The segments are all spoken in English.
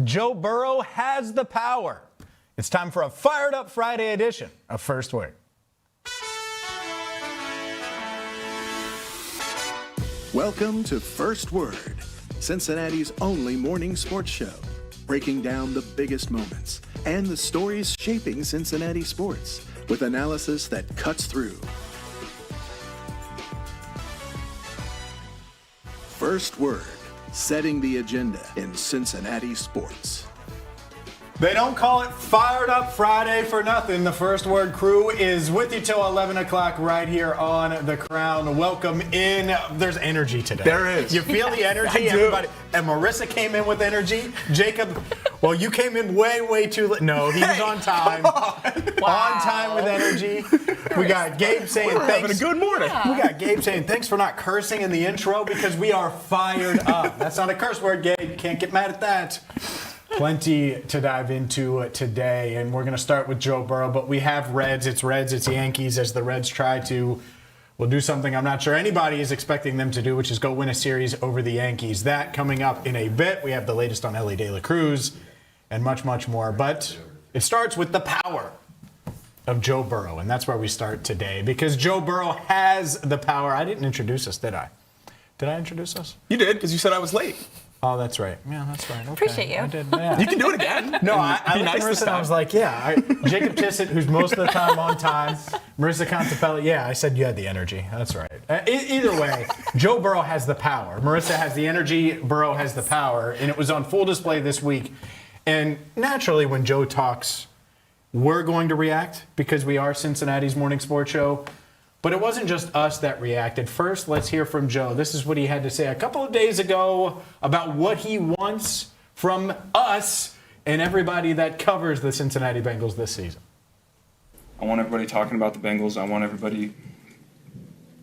Joe Burrow has the power. It's time for a fired up Friday edition of First Word. Welcome to First Word, Cincinnati's only morning sports show, breaking down the biggest moments and the stories shaping Cincinnati sports with analysis that cuts through. First Word, setting the agenda in Cincinnati sports. They don't call it Fired Up Friday for nothing. The First Word crew is with you till 11 o'clock right here on The Crown. Welcome in. There's energy today. There is. You feel the energy? Everybody. And Marisa came in with energy. Jacob, well, you came in way too late. No, he was on time. Wow. On time with energy. We got Gabe saying thanks. Having a good morning. We got Gabe saying thanks for not cursing in the intro because we are fired up. That's not a curse word, Gabe. You can't get mad at that. Plenty to dive into today, and we're going to start with Joe Burrow, but we have Reds, it's Yankees as the Reds try to, well, do something I'm not sure anybody is expecting them to do, which is go win a series over the Yankees. That coming up in a bit. We have the latest on Ellie De La Cruz and much more, but it starts with the power of Joe Burrow, and that's where we start today, because Joe Burrow has the power. I didn't introduce us, did I? Did I introduce us? You did, because you said I was late. Oh, that's right. Yeah, that's right. Okay. Appreciate you. I did, yeah. You can do it again. No, I be looked at nice Marisa this and I time. was like, yeah. Jacob Tissot, who's most of the time on time. Marisa Contipelli, yeah, I said you had the energy. That's right. Either way, Joe Burrow has the power. Marisa has the energy. Burrow has the power. And it was on full display this week. And naturally, when Joe talks, we're going to react because we are Cincinnati's morning sports show. But it wasn't just us that reacted. First, let's hear from Joe. This is what he had to say a couple of days ago about what he wants from us and everybody that covers the Cincinnati Bengals this season. I want everybody talking about the Bengals. I want everybody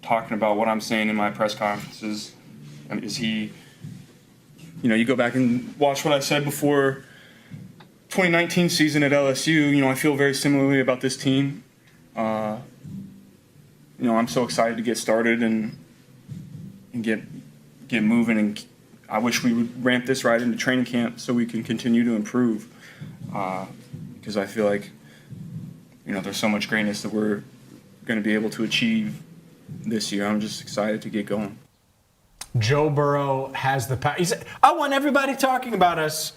talking about what I'm saying in my press conferences. You go back and watch what I said before 2019 season at LSU. I feel very similarly about this team. I'm so excited to get started and get moving, and I wish we would ramp this right into training camp so we can continue to improve. Because I feel like, there's so much greatness that we're going to be able to achieve this year. I'm just excited to get going. Joe Burrow has the power. He said, I want everybody talking about us.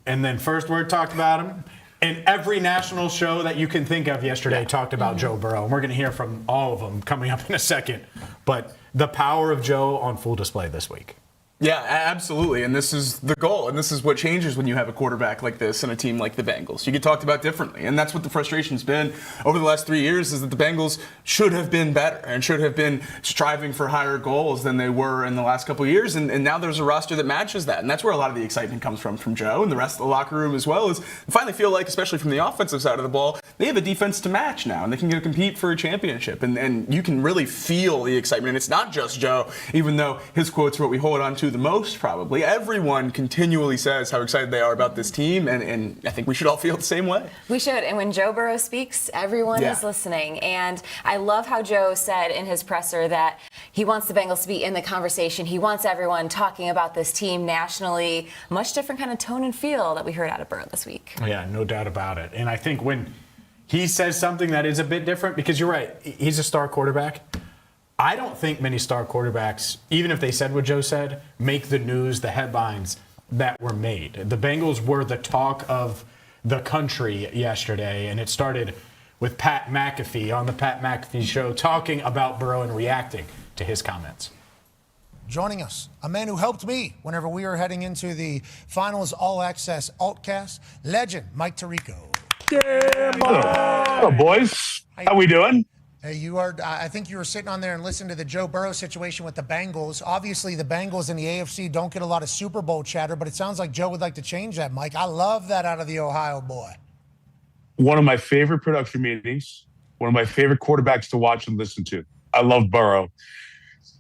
And then First Word talked about him. And every national show that you can think of yesterday talked about Joe Burrow. And we're going to hear from all of them coming up in a second. But the power of Joe on full display this week. Yeah, absolutely. And this is the goal. And this is what changes when you have a quarterback like this and a team like the Bengals. You get talked about differently. And that's what the frustration's been over the last 3 years, is that the Bengals should have been better and should have been striving for higher goals than they were in the last couple of years. And now there's a roster that matches that. And that's where a lot of the excitement comes from Joe and the rest of the locker room as well, is they finally feel like, especially from the offensive side of the ball, they have a defense to match now. And they can go compete for a championship. And you can really feel the excitement. And it's not just Joe, even though his quotes are what we hold on to the most, probably. Everyone continually says how excited they are about this team, and I think we should all feel the same way. We should. And when Joe Burrow speaks, everyone is listening. And I love how Joe said in his presser that he wants the Bengals to be in the conversation. He wants everyone talking about this team nationally. Much different kind of tone and feel that we heard out of Burrow this week. Yeah, no doubt about it. And I think when he says something that is a bit different, because you're right, he's a star quarterback. I don't think many star quarterbacks, even if they said what Joe said, make the news, the headlines that were made. The Bengals were the talk of the country yesterday, and it started with Pat McAfee on the Pat McAfee show talking about Burrow and reacting to his comments. Joining us, a man who helped me whenever we were heading into the finals all-access altcast, legend Mike Tirico. Yeah, hello, boys. How we doing? Hey, I think you were sitting on there and listening to the Joe Burrow situation with the Bengals. Obviously, the Bengals in the AFC don't get a lot of Super Bowl chatter, but it sounds like Joe would like to change that, Mike. I love that out of the Ohio boy. One of my favorite production meetings, one of my favorite quarterbacks to watch and listen to. I love Burrow.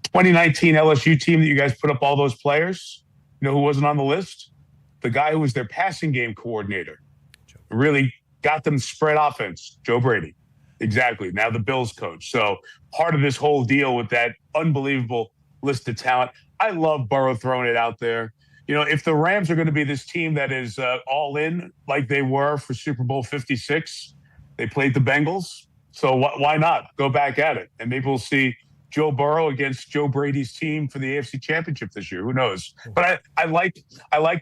2019 LSU team that you guys put up all those players, you know who wasn't on the list? The guy who was their passing game coordinator. Really got them spread offense, Joe Brady. Exactly. Now the Bills coach. So part of this whole deal with that unbelievable list of talent. I love Burrow throwing it out there. if the Rams are going to be this team that is all in like they were for Super Bowl 56, they played the Bengals. So why not go back at it? And maybe we'll see Joe Burrow against Joe Brady's team for the AFC Championship this year. Who knows? But I like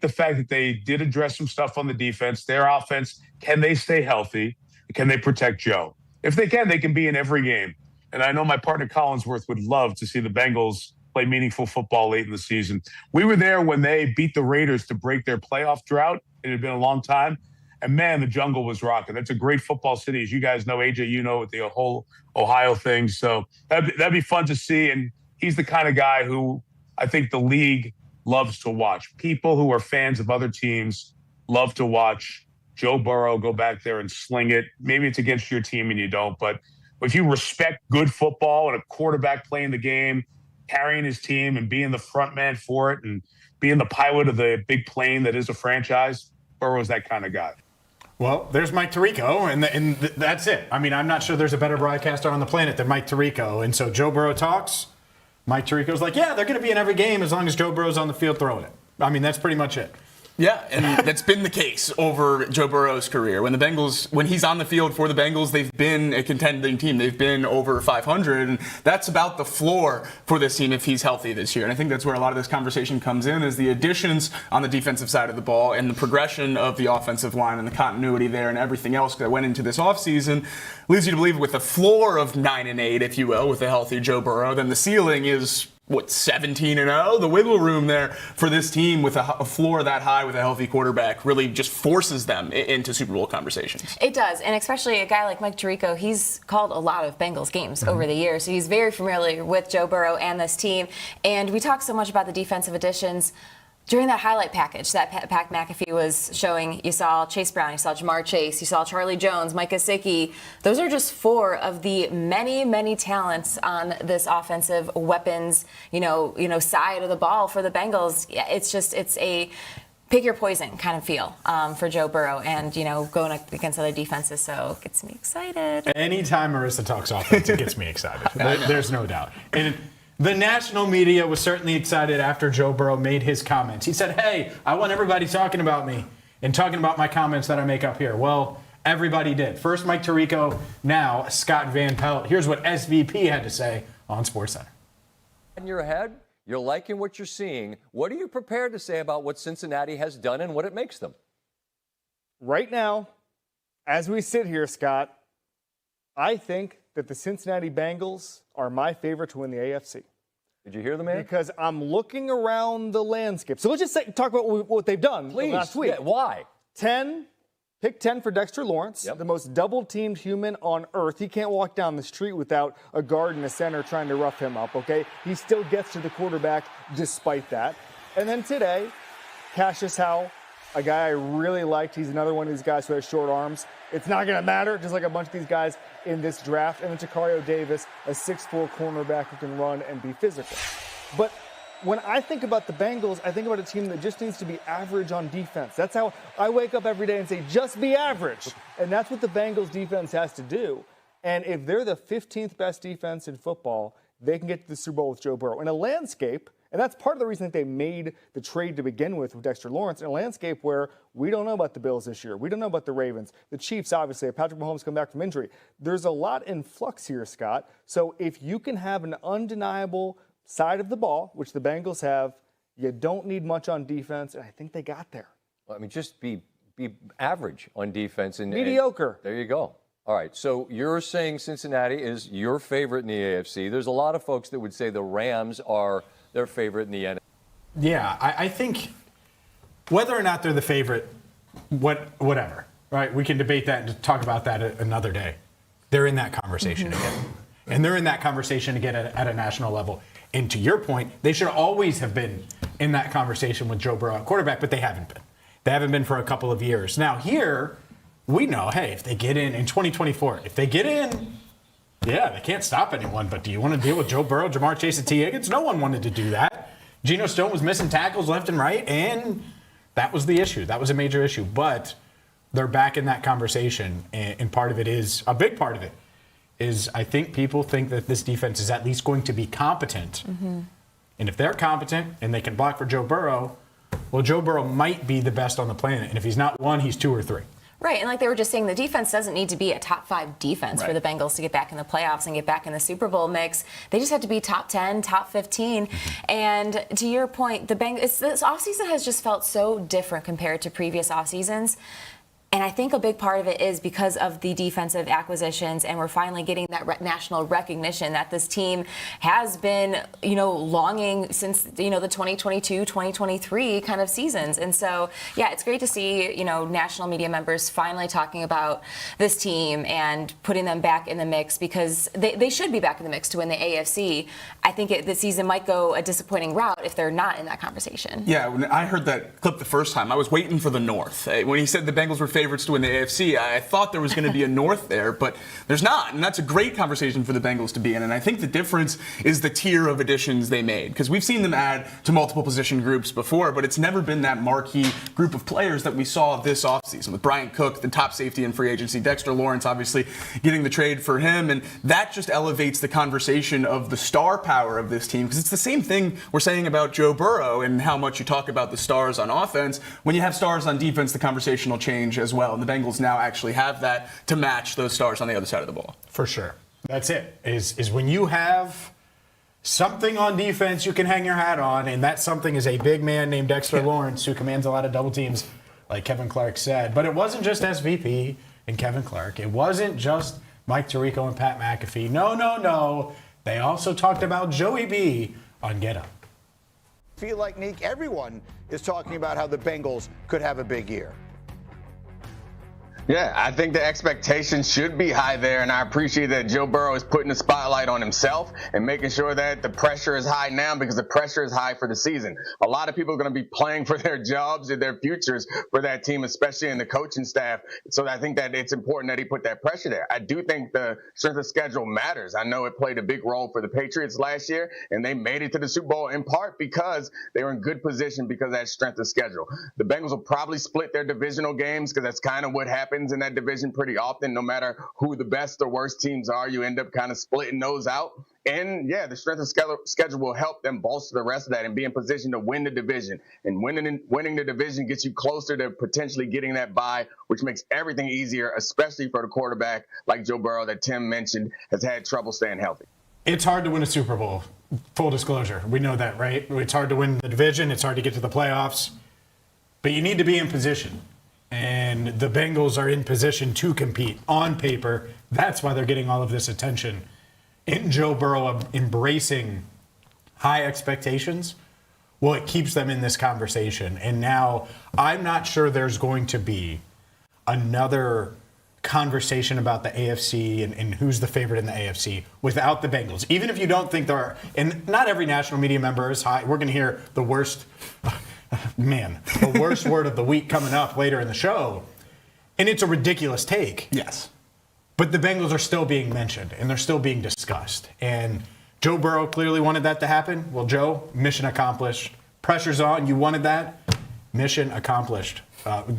the fact that they did address some stuff on the defense. Their offense, can they stay healthy? Can they protect Joe? If they can be in every game. And I know my partner Collinsworth would love to see the Bengals play meaningful football late in the season. We were there when they beat the Raiders to break their playoff drought. It had been a long time. And, man, the jungle was rocking. That's a great football city. As you guys know, AJ, with the whole Ohio thing. So that'd be fun to see. And he's the kind of guy who I think the league loves to watch. People who are fans of other teams love to watch Joe Burrow go back there and sling it. Maybe it's against your team and you don't. But if you respect good football and a quarterback playing the game, carrying his team and being the front man for it and being the pilot of the big plane that is a franchise, Burrow's that kind of guy. Well, there's Mike Tirico, and that's it. I mean, I'm not sure there's a better broadcaster on the planet than Mike Tirico. And so Joe Burrow talks. Mike Tirico's like, yeah, they're going to be in every game as long as Joe Burrow's on the field throwing it. I mean, that's pretty much it. Yeah, and that's been the case over Joe Burrow's career. When he's on the field for the Bengals, they've been a contending team. They've been over 500, and that's about the floor for this team if he's healthy this year. And I think that's where a lot of this conversation comes in, is the additions on the defensive side of the ball and the progression of the offensive line and the continuity there and everything else that went into this offseason leads you to believe with a floor of 9-8, if you will, with a healthy Joe Burrow, then the ceiling is 17-0? The wiggle room there for this team with a floor that high with a healthy quarterback really just forces them into Super Bowl conversations. It does, and especially a guy like Mike Tirico, he's called a lot of Bengals games over the years, so he's very familiar with Joe Burrow and this team. And we talk so much about the defensive additions. During that highlight package that Pat McAfee was showing, you saw Chase Brown, you saw Jamar Chase, you saw Charlie Jones, Mike Gesicki. Those are just four of the many, many talents on this offensive weapons, side of the ball for the Bengals. It's a pick your poison kind of feel for Joe Burrow and, going up against other defenses. So it gets me excited. Anytime Marisa talks offense, it gets me excited. There's no doubt. And the national media was certainly excited after Joe Burrow made his comments. He said, hey, I want everybody talking about me and talking about my comments that I make up here. Well, everybody did. First, Mike Tirico, now Scott Van Pelt. Here's what SVP had to say on SportsCenter. In your head, you're liking what you're seeing. What are you prepared to say about what Cincinnati has done and what it makes them? Right now, as we sit here, Scott, I think that the Cincinnati Bengals are my favorite to win the AFC. Did you hear the man? Because I'm looking around the landscape. So let's just talk about what they've done last week. Yeah, why? Pick 10 for Dexter Lawrence, the most double-teamed human on earth. He can't walk down the street without a guard and a center trying to rough him up, okay? He still gets to the quarterback despite that. And then today, Cassius Howell, a guy I really liked. He's another one of these guys who has short arms. It's not going to matter, just like a bunch of these guys in this draft. And then Takario Davis, a 6'4" cornerback who can run and be physical. But when I think about the Bengals, I think about a team that just needs to be average on defense. That's how I wake up every day and say, just be average. And that's what the Bengals defense has to do. And if they're the 15th best defense in football, they can get to the Super Bowl with Joe Burrow. In a landscape, and that's part of the reason that they made the trade to begin with Dexter Lawrence, in a landscape where we don't know about the Bills this year. We don't know about the Ravens. The Chiefs, obviously, if Patrick Mahomes come back from injury. There's a lot in flux here, Scott. So if you can have an undeniable side of the ball, which the Bengals have, you don't need much on defense, and I think they got there. Well, just be average on defense. Mediocre. There you go. All right, so you're saying Cincinnati is your favorite in the AFC. There's a lot of folks that would say the Rams are their favorite in the NFC. Yeah, I think whether or not they're the favorite, whatever, right? We can debate that and talk about that another day. They're in that conversation again. And they're in that conversation again at a national level. And to your point, they should always have been in that conversation with Joe Burrow at quarterback, but they haven't been. They haven't been for a couple of years. Now here, we know, hey, if they get in 2024, if they get in, yeah, they can't stop anyone. But do you want to deal with Joe Burrow, Jamar Chase, and T. Higgins? No one wanted to do that. Geno Stone was missing tackles left and right, and that was the issue. That was a major issue. But they're back in that conversation, and part of it is, a big part of it, is I think people think that this defense is at least going to be competent. Mm-hmm. And if they're competent and they can block for Joe Burrow, Well, Joe Burrow might be the best on the planet, and if he's not one, he's 2 or 3. Right, and like they were just saying, the defense doesn't need to be a top 5 defense for the Bengals to get back in the playoffs and get back in the Super Bowl mix. They just have to be top 10, top 15. And to your point, this offseason has just felt so different compared to previous off seasons. And I think a big part of it is because of the defensive acquisitions, and we're finally getting that national recognition that this team has been, longing since, the 2022, 2023 kind of seasons. And so, yeah, it's great to see, national media members finally talking about this team and putting them back in the mix, because they should be back in the mix to win the AFC. I think the season might go a disappointing route if they're not in that conversation. Yeah, when I heard that clip the first time, I was waiting for the North. When he said the Bengals were favorites to win the AFC, I thought there was going to be a North there, but there's not. And that's a great conversation for the Bengals to be in. And I think the difference is the tier of additions they made, because we've seen them add to multiple position groups before, but it's never been that marquee group of players that we saw this offseason with Bryant Cook, the top safety in free agency, Dexter Lawrence obviously getting the trade for him. And that just elevates the conversation of the star power of this team, because it's the same thing we're saying about Joe Burrow and how much you talk about the stars on offense. When you have stars on defense, the conversation will change as well. And the Bengals now actually have that to match those stars on the other side of the ball. For sure. That's it. Is when you have something on defense you can hang your hat on, and that something is a big man named Dexter Lawrence who commands a lot of double teams, like Kevin Clark said. But it wasn't just SVP and Kevin Clark. It wasn't just Mike Tirico and Pat McAfee. No. They also talked about Joey B on Get Up. Feel like, Neek, everyone is talking about how the Bengals could have a big year. Yeah, I think the expectations should be high there, and I appreciate that Joe Burrow is putting the spotlight on himself and making sure that the pressure is high now, because the pressure is high for the season. A lot of people are going to be playing for their jobs and their futures for that team, especially in the coaching staff. So I think that it's important that he put that pressure there. I do think the strength of schedule matters. I know it played a big role for the Patriots last year, and they made it to the Super Bowl in part because they were in good position because of that strength of schedule. The Bengals will probably split their divisional games, because that's kind of what happens in that division pretty often. No matter who the best or worst teams are, you end up kind of splitting those out. And yeah, the strength of schedule will help them bolster the rest of that and be in position to win the division. And winning the division gets you closer to potentially getting that bye, which makes everything easier, especially for the quarterback like Joe Burrow that Tim mentioned has had trouble staying healthy. It's hard to win a Super Bowl. Full disclosure. We know that, right? It's hard to win the division. It's hard to get to the playoffs. But you need to be in position. And the Bengals are in position to compete on paper. That's why they're getting all of this attention. In Joe Burrow embracing high expectations, well, it keeps them in this conversation. And now I'm not sure there's going to be another conversation about the AFC and who's the favorite in the AFC without the Bengals. Even if you don't think there are, and not every national media member is high. We're going to hear the worst word of the week coming up later in the show. And it's a ridiculous take. Yes. But the Bengals are still being mentioned, and they're still being discussed. And Joe Burrow clearly wanted that to happen. Well, Joe, mission accomplished. Pressure's on. You wanted that. Mission accomplished.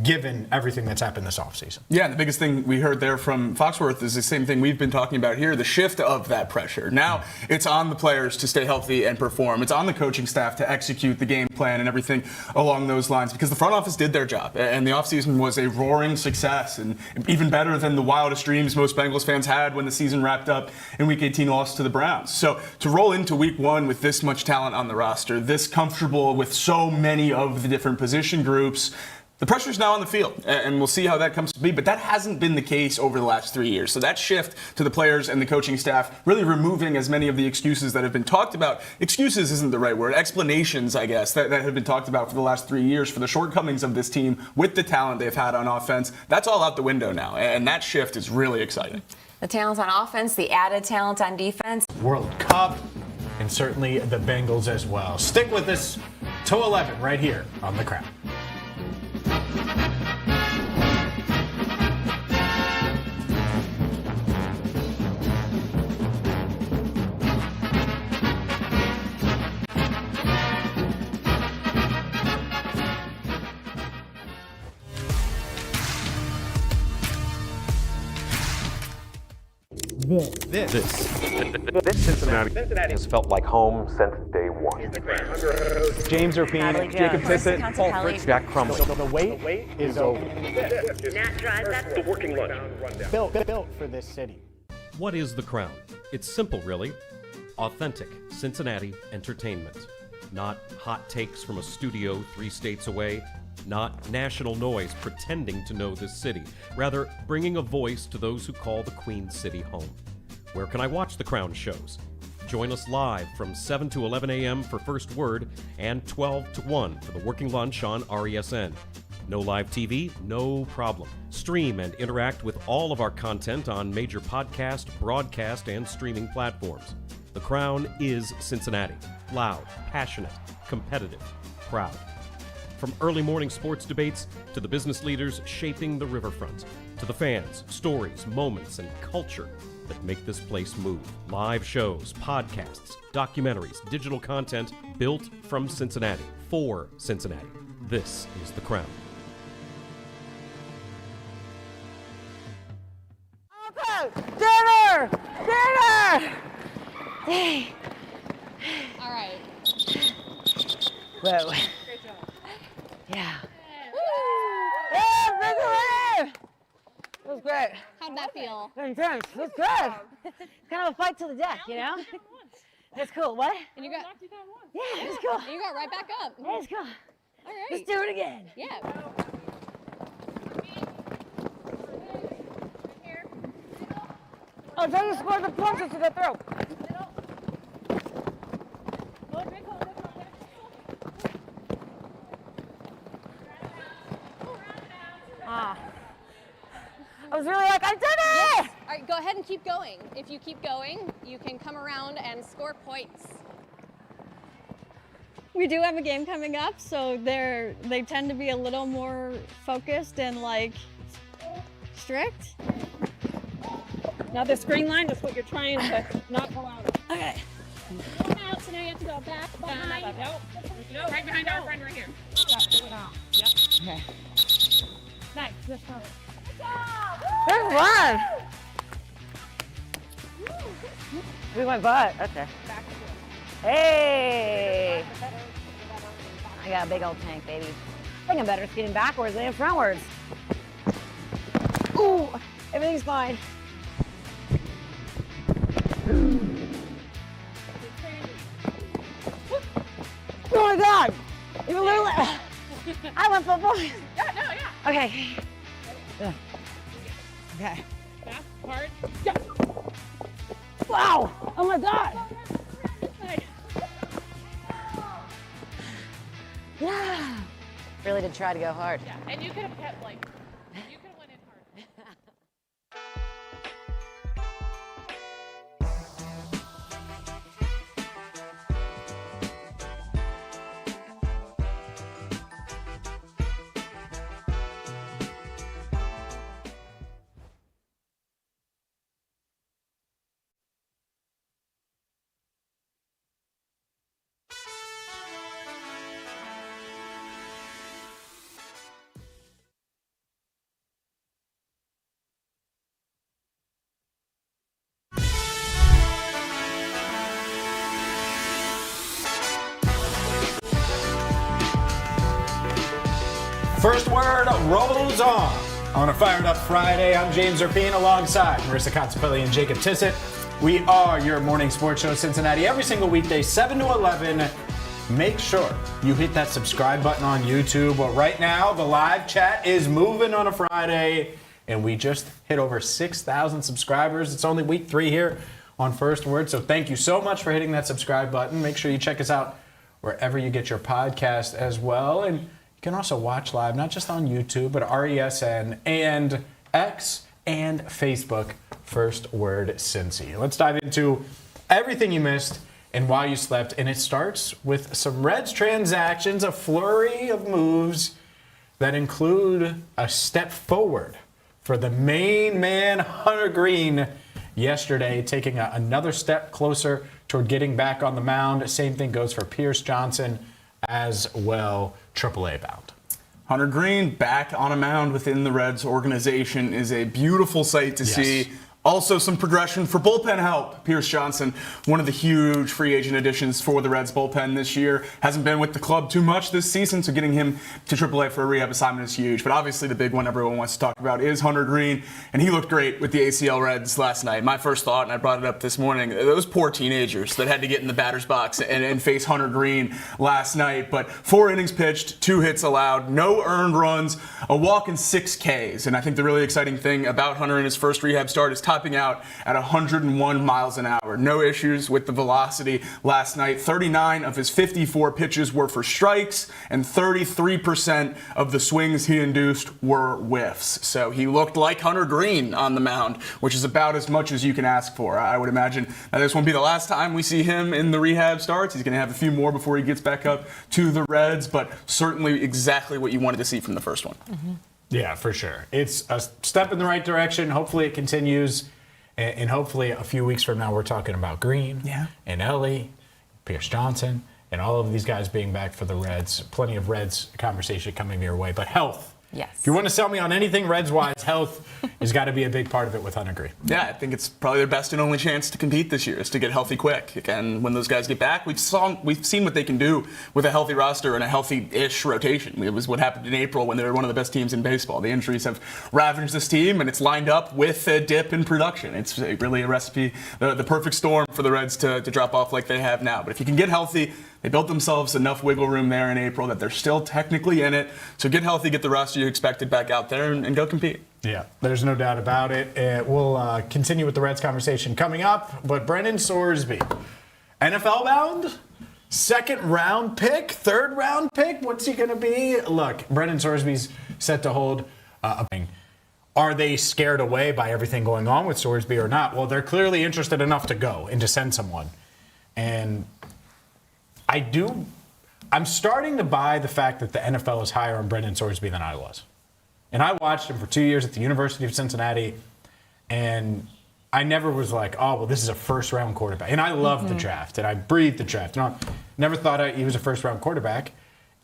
Given everything that's happened this offseason. Yeah, the biggest thing we heard there from Foxworth is the same thing we've been talking about here, the shift of that pressure. Now it's on the players to stay healthy and perform. It's on the coaching staff to execute the game plan and everything along those lines, because the front office did their job, and the offseason was a roaring success, and even better than the wildest dreams most Bengals fans had when the season wrapped up in Week 18 loss to the Browns. So to roll into Week 1 with this much talent on the roster, this comfortable with so many of the different position groups, the pressure's now on the field, and we'll see how that comes to be. But that hasn't been the case over the last 3 years. So that shift to the players and the coaching staff, really removing as many of the excuses that have been talked about. Excuses isn't the right word. Explanations, I guess, that have been talked about for the last 3 years for the shortcomings of this team with the talent they've had on offense. That's all out the window now, and that shift is really exciting. The talent on offense, the added talent on defense. World Cup, and certainly the Bengals as well. Stick with us till 11 right here on The Crown. Cincinnati has felt like home since day one. James Rapien, Jacob Tissot, Paul Contipelli. Jack Crumble. The wait is over. The working lunch. Built for this city. What is The Crown? It's simple, really. Authentic Cincinnati entertainment. Not hot takes from a studio 3 states away. Not national noise pretending to know this city. Rather, bringing a voice to those who call the Queen City home. Where can I watch The Crown shows? Join us live from 7 to 11 a.m. for First Word and 12 to 1 for the working lunch on RESN. No live TV? No problem. Stream and interact with all of our content on major podcast, broadcast, and streaming platforms. The Crown is Cincinnati. Loud, passionate, competitive, proud. From early morning sports debates to the business leaders shaping the riverfront, to the fans, stories, moments, and culture that make this place move. Live shows, podcasts, documentaries, digital content built from Cincinnati, for Cincinnati. This is The Crown. Dinner! Hey. All right. Whoa. Great job. Yeah. Yeah, big win! That was great. How'd that feel? Intense. It was good. Kind of a fight to the death, you know? That's cool. What? And you got. Yeah, it was cool. And you got right back up. Yeah, it's cool. All right. Let's do it again. Yeah. Oh, try to score the punches to get through. I was really like, I did it! Yes. All right, go ahead and keep going. If you keep going, you can come around and score points. We do have a game coming up, so they tend to be a little more focused and like strict. Now the screen line is what you're trying to not go out. Okay. Go out, so now you have to go back behind. No, right behind our friend right here. Yep. Okay. Nice. Good job. There's one. We went butt. Okay. Hey. I got a big old tank, baby. I think I'm better skating backwards than frontwards. Ooh, everything's fine. Oh my God! You literally. I went for both. Yeah. Okay. Yeah. Okay. Fast, hard. Yeah. Wow! Oh my God! Yeah. Really did try to go hard. Yeah, and you could have kept like. You could have went in hard. First Word rolls on a fired up Friday. I'm James Rapien alongside Marisa Contipelli and Jacob Tissot. We are your morning sports show, Cincinnati, every single weekday, 7 to 11. Make sure you hit that subscribe button on YouTube. But right now, the live chat is moving on a Friday, and we just hit over 6,000 subscribers. It's only week 3 here on First Word, so thank you so much for hitting that subscribe button. Make sure you check us out wherever you get your podcast as well. And you can also watch live, not just on YouTube, but RESN and X and Facebook, First Word Cincy. Let's dive into everything you missed and why you slept. And it starts with some Reds transactions, a flurry of moves that include a step forward for the main man, Hunter Greene, yesterday, taking another step closer toward getting back on the mound. Same thing goes for Pierce Johnson as well, AAA bound. Hunter Greene back on a mound within the Reds organization is a beautiful sight to see. Also, some progression for bullpen help. Pierce Johnson, one of the huge free agent additions for the Reds bullpen this year, hasn't been with the club too much this season, so getting him to AAA for a rehab assignment is huge. But obviously, the big one everyone wants to talk about is Hunter Green, and he looked great with the ACL Reds last night. My first thought, and I brought it up this morning, those poor teenagers that had to get in the batter's box and face Hunter Green last night. But 4 innings pitched, 2 hits allowed, no earned runs, a walk, and 6 Ks. And I think the really exciting thing about Hunter in his first rehab start is topping out at 101 miles an hour. No issues with the velocity last night. 39 of his 54 pitches were for strikes, and 33% of the swings he induced were whiffs. So he looked like Hunter Green on the mound, which is about as much as you can ask for. I would imagine that this won't be the last time we see him in the rehab starts. He's going to have a few more before he gets back up to the Reds, but certainly exactly what you wanted to see from the first one. Yeah, for sure. It's a step in the right direction. Hopefully it continues. And hopefully a few weeks from now we're talking about Green and Ellie, Pierce Johnson, and all of these guys being back for the Reds. Plenty of Reds conversation coming your way. But health. Yes. If you want to sell me on anything Reds-wise, health has got to be a big part of it with Hunter Green. Yeah, I think it's probably their best and only chance to compete this year is to get healthy quick. And when those guys get back, we've seen what they can do with a healthy roster and a healthy-ish rotation. It was what happened in April when they were one of the best teams in baseball. The injuries have ravaged this team, and it's lined up with a dip in production. It's really a recipe, the perfect storm for the Reds to drop off like they have now. But if you can get healthy, they built themselves enough wiggle room there in April that they're still technically in it. So get healthy, get the roster you expected back out there, and go compete. Yeah, there's no doubt about it. We'll continue with the Reds conversation coming up. But Brendan Sorsby, NFL bound? 2nd round pick? 3rd round pick? What's he going to be? Look, Brendan Sorsby's set to hold a thing. Are they scared away by everything going on with Sorsby or not? Well, they're clearly interested enough to go and to send someone. And I'm starting to buy the fact that the NFL is higher on Brendan Sorsby than I was. And I watched him for 2 years at the University of Cincinnati, and I never was like, oh, well, this is a first-round quarterback. And I loved the draft, and I breathed the draft. Never thought he was a first-round quarterback.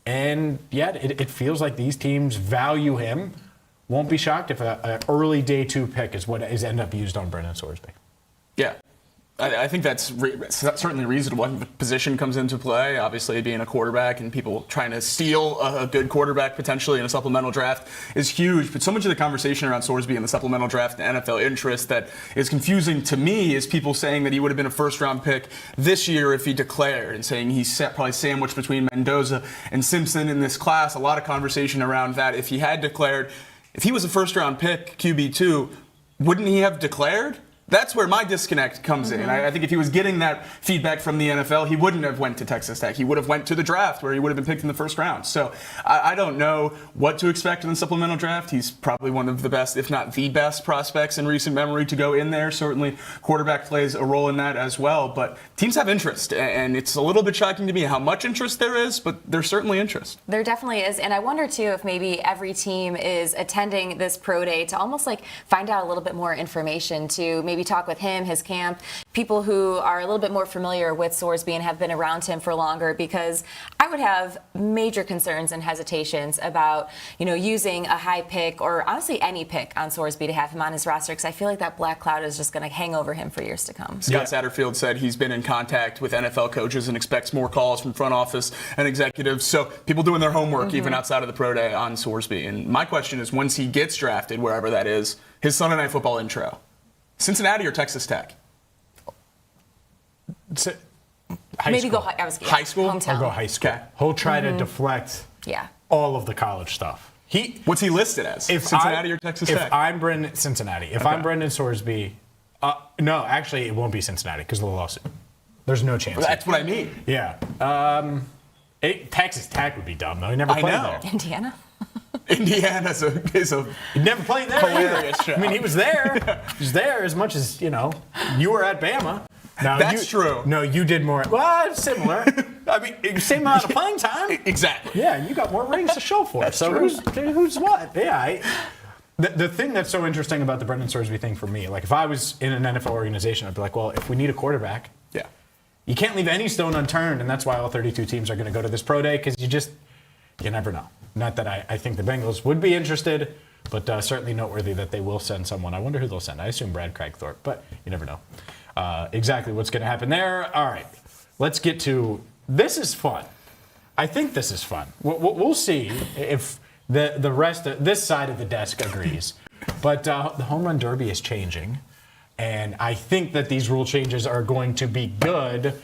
And yet, it feels like these teams value him. Won't be shocked if an early day 2 pick is what is end up used on Brendan Sorsby. Yeah. I think that's certainly reasonable. The position comes into play, obviously being a quarterback and people trying to steal a good quarterback potentially in a supplemental draft is huge. But so much of the conversation around Sorsby in the supplemental draft and NFL interest that is confusing to me is people saying that he would have been a first-round pick this year if he declared, and saying he's probably sandwiched between Mendoza and Simpson in this class. A lot of conversation around that. If he had declared, if he was a first-round pick, QB2, wouldn't he have declared? That's where my disconnect comes in. I think if he was getting that feedback from the NFL, he wouldn't have went to Texas Tech. He would have went to the draft where he would have been picked in the first round. So I don't know what to expect in the supplemental draft. He's probably one of the best, if not the best prospects in recent memory to go in there. Certainly quarterback plays a role in that as well. But teams have interest, and it's a little bit shocking to me how much interest there is, but there's certainly interest. There definitely is. And I wonder, too, if maybe every team is attending this pro day to almost like find out a little bit more information, to maybe talk with him, his camp, people who are a little bit more familiar with Sorsby and have been around him for longer, because I would have major concerns and hesitations about, using a high pick or honestly any pick on Sorsby to have him on his roster, because I feel like that black cloud is just going to hang over him for years to come. Scott Satterfield said he's been in contact with NFL coaches and expects more calls from front office and executives. So people doing their homework even outside of the pro day on Sorsby. And my question is, once he gets drafted, wherever that is, his Sunday Night Football intro, Cincinnati or Texas Tech? Maybe go high school? Hometown. I'll go high school. Okay. He'll try to deflect all of the college stuff. What's he listed as? Cincinnati or Texas Tech? If I'm Brendan Sorsby, no, actually it won't be Cincinnati because of the lawsuit. There's no chance. Well, that's what I mean. Yeah. Texas Tech would be dumb though. He never played there. Indiana? Indiana is a he never played there. Hilarious show. I mean, he was there. He was there as much as you were at Bama. Now, that's true. No, you did more. Well, similar. I mean, same amount of playing time. Exactly. Yeah, you got more rings to show for it. So who's what? Yeah. The thing that's so interesting about the Brendan Sorsby thing for me, like if I was in an NFL organization, I'd be like, well, if we need a quarterback, you can't leave any stone unturned, and that's why all 32 teams are going to go to this pro day, because you never know. Not that I think the Bengals would be interested, But certainly noteworthy that they will send someone. I wonder who they'll send. I assume Brad Cragthorpe, but you never know exactly what's going to happen there. All right, let's get to this. Is fun. I think this is fun. We'll see if the rest of this side of the desk agrees. But the home run derby is changing, and I think that these rule changes are going to be good.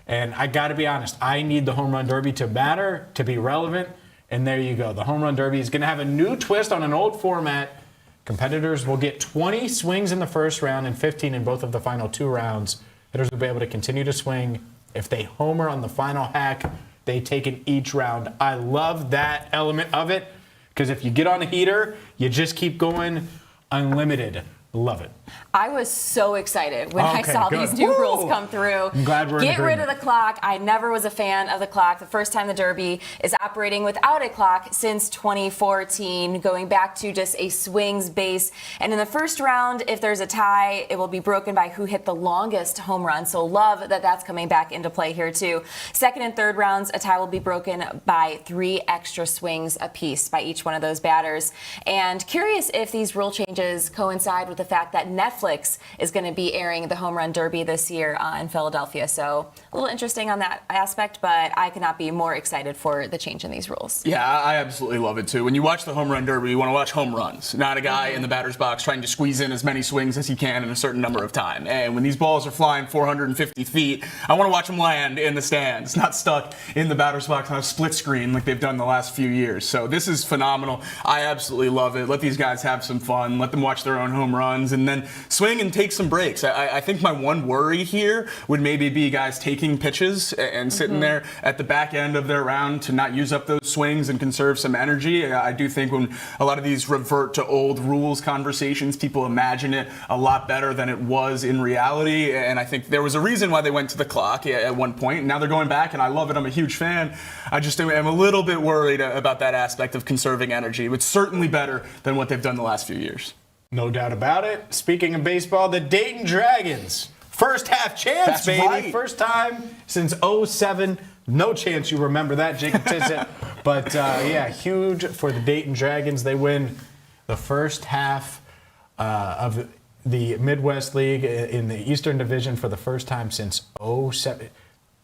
And I got to be honest, I need the home run derby to matter, to be relevant. And there you go. The home run derby is going to have a new twist on an old format. Competitors will get 20 swings in the first round and 15 in both of the final 2 rounds. Hitters will be able to continue to swing. If they homer on the final hack, they take in each round. I love that element of it because if you get on a heater, you just keep going unlimited. Love it. I was so excited when I saw these new rules come through. I'm glad we're in Get rid agreement. of the clock. I never was a fan of the clock. The first time the Derby is operating without a clock since 2014, going back to just a swings base. And in the first round, if there's a tie, it will be broken by who hit the longest home run. So love that that's coming back into play here too. Second and third rounds, a tie will be broken by 3 extra swings apiece by each one of those batters. And curious if these rule changes coincide with the fact that Netflix is going to be airing the Home Run Derby this year in Philadelphia. So a little interesting on that aspect, but I could not be more excited for the change in these rules. Yeah, I absolutely love it too. When you watch the Home Run Derby, you want to watch home runs, not a guy in the batter's box trying to squeeze in as many swings as he can in a certain number of time. And when these balls are flying 450 feet, I want to watch them land in the stands, not stuck in the batter's box on a split screen like they've done the last few years. So this is phenomenal. I absolutely love it. Let these guys have some fun. Let them watch their own home runs and then swing and take some breaks. I think my one worry here would maybe be guys taking pitches and sitting there at the back end of their round to not use up those swings and conserve some energy. I do think when a lot of these revert to old rules conversations, people imagine it a lot better than it was in reality. And I think there was a reason why they went to the clock at one point. Now they're going back, and I love it. I'm a huge fan. I just am a little bit worried about that aspect of conserving energy. It's certainly better than what they've done the last few years. No doubt about it. Speaking of baseball, the Dayton Dragons. First half chance, That's baby. right. First time since 2007. No chance you remember that, Jacob Tissot. But, yeah, huge for the Dayton Dragons. They win the first half of the Midwest League in the Eastern Division for the first time since 2007.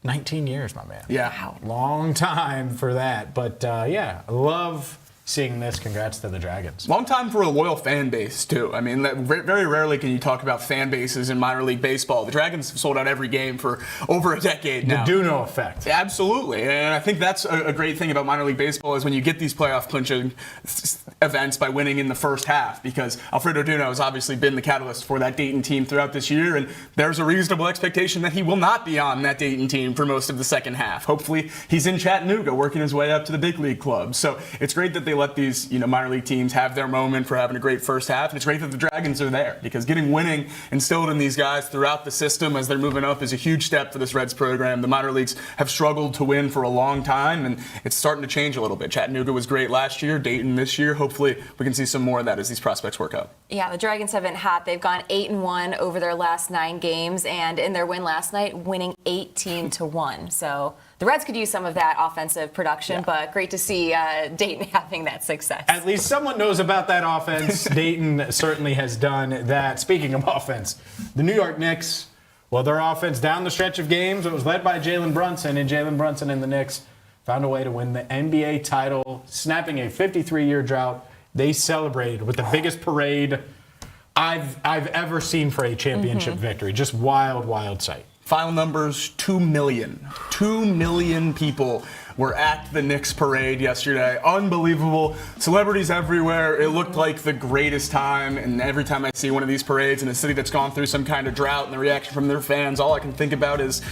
19 years, my man. Yeah. Wow. Long time for that. But, yeah, I love seeing this. Congrats to the Dragons. Long time for a loyal fan base, too. I mean, very rarely can you talk about fan bases in minor league baseball. The Dragons have sold out every game for over a decade now. The Duno effect. Absolutely. And I think that's a great thing about minor league baseball is when you get these playoff clinching events by winning in the first half, because Alfredo Duno has obviously been the catalyst for that Dayton team throughout this year, and there's a reasonable expectation that he will not be on that Dayton team for most of the second half. Hopefully, he's in Chattanooga working his way up to the big league club. So it's great that they let these minor league teams have their moment for having a great first half, and it's great that the Dragons are there because getting winning instilled in these guys throughout the system as they're moving up is a huge step for this Reds program. The minor leagues have struggled to win for a long time, and it's starting to change a little bit. Chattanooga was great last year, Dayton this year. Hopefully we can see some more of that as these prospects work out. Yeah, the Dragons have been hot. They've gone 8-1 over their last 9 games, and in their win last night, winning 18-1. So the Reds could use some of that offensive production, but great to see Dayton having that success. At least someone knows about that offense. Dayton certainly has done that. Speaking of offense, the New York Knicks, well, their offense down the stretch of games, it was led by Jalen Brunson, and Jalen Brunson and the Knicks found a way to win the NBA title, snapping a 53-year drought. They celebrated with the biggest parade I've ever seen for a championship victory. Just wild, wild sight. Final numbers, 2 million. 2 million people were at the Knicks parade yesterday. Unbelievable. Celebrities everywhere. It looked like the greatest time. And every time I see one of these parades in a city that's gone through some kind of drought and the reaction from their fans, all I can think about is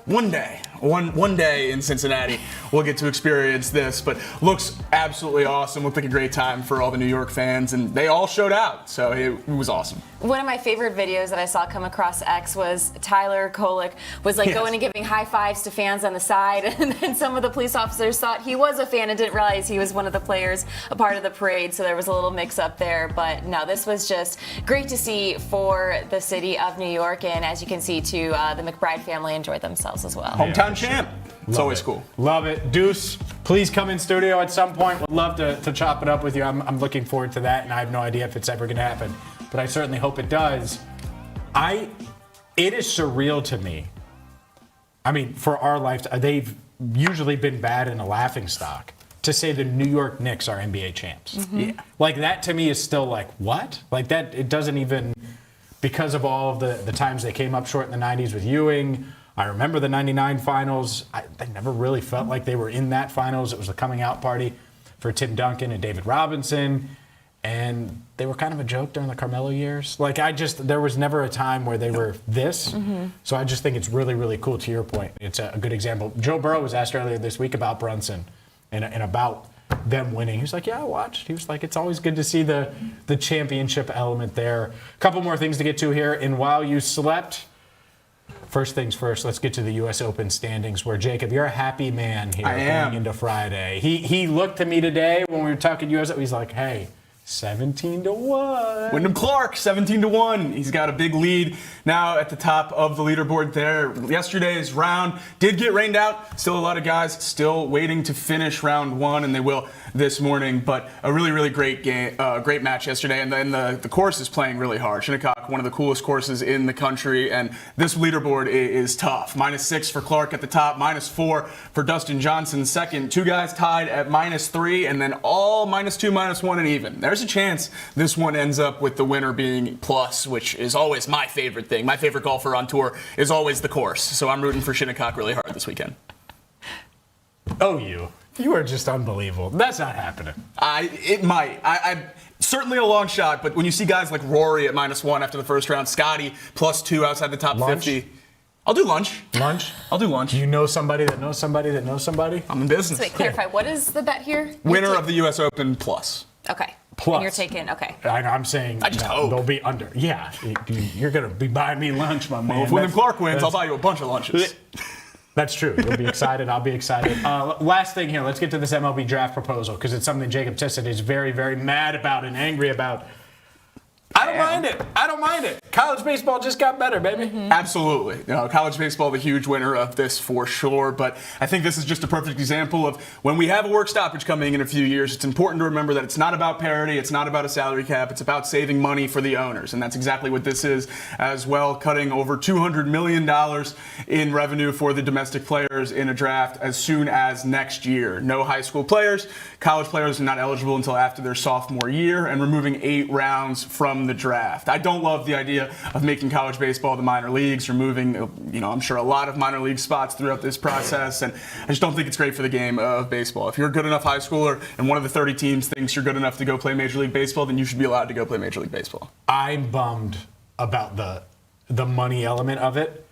one day in Cincinnati, we'll get to experience this. But looks absolutely awesome. Looked like a great time for all the New York fans, and they all showed out. So it was awesome. One of my favorite videos that I saw come across X was Tyler Kolek was like going and giving high fives to fans on the side, and then some of the police officers thought he was a fan and didn't realize he was one of the players, a part of the parade. So there was a little mix up there. But no, this was just great to see for the city of New York, and as you can see, too, the McBride family enjoyed themselves as well. Hometown champ. It's always cool. Love it. Deuce, Please come in studio at some point. Would love to chop it up with you. I'm looking forward to that, and I have no idea if it's ever going to happen, but I certainly hope it does. It is surreal to me. I mean, for our lifetime, they've usually been bad in a laughing stock. To say the New York Knicks are NBA champs. Mm-hmm. Yeah. Like, that to me is still like, what? Like, that, it doesn't even, because of all of the times they came up short in the 90s with Ewing. I remember the 99 finals. They never really felt like they were in that finals. It was the coming out party for Tim Duncan and David Robinson. And they were kind of a joke during the Carmelo years. Like, there was never a time where they were this. Mm-hmm. So I just think it's really, really cool. To your point, it's a good example. Joe Burrow was asked earlier this week about Brunson and about them winning. He was like, yeah, I watched. He was like, it's always good to see the championship element there. A couple more things to get to here. And while you slept, first things first, let's get to the U.S. Open standings, where, Jacob, you're a happy man here going into Friday. He looked to me today when we were talking U.S. Open. He's like, hey, 17-1. Wyndham Clark, 17-1. He's got a big lead now at the top of the leaderboard there. Yesterday's round did get rained out. Still a lot of guys still waiting to finish round one, and they will this morning. But a really, really great game, great match yesterday. And then the course is playing really hard. Shinnecock, one of the coolest courses in the country. And this leaderboard is tough. -6 for Clark at the top, -4 for Dustin Johnson second. Two guys tied at -3, and then all -2, -1, and even. There's a chance this one ends up with the winner being plus, which is always my favorite thing. My favorite golfer on tour is always the course. So I'm rooting for Shinnecock really hard this weekend. Oh, you are just unbelievable. That's not happening. It might. I certainly a long shot, but when you see guys like Rory at -1 after the first round, Scotty +2 outside the top 50. I'll do lunch. Lunch? I'll do lunch. Do you know somebody that knows somebody that knows somebody? I'm in business. So wait, clarify. What is the bet here? Winner of the U.S. Open plus. Okay. Plus. And you're taking, okay. I'm saying I just hope. They'll be under. Yeah, you're going to be buying me lunch, my man. Well, if Wyndham Clark wins, I'll buy you a bunch of lunches. That's true. You'll be excited. I'll be excited. Last thing here. Let's get to this MLB draft proposal, because it's something Jacob Tissot is very, very mad about and angry about. I don't mind it. College baseball just got better, baby. Mm-hmm. Absolutely. College baseball, the huge winner of this for sure. But I think this is just a perfect example of when we have a work stoppage coming in a few years, it's important to remember that it's not about parity. It's not about a salary cap. It's about saving money for the owners. And that's exactly what this is as well, cutting over $200 million in revenue for the domestic players in a draft as soon as next year. No high school players. College players are not eligible until after their sophomore year, and removing 8 rounds from the draft. I don't love the idea of making college baseball the minor leagues, removing, I'm sure a lot of minor league spots throughout this process, and I just don't think it's great for the game of baseball. If you're a good enough high schooler and one of the 30 teams thinks you're good enough to go play Major League Baseball, then you should be allowed to go play Major League Baseball. I'm bummed about the money element of it,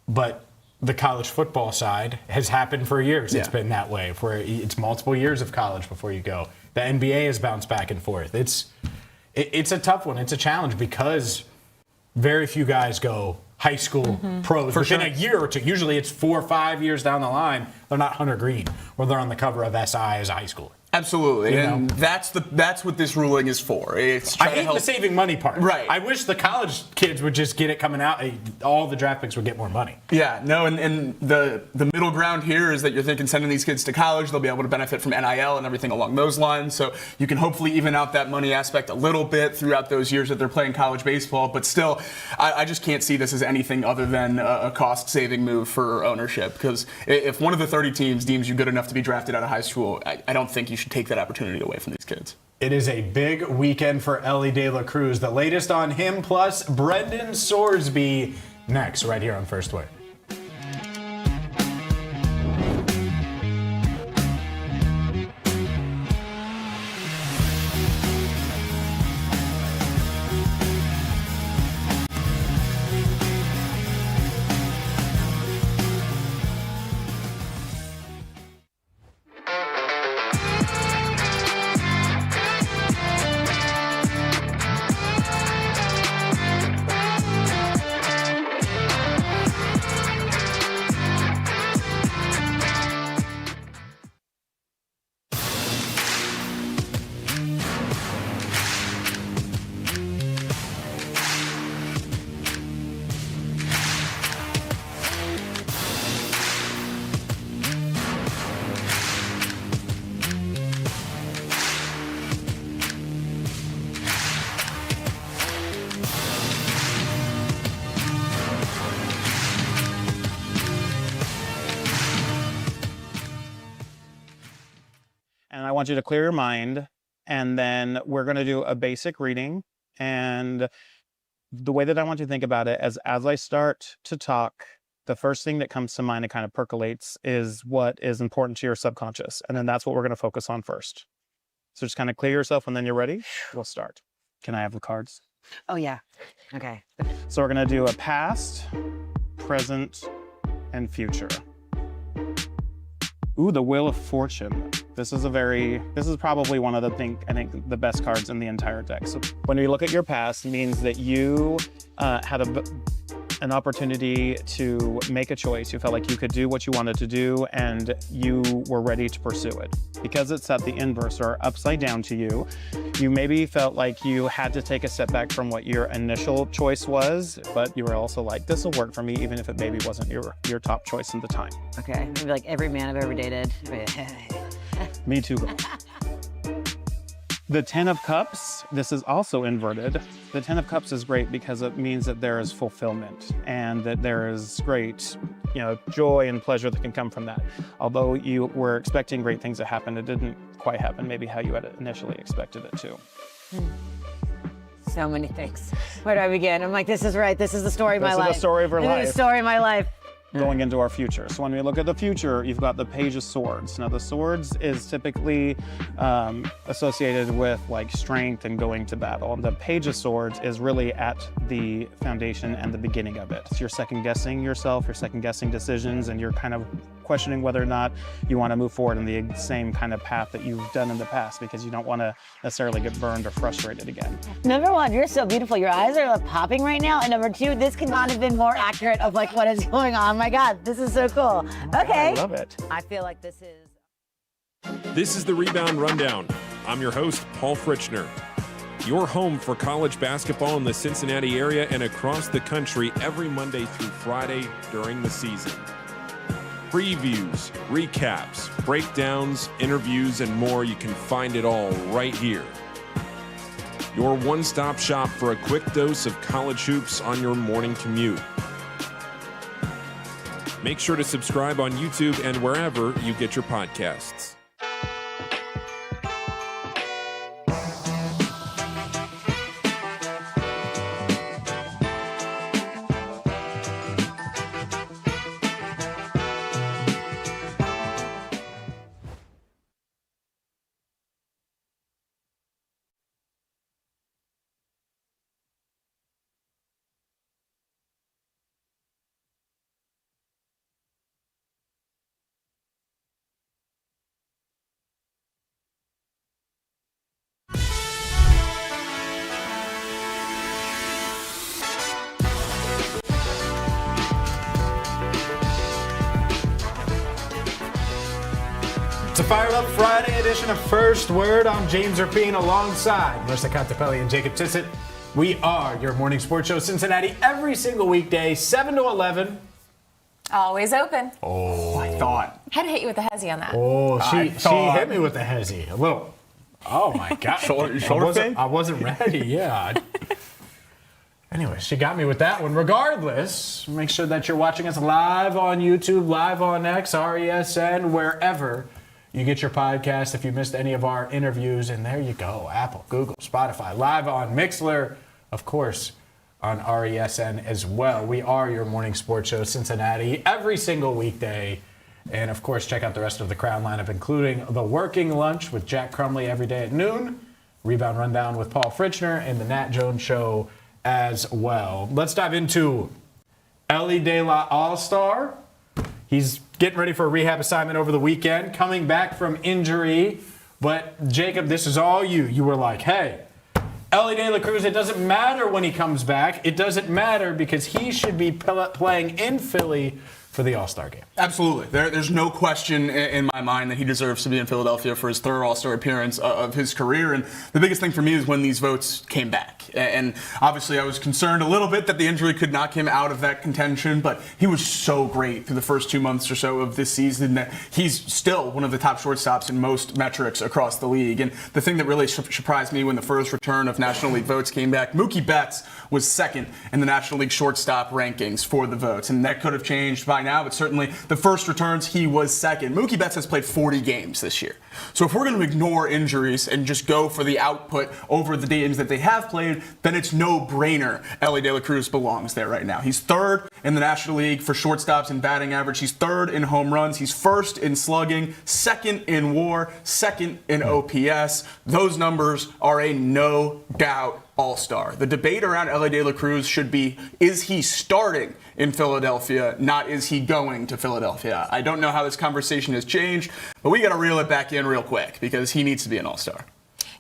but the college football side has happened for years. Yeah. It's been that way, where it's multiple years of college before you go. The NBA has bounced back and forth. It's a tough one. It's a challenge because very few guys go high school pros within a year or two. Usually it's 4 or 5 years down the line. They're not Hunter Green, or they're on the cover of SI as a high schooler. Absolutely, and that's what this ruling is for. It's I hate the saving money part. Right. I wish the college kids would just get it coming out. All the draft picks would get more money. Yeah, no, and the middle ground here is that you're thinking sending these kids to college, they'll be able to benefit from NIL and everything along those lines. So you can hopefully even out that money aspect a little bit throughout those years that they're playing college baseball. But still, I just can't see this as anything other than a cost-saving move for ownership. Because if one of the 30 teams deems you good enough to be drafted out of high school, I don't think you should take that opportunity away from these kids. It is a big weekend for Ellie De La Cruz. The latest on him, plus Brendan Sorsby, next, right here on First Word. want you to clear your mind, and then we're going to do a basic reading. And the way that I want you to think about it is, as I start to talk, the first thing that comes to mind and kind of percolates is what is important to your subconscious. And then that's what we're going to focus on first. So just kind of clear yourself, and then you're ready. We'll start. Can I have the cards? Oh, yeah. Okay. So we're going to do a past, present, and future. Ooh, the Wheel of Fortune. This is probably one of the best cards in the entire deck. So when we look at your past, it means that you had an opportunity to make a choice. You felt like you could do what you wanted to do, and you were ready to pursue it. Because it's at the inverse or upside down to you, you maybe felt like you had to take a step back from what your initial choice was, but you were also like, this will work for me, even if it maybe wasn't your top choice at the time. Okay, maybe like every man I've ever dated. Me too, girl. The Ten of Cups, this is also inverted. The Ten of Cups is great because it means that there is fulfillment and that there is great, joy and pleasure that can come from that. Although you were expecting great things to happen, it didn't quite happen maybe how you had initially expected it to. So many things. Where do I begin? I'm like, this is right. This is the story of my life. This is the story of her life. This is the story of my life. Going into our future. So when we look at the future, you've got the Page of Swords. Now the Swords is typically associated with like strength and going to battle. And the Page of Swords is really at the foundation and the beginning of it. So you're second guessing yourself, you're second guessing decisions, and you're kind of questioning whether or not you want to move forward in the same kind of path that you've done in the past, because you don't want to necessarily get burned or frustrated again. Number one, you're so beautiful. Your eyes are like popping right now. And number two, this could not have been more accurate of like what is going on. My God, this is so cool. Okay. I love it. I feel like this is... This is the Rebound Rundown. I'm your host, Paul Fritchner. Your home for college basketball in the Cincinnati area and across the country every Monday through Friday during the season. Previews, recaps, breakdowns, interviews, and more. You can find it all right here. Your one-stop shop for a quick dose of college hoops on your morning commute. Make sure to subscribe on YouTube and wherever you get your podcasts. It's a fired up Friday edition of First Word. I'm James Rapien alongside Marisa Contipelli and Jacob Tissot. We are your morning sports show, Cincinnati, every single weekday, 7 to 11. Always open. Oh, I thought. Had to hit you with the hezzy on that. Oh, she hit me with the hezzy. A little. Oh, my God. I wasn't ready, yeah. Anyway, she got me with that one. Regardless, make sure that you're watching us live on YouTube, live on X, RESN, wherever you get your podcast. If you missed any of our interviews, and there you go, Apple, Google, Spotify, live on Mixlr, of course, on RESN as well. We are your morning sports show, Cincinnati, every single weekday. And, of course, check out the rest of the Crown lineup, including the Working Lunch with Jack Crumley every day at noon, Rebound Rundown with Paul Fritchner, and the Nat Jones Show as well. Let's dive into Ellie De La All-Star. He's getting ready for a rehab assignment over the weekend, coming back from injury. But, Jacob, this is all you. You were like, hey, Ellie De La Cruz, it doesn't matter when he comes back. It doesn't matter because he should be playing in Philly for the All-Star game. Absolutely. There's no question in my mind that he deserves to be in Philadelphia for his third All-Star appearance of his career. And the biggest thing for me is when these votes came back. And obviously I was concerned a little bit that the injury could knock him out of that contention, but he was so great through the first 2 months or so of this season that he's still one of the top shortstops in most metrics across the league. And the thing that really surprised me when the first return of National League votes came back, Mookie Betts was second in the National League shortstop rankings for the votes. And that could have changed by now, but certainly the first returns, he was second. Mookie Betts has played 40 games this year. So if we're going to ignore injuries and just go for the output over the games that they have played, then it's no-brainer Elly De La Cruz belongs there right now. He's third in the National League for shortstops and batting average. He's third in home runs. He's first in slugging, second in WAR, second in OPS. Those numbers are a no-doubt all-star. The debate around Elly De La Cruz should be, is he starting in Philadelphia, not is he going to Philadelphia? I don't know how this conversation has changed, but we got to reel it back in real quick because he needs to be an all-star.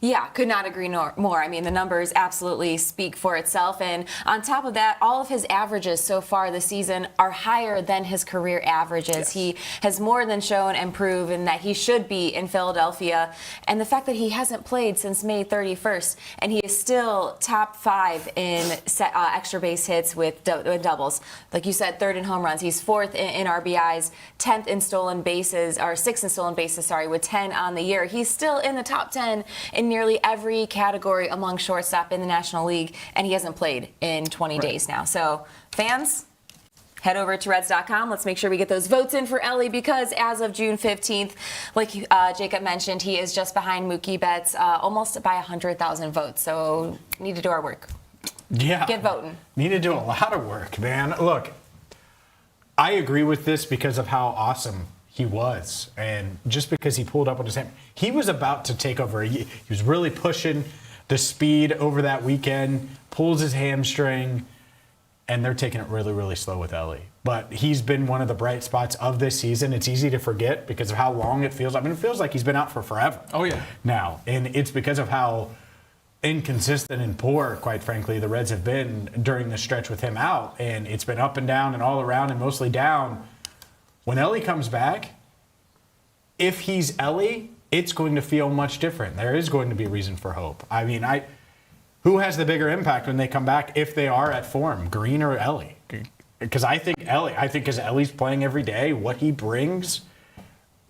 Yeah, could not agree more. I mean, the numbers absolutely speak for itself. And on top of that, all of his averages so far this season are higher than his career averages. Yes. He has more than shown and proven that he should be in Philadelphia. And the fact that he hasn't played since May 31st, and he is still top 5 in extra base hits with doubles. Like you said, third in home runs. He's fourth in RBIs, 10th in stolen bases, or 6th in stolen bases, sorry, with 10 on the year. He's still in the top 10 in nearly every category among shortstop in the National League, and he hasn't played in 20 days now. So fans, head over to Reds.com. Let's make sure we get those votes in for Elly, because as of June 15th, like Jacob mentioned, he is just behind Mookie Betts, almost by 100,000 votes. So need to do our work. Yeah. Get voting. Need to do a lot of work, man. Look, I agree with this because of how awesome he was, and just because he pulled up on his hand, he was about to take over. He was really pushing the speed over that weekend, pulls his hamstring, and they're taking it really, really slow with Elly. But he's been one of the bright spots of this season. It's easy to forget because of how long it feels. I mean, it feels like he's been out for forever. Oh, yeah. Now, and it's because of how inconsistent and poor, quite frankly, the Reds have been during the stretch with him out. And it's been up and down and all around and mostly down. When Elly comes back, if he's Elly, it's going to feel much different. There is going to be reason for hope. I mean, who has the bigger impact when they come back if they are at form, Green or Elly? Because I think as Ellie's playing every day, what he brings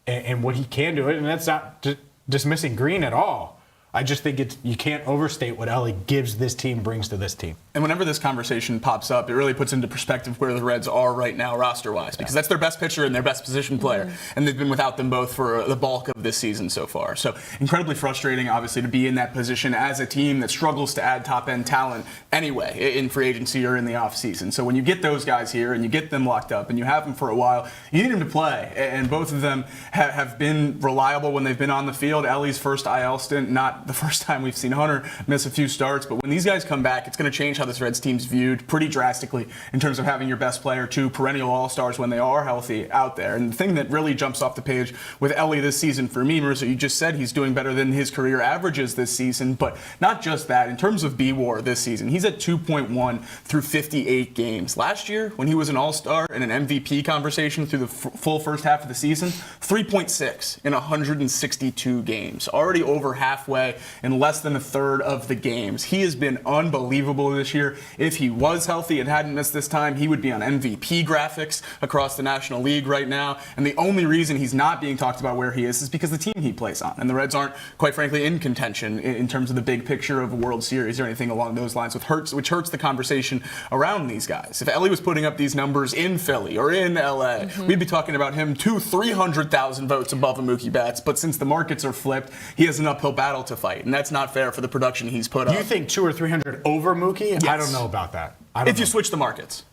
and what he can do, and that's not dismissing Green at all. I just think you can't overstate what Elly gives this team, brings to this team. And whenever this conversation pops up, it really puts into perspective where the Reds are right now roster-wise, because that's their best pitcher and their best position player, and they've been without them both for the bulk of this season so far. So incredibly frustrating, obviously, to be in that position as a team that struggles to add top-end talent anyway in free agency or in the offseason. So when you get those guys here and you get them locked up and you have them for a while, you need them to play, and both of them have been reliable when they've been on the field. Elly's first IL stint, not the first time we've seen Hunter miss a few starts, but when these guys come back, it's going to change how this Reds team's viewed pretty drastically in terms of having your best player, 2 perennial all-stars when they are healthy out there. And the thing that really jumps off the page with Elly this season for me, Marisa, you just said he's doing better than his career averages this season, but not just that. In terms of BWAR this season, he's at 2.1 through 58 games. Last year, when he was an all-star in an MVP conversation through the full first half of the season, 3.6 in 162 games. Already over halfway in less than a third of the games. He has been unbelievable this year. If he was healthy and hadn't missed this time, he would be on MVP graphics across the National League right now. And the only reason he's not being talked about where he is because the team he plays on. And the Reds aren't, quite frankly, in contention in terms of the big picture of a World Series or anything along those lines, which hurts the conversation around these guys. If Elly was putting up these numbers in Philly or in LA, we'd be talking about him 300,000 votes above a Mookie Betts. But since the markets are flipped, he has an uphill battle to fight. And that's not fair for the production he's put up. You think 200 or 300 over Mookie? Yes. I don't know about that. If you switch the markets.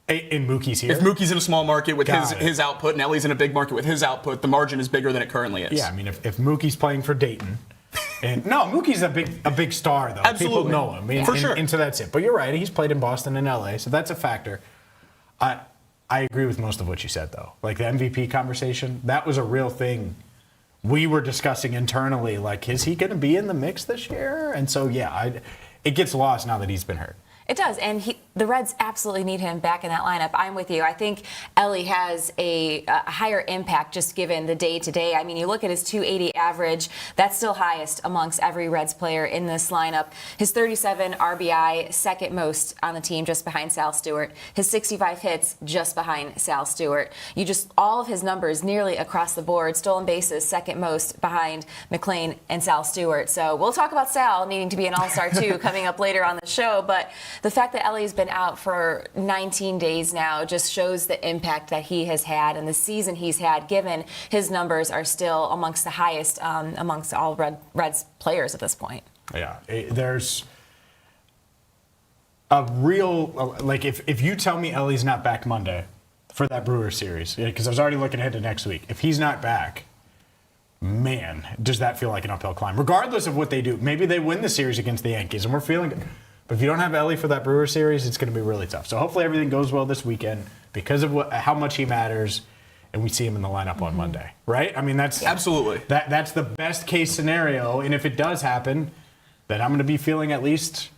In Mookie's here? If Mookie's in a small market with his output and Elly's in a big market with his output, the margin is bigger than it currently is. Yeah, I mean, if Mookie's playing for Dayton. And no, Mookie's a big star, though. Absolutely. People know him. I mean, for sure. And so that's it. But you're right. He's played in Boston and LA, so that's a factor. I agree with most of what you said, though. Like the MVP conversation, that was a real thing we were discussing internally. Like, is he going to be in the mix this year? And so, yeah, it gets lost now that he's been hurt. It does, and the Reds absolutely need him back in that lineup. I'm with you. I think Elly has a higher impact just given the day-to-day. I mean, you look at his 280 average, that's still highest amongst every Reds player in this lineup. His 37 RBI, second most on the team, just behind Sal Stewart. His 65 hits, just behind Sal Stewart. All of his numbers nearly across the board. Stolen bases, second most behind McLean and Sal Stewart. So we'll talk about Sal needing to be an all-star too coming up later on the show, but the fact that Ellie's been out for 19 days now just shows the impact that he has had and the season he's had, given his numbers are still amongst the highest amongst all Reds players at this point. Yeah, there's a real, like, if you tell me Ellie's not back Monday for that Brewers series, because I was already looking ahead to next week, if he's not back, man, does that feel like an uphill climb, regardless of what they do. Maybe they win the series against the Yankees, and we're feeling good. But if you don't have Ellie for that Brewers series, it's going to be really tough. So hopefully everything goes well this weekend because of how much he matters, and we see him in the lineup on Monday, right? I mean, that's absolutely that's the best case scenario. And if it does happen, then I'm going to be feeling at least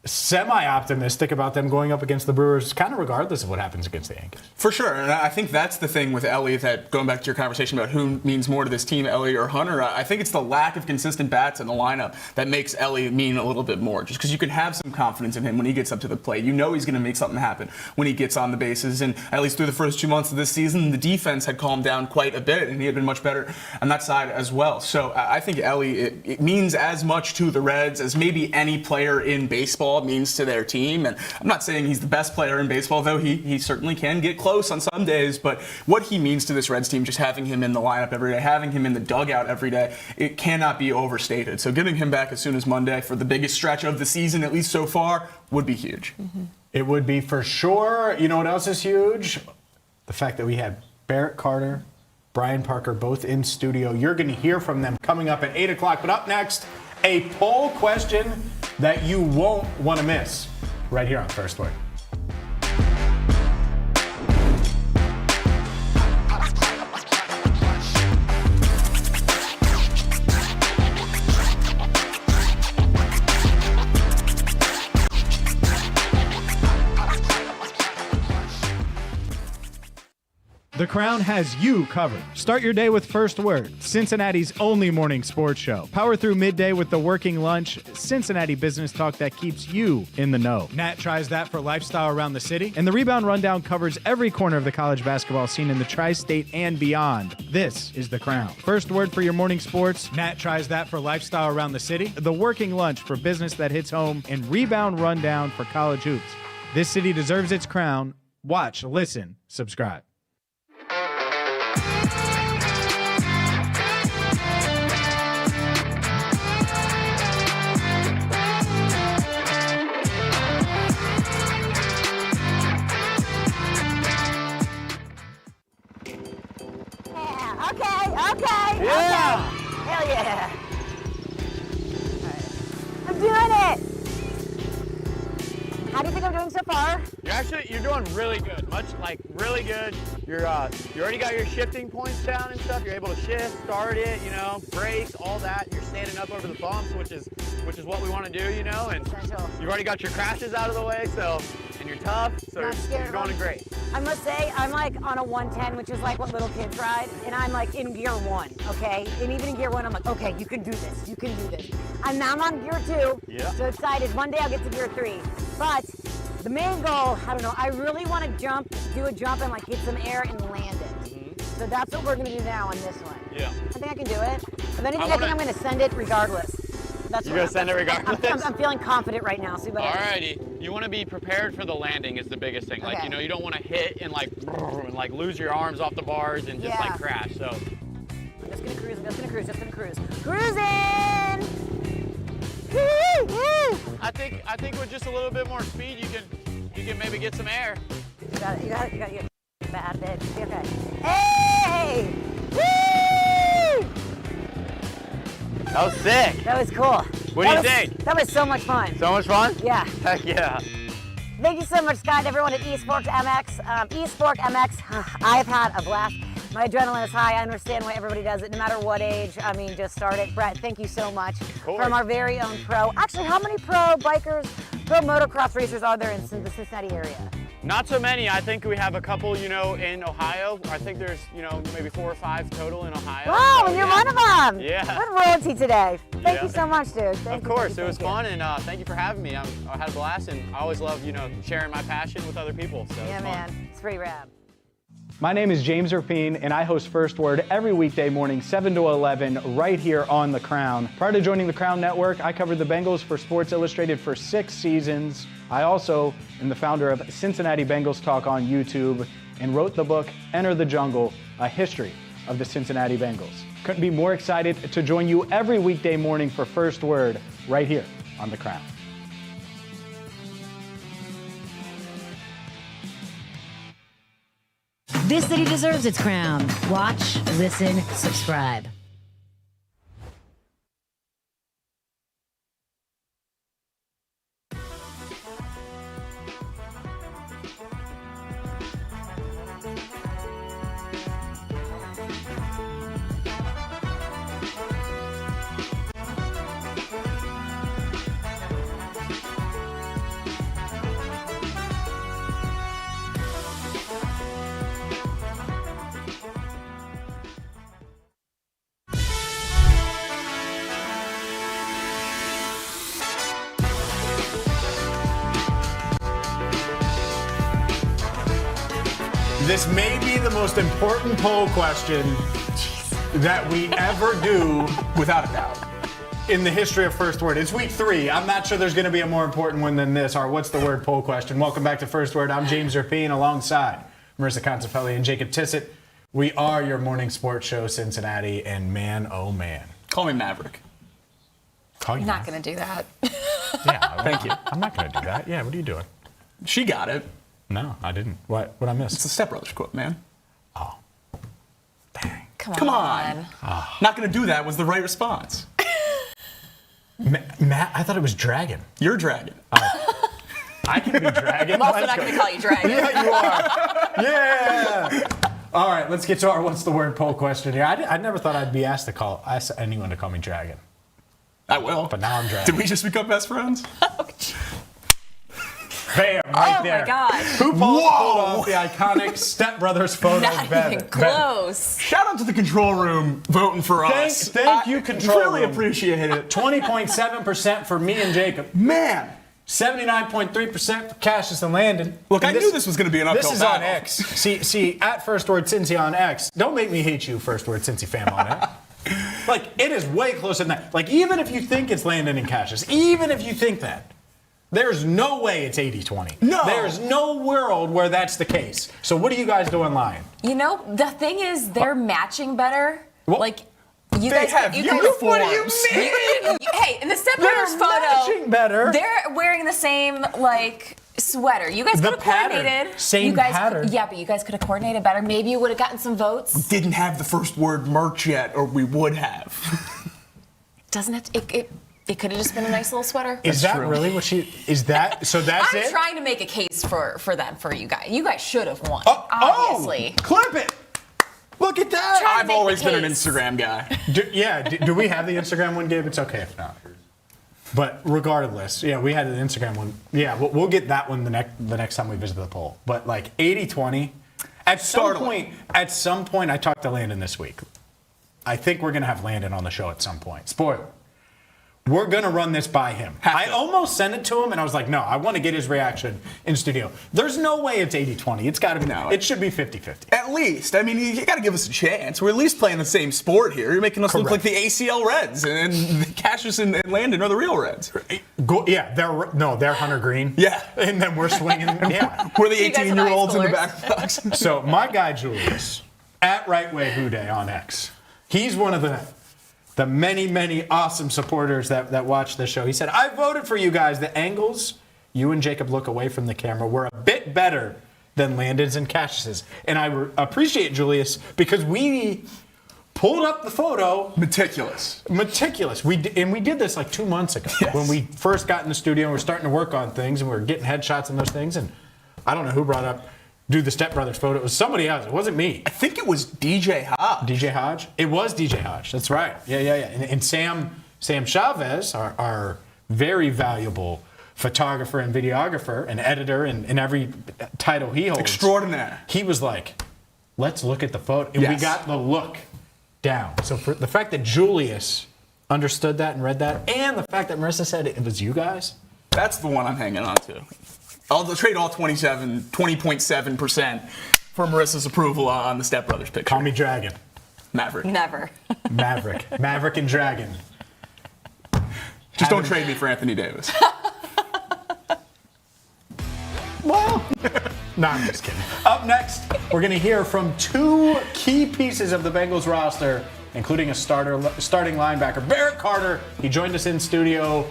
semi-optimistic about them going up against the Brewers, kind of regardless of what happens against the Yankees. For sure, and I think that's the thing with Ellie, that going back to your conversation about who means more to this team, Ellie or Hunter, I think it's the lack of consistent bats in the lineup that makes Ellie mean a little bit more, just because you can have some confidence in him when he gets up to the plate. You know he's going to make something happen when he gets on the bases, and at least through the first 2 months of this season, the defense had calmed down quite a bit, and he had been much better on that side as well. So I think Ellie, it means as much to the Reds as maybe any player in baseball means to their team. And I'm not saying he's the best player in baseball, though he certainly can get close on some days, but what he means to this Reds team, just having him in the lineup every day, having him in the dugout every day, it cannot be overstated. So getting him back as soon as Monday for the biggest stretch of the season, at least so far, would be huge. It would be for sure. You know what else is huge? The fact that we had Barrett Carter, Brian Parker both in studio. You're going to hear from them coming up at 8 o'clock. But up next, a poll question that you won't want to miss right here on First Word. The Crown has you covered. Start your day with First Word, Cincinnati's only morning sports show. Power through midday with the working lunch, Cincinnati business talk that keeps you in the know. Nat tries that for lifestyle around the city, and the Rebound Rundown covers every corner of the college basketball scene in the tri-state and beyond. This is The Crown. First Word for your morning sports, Nat tries that for lifestyle around the city, the working lunch for business that hits home, and Rebound Rundown for college hoops. This city deserves its crown. Watch, listen, subscribe. Okay. Yeah. Hell yeah. Right. I'm doing it. How do you think I'm doing so far? You're doing really good. Really good. You already got your shifting points down and stuff. You're able to shift, start it, brakes, all that. You're standing up over the bumps, which is what we want to do, and you've already got your crashes out of the way, and you're tough, so you're going great. I must say, I'm like on a 110, which is like what little kids ride, and I'm like in gear 1, okay? And even in gear 1, I'm like, okay, you can do this. And now I'm on gear 2, yeah. So excited. One day I'll get to gear 3. But the main goal, I don't know, I really want to do a jump and like get some air and land it. Mm-hmm. So that's what we're going to do now on this one. Yeah. I think I can do it. If anything, I think I'm going to send it regardless. You're going to send it regardless? I'm feeling confident right now. Alrighty. You want to be prepared for the landing is the biggest thing. Like, you don't want to hit and like lose your arms off the bars and just like crash. So I'm just going to cruise. Cruising! Woo! I think with just a little bit more speed, you can maybe get some air. You got to get bad, bitch. Okay. Hey! Woo! That was sick. That was cool. What do you think? That was so much fun. So much fun? Yeah. Heck yeah. Thank you so much, Scott, and everyone at eSports MX. eSports MX, I've had a blast. My adrenaline is high. I understand why everybody does it, no matter what age. I mean, just start it. Brett, thank you so much. From our very own pro. Actually, how many pro bikers, pro motocross racers are there in the Cincinnati area? Not so many. I think we have a couple, in Ohio. I think there's, maybe 4 or 5 total in Ohio. Wow, and you're one of them. Yeah. What royalty today. Thank you so much, dude. Of course, it was fun, and thank you for having me. I had a blast, and I always love, sharing my passion with other people. So yeah, man, it's pretty rad. My name is James Rapien, and I host First Word every weekday morning, 7 to 11, right here on The Crown. Prior to joining The Crown Network, I covered the Bengals for Sports Illustrated for 6 seasons. I also am the founder of Cincinnati Bengals Talk on YouTube and wrote the book, Enter the Jungle, A History of the Cincinnati Bengals. Couldn't be more excited to join you every weekday morning for First Word right here on The Crown. This city deserves its crown. Watch, listen, subscribe. This may be the most important poll question that we ever do, without a doubt, in the history of First Word. It's week 3. I'm not sure there's going to be a more important one than this. Our What's the Word poll question. Welcome back to First Word. I'm James Rapien alongside Marisa Contipelli and Jacob Tissot. We are your morning sports show, Cincinnati, and man, oh man. Call me Maverick. Call you I'm not going to do that. Yeah, Thank you. I'm not going to do that. Yeah, what are you doing? She got it. No, I didn't. What I missed? It's the Step Brothers quote, man. Oh. Dang. Come on. Not going to do that was the right response. Matt, I thought it was Dragon. You're Dragon. I can be Dragon. I'm also not going to call you Dragon. Yeah, you are. Yeah. All right, let's get to our What's the Word poll question here. I never thought I'd be asked anyone to call me Dragon. I will. But now I'm Dragon. Did we just become best friends? Bam, right there. Oh my gosh. Who pulled off the iconic Step Brothers photo? Not even close. Shout out to the control room voting for us. Thank you, control really room. appreciate it. 20.7% for me and Jacob. Man. 79.3% for Cassius and Landon. Look, And I knew this was going to be an uphill This is battle. on X. See, at First Word Cincy on X. Don't make me hate you, First Word Cincy fam on it. Like, it is way closer than that. Like, even if you think it's Landon and Cassius, even if you think that, there's no way it's 80-20. No. There's no world where that's the case. So what are you guys doing lying? You know, the thing is, they're matching better. Well, like, you they guys have uniforms. What do you mean? Hey, in the Step Brothers photo, matching better. They're wearing the same, like, sweater. You guys could have coordinated. Same you guys pattern. Yeah, but you guys could have coordinated better. Maybe you would have gotten some votes. Didn't have the First Word merch yet, or we would have. Doesn't have to, it could have just been a nice little sweater. Is that really what she? Is that so? That's I'm it. trying to make a case for them, for you guys. You guys should have won, obviously. Clip it. Look at that. Try to I've make always the been an case. Instagram guy. Do we have the Instagram one, Gabe? It's okay if not. But regardless, yeah, we had an Instagram one. Yeah, we'll get that one the next time we visit the poll. But like 80-20, at some point, I talked to Landon this week. I think we're gonna have Landon on the show at some point. Spoiler. We're going to run this by him. I almost sent it to him, and I was like, no, I want to get his reaction in studio. There's no way it's 80-20. It's got to be. No, it should be 50-50. At least. I mean, you got to give us a chance. We're at least playing the same sport here. You're making us look like the ACL Reds, and Cassius and Landon are the real Reds. They're Hunter Green. Yeah. And then we're swinging. Yeah. We're the 18-year-olds in the back. So my guy, Julius, at Right Way Who Day on X, he's one of the many, many awesome supporters that watch the show. He said, I voted for you guys. The angles you and Jacob look away from the camera were a bit better than Landon's and Cassius's. And I appreciate Julius because we pulled up the photo. Meticulous. We did this like 2 months ago when we first got in the studio and we're starting to work on things and we were getting headshots and those things. And I don't know who brought up do the Step Brothers photo. It was somebody else. It wasn't me. I think it was DJ Hodge. DJ Hodge? It was DJ Hodge. That's right. Yeah. And Sam Chavez, our very valuable photographer and videographer and editor and every title he holds. Extraordinaire. He was like, let's look at the photo. And we got the look down. So for the fact that Julius understood that and read that, and the fact that Marisa said it was you guys. That's the one I'm hanging on to. I'll trade all 20.7% For Marisa's approval on the Step Brothers picture. Call me Dragon. Maverick. Never. Maverick and Dragon. Just don't trade me for Anthony Davis. Well, no, I'm just kidding. Up next, we're going to hear from two key pieces of the Bengals roster, including a starting linebacker, Barrett Carter. He joined us in studio.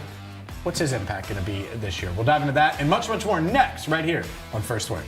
What's his impact going to be this year? We'll dive into that and much, much more next, right here on First Word.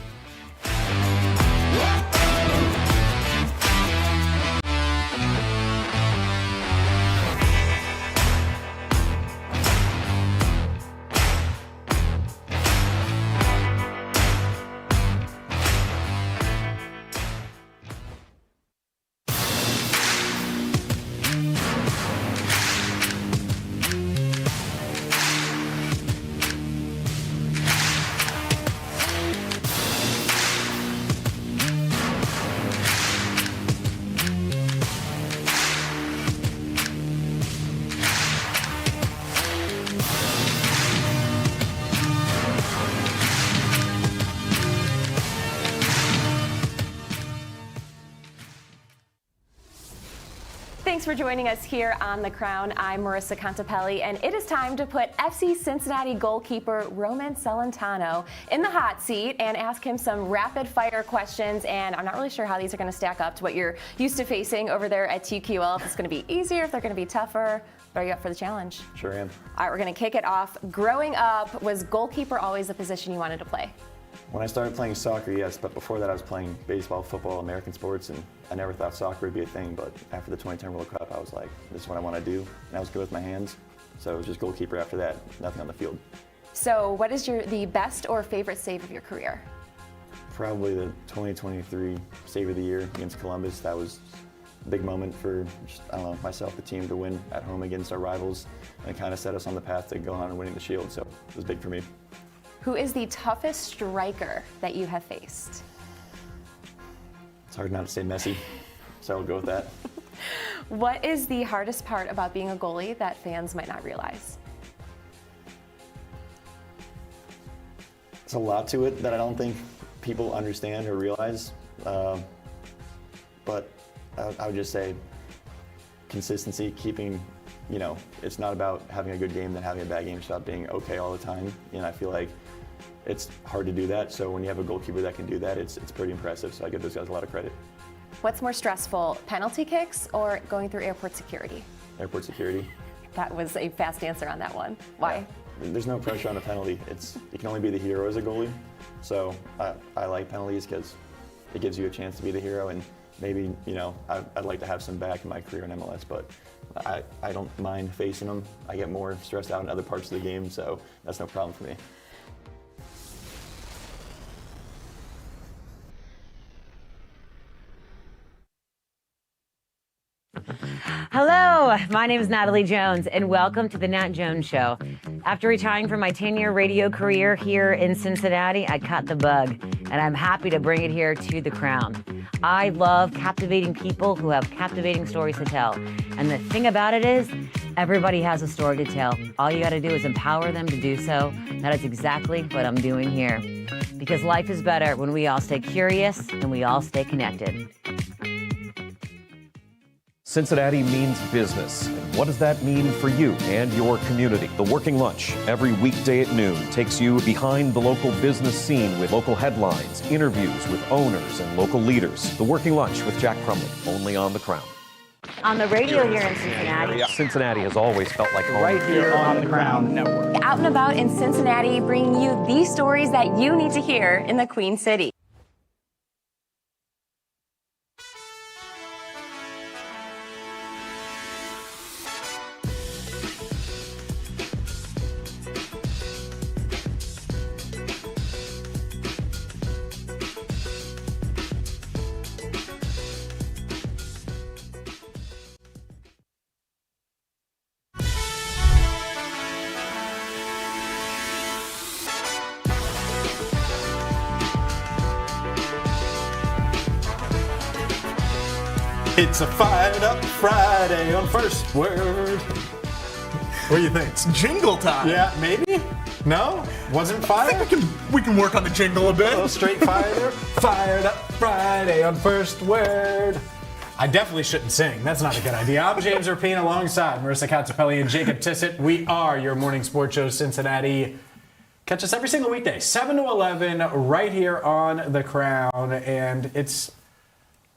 Thanks for joining us here on The Crown. I'm Marisa Contipelli, and it is time to put FC Cincinnati goalkeeper Roman Celentano in the hot seat and ask him some rapid-fire questions. And I'm not really sure how these are going to stack up to what you're used to facing over there at TQL. If it's going to be easier, if they're going to be tougher. But are you up for the challenge? Sure am. All right, we're going to kick it off. Growing up, was goalkeeper always the position you wanted to play? When I started playing soccer, yes, but before that I was playing baseball, football, American sports, and I never thought soccer would be a thing, but after the 2010 World Cup, I was like, this is what I want to do, and I was good with my hands, so it was just goalkeeper after that, nothing on the field. So what is the best or favorite save of your career? Probably the 2023 Save of the Year against Columbus. That was a big moment for, just, I don't know, myself, the team to win at home against our rivals, and it kind of set us on the path to going on and winning the Shield, so it was big for me. Who is the toughest striker that you have faced? It's hard not to say Messi, so I'll go with that. What is the hardest part about being a goalie that fans might not realize? There's a lot to it that I don't think people understand or realize, but I would just say consistency, keeping, you know, it's not about having a good game than having a bad game, it's about being okay all the time, and I feel like it's hard to do that, so when you have a goalkeeper that can do that, it's pretty impressive, so I give those guys a lot of credit. What's more stressful, penalty kicks or going through airport security? Airport security. That was a fast answer on that one. Why? Yeah. There's no pressure on a penalty. You can only be the hero as a goalie, so I like penalties because it gives you a chance to be the hero, and maybe, you know, I'd like to have some back in my career in MLS, but I don't mind facing them. I get more stressed out in other parts of the game, so that's no problem for me. Hello, my name is Natalie Jones, and welcome to The Nat Jones Show. After retiring from my 10-year radio career here in Cincinnati, I caught the bug, and I'm happy to bring it here to The Crown. I love captivating people who have captivating stories to tell. And the thing about it is, everybody has a story to tell. All you gotta do is empower them to do so. That is exactly what I'm doing here. Because life is better when we all stay curious and we all stay connected. Cincinnati means business. And what does that mean for you and your community? The Working Lunch, every weekday at noon, takes you behind the local business scene with local headlines, interviews with owners and local leaders. The Working Lunch with Jack Crumley, only on The Crown. On the radio here in Cincinnati. Cincinnati has always felt like home. Right here on The Crown Network. Out and about in Cincinnati, bringing you the stories that you need to hear in the Queen City. It's a Fired Up Friday on First Word. What do you think? It's jingle time. Yeah, maybe? No? Wasn't fire? I think we can work on the jingle a bit. A little straight fire there. Fired Up Friday on First Word. I definitely shouldn't sing. That's not a good idea. I'm James Rapien alongside Marisa Contipelli and Jacob Tissot. We are your morning sports show, Cincinnati. Catch us every single weekday, 7 to 11, right here on The Crown. And it's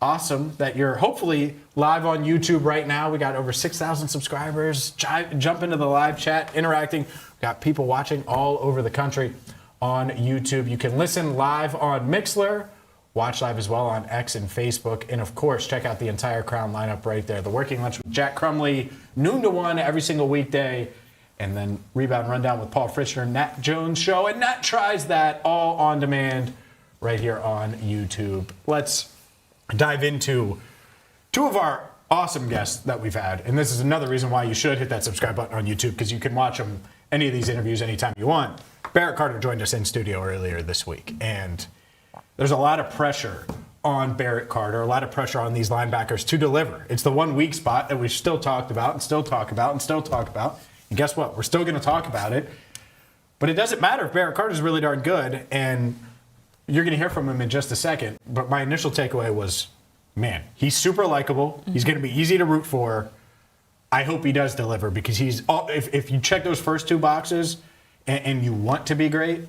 awesome that you're hopefully live on YouTube right now. We got over 6,000 subscribers. Jump into the live chat, interacting. We got people watching all over the country on YouTube. You can listen live on Mixlr, watch live as well on X and Facebook. And, of course, check out the entire Crown lineup right there. The Working Lunch with Jack Crumley, noon to 1 every single weekday. And then Rebound Rundown with Paul Frischner, Nat Jones Show. And Nat Tries That all on demand right here on YouTube. Let's dive into two of our awesome guests that we've had. And this is another reason why you should hit that subscribe button on YouTube, because you can watch them, any of these interviews, anytime you want. Barrett Carter joined us in studio earlier this week. And there's a lot of pressure on Barrett Carter, a lot of pressure on these linebackers to deliver. It's the one weak spot that we've still talked about and still talk about and still talk about. And guess what? We're still going to talk about it. But it doesn't matter if Barrett Carter's really darn good. And you're going to hear from him in just a second. But my initial takeaway was, man, he's super likable. He's going to be easy to root for. I hope he does deliver, because if you check those first two boxes and you want to be great,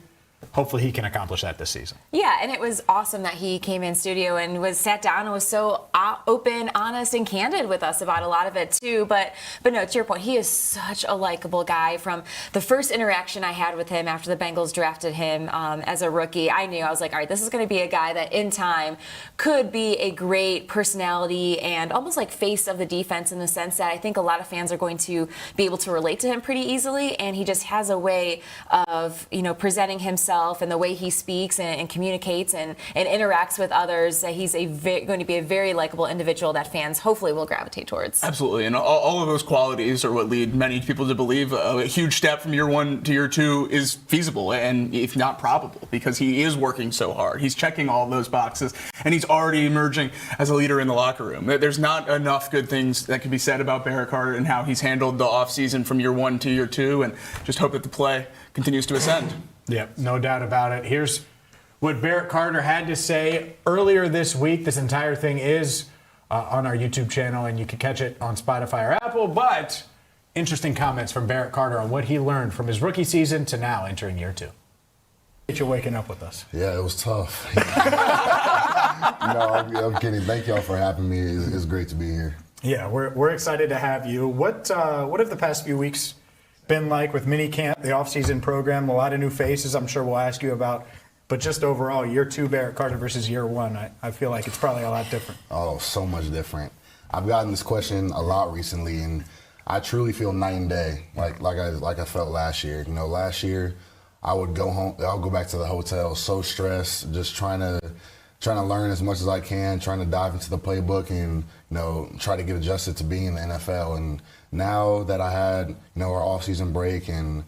hopefully he can accomplish that this season. Yeah, and it was awesome that he came in studio and sat down and was so open, honest, and candid with us about a lot of it too. But no, to your point, he is such a likable guy. From the first interaction I had with him after the Bengals drafted him as a rookie, I was like, all right, this is going to be a guy that in time could be a great personality and almost like face of the defense, in the sense that I think a lot of fans are going to be able to relate to him pretty easily. And he just has a way of, presenting himself and the way he speaks and communicates and interacts with others. He's going to be a very likable individual that fans hopefully will gravitate towards. Absolutely, and all of those qualities are what lead many people to believe a huge step from year one to year two is feasible, and if not probable, because he is working so hard. He's checking all of those boxes, and he's already emerging as a leader in the locker room. There's not enough good things that can be said about Barrett Carter and how he's handled the offseason from year one to year two, and just hope that the play continues to ascend. Yep, no doubt about it. Here's what Barrett Carter had to say earlier this week. This entire thing is on our YouTube channel, and you can catch it on Spotify or Apple. But interesting comments from Barrett Carter on what he learned from his rookie season to now entering year two. You're waking up with us. Yeah, it was tough. I'm kidding. Thank y'all for having me. It's great to be here. Yeah, we're excited to have you. What have the past few weeks been like with minicamp, the offseason program? A lot of new faces I'm sure we'll ask you about. But just overall, year two Barrett Carter versus year one, I feel like it's probably a lot different. Oh, so much different. I've gotten this question a lot recently, and I truly feel night and day, like I felt last year. Last year I would go home, I'll go back to the hotel so stressed, just trying to learn as much as I can, trying to dive into the playbook and, try to get adjusted to being in the NFL. And now that I had, our off-season break and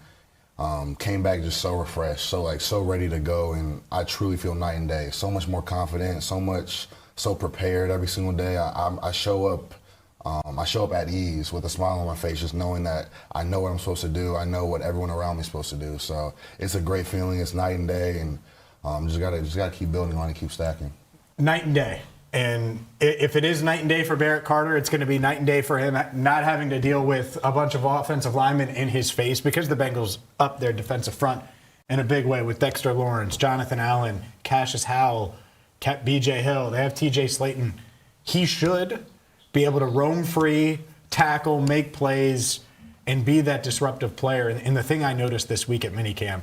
came back just so refreshed, so ready to go, and I truly feel night and day. So much more confident, so prepared every single day. I show up at ease with a smile on my face, just knowing that I know what I'm supposed to do. I know what everyone around me is supposed to do. So it's a great feeling. It's night and day, and just gotta keep building on and keep stacking. Night and day. And if it is night and day for Barrett Carter, it's going to be night and day for him not having to deal with a bunch of offensive linemen in his face, because the Bengals up their defensive front in a big way with Dexter Lawrence, Jonathan Allen, Cassius Howell, B.J. Hill. They have T.J. Slayton. He should be able to roam free, tackle, make plays, and be that disruptive player. And the thing I noticed this week at minicamp,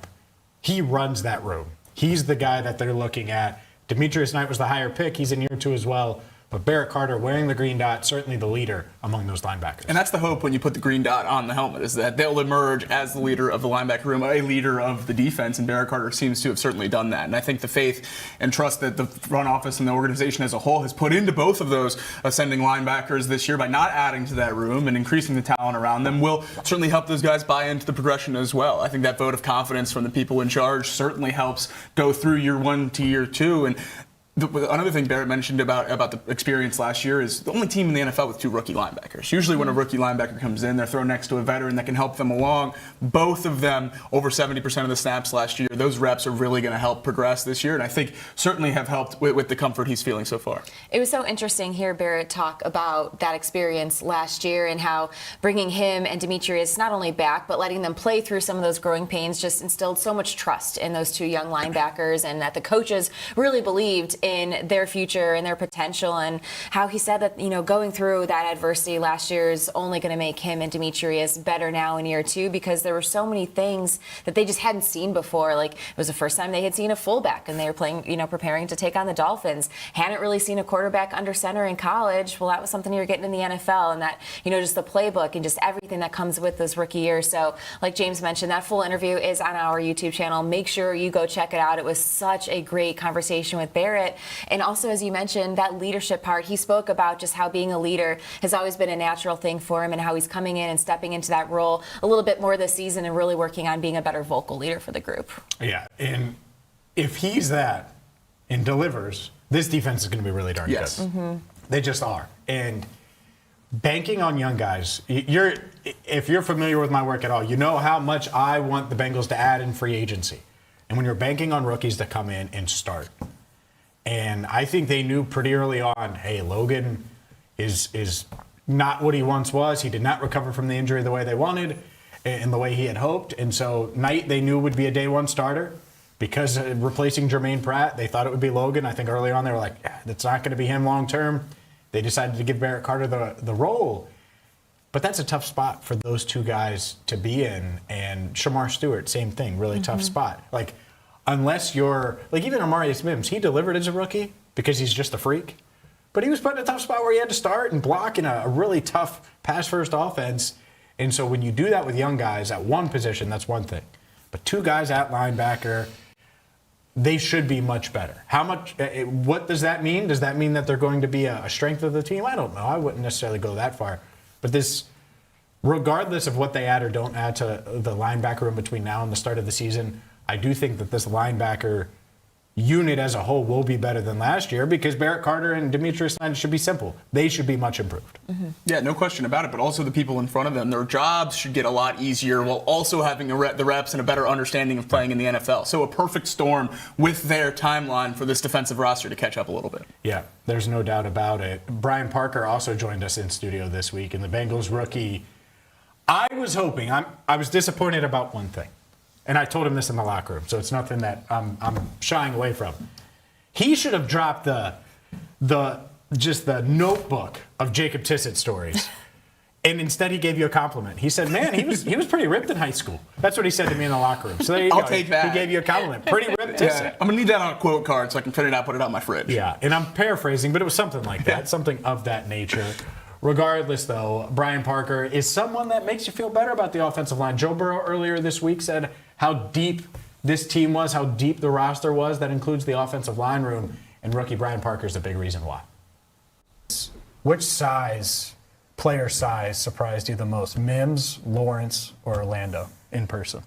he runs that room. He's the guy that they're looking at. Demetrius Knight was the higher pick. He's in year two as well. But Barrett Carter, wearing the green dot, certainly the leader among those linebackers. And that's the hope when you put the green dot on the helmet, is that they'll emerge as the leader of the linebacker room, a leader of the defense, and Barrett Carter seems to have certainly done that. And I think the faith and trust that the front office and the organization as a whole has put into both of those ascending linebackers this year by not adding to that room and increasing the talent around them will certainly help those guys buy into the progression as well. I think that vote of confidence from the people in charge certainly helps go through year one to year two. And Another thing Barrett mentioned about the experience last year is the only team in the NFL with 2 rookie linebackers. Usually when a rookie linebacker comes in, they're thrown next to a veteran that can help them along. Both of them, over 70% of the snaps last year. Those reps are really going to help progress this year, and I think certainly have helped with the comfort he's feeling so far. It was so interesting to hear Barrett talk about that experience last year and how bringing him and Demetrius not only back, but letting them play through some of those growing pains just instilled so much trust in those 2 young linebackers, and that the coaches really believed in their future and their potential, and how he said that, going through that adversity last year is only going to make him and Demetrius better now in year 2, because there were so many things that they just hadn't seen before. Like, it was the first time they had seen a fullback, and they were playing, preparing to take on the Dolphins. Hadn't really seen a quarterback under center in college. Well, that was something you were getting in the NFL, and that, just the playbook and just everything that comes with those rookie years. So, like James mentioned, that full interview is on our YouTube channel. Make sure you go check it out. It was such a great conversation with Barrett. And also, as you mentioned, that leadership part, he spoke about just how being a leader has always been a natural thing for him, and how he's coming in and stepping into that role a little bit more this season and really working on being a better vocal leader for the group. Yeah, and if he's that and delivers, this defense is going to be really darn good. Mm-hmm. They just are. And banking on young guys, if you're familiar with my work at all, you know how much I want the Bengals to add in free agency. And when you're banking on rookies to come in and start, and I think they knew pretty early on, hey, Logan is not what he once was. He did not recover from the injury the way they wanted and the way he had hoped. And so Knight, they knew would be a day 1 starter. Because replacing Jermaine Pratt, they thought it would be Logan. I think early on they were like, that's not going to be him long term. They decided to give Barrett Carter the role. But that's a tough spot for those 2 guys to be in. And Shamar Stewart, same thing, really tough spot. Like, unless you're, like, even Amarius Mims, he delivered as a rookie because he's just a freak. But he was put in a tough spot where he had to start and block in a really tough pass-first offense. And so when you do that with young guys at one position, that's one thing. But 2 guys at linebacker, they should be much better. What does that mean? Does that mean that they're going to be a strength of the team? I don't know. I wouldn't necessarily go that far. But this, regardless of what they add or don't add to the linebacker room between now and the start of the season, I do think that this linebacker unit as a whole will be better than last year, because Barrett Carter and Demetrius Knight should be simple. They should be much improved. Mm-hmm. Yeah, no question about it. But also the people in front of them, their jobs should get a lot easier while also having the reps and a better understanding of playing in the NFL. So a perfect storm with their timeline for this defensive roster to catch up a little bit. Yeah, there's no doubt about it. Brian Parker also joined us in studio this week, and the Bengals rookie. I was hoping, I was disappointed about one thing. And I told him this in the locker room, so it's nothing that I'm shying away from. He should have dropped the notebook of Jacob Tissot stories, and instead he gave you a compliment. He said, "Man, he was pretty ripped in high school." That's what he said to me in the locker room. So there you go. I'll take that. He gave you a compliment. Pretty ripped Tissot. Yeah, I'm gonna need that on a quote card so I can print it out, put it on my fridge. Yeah, and I'm paraphrasing, but it was something like that, something of that nature. Regardless, though, Brian Parker is someone that makes you feel better about the offensive line. Joe Burrow earlier this week said how deep this team was, how deep the roster was. That includes the offensive line room, and rookie Brian Parker is a big reason why. Which player size surprised you the most? Mims, Lawrence, or Orlando in person?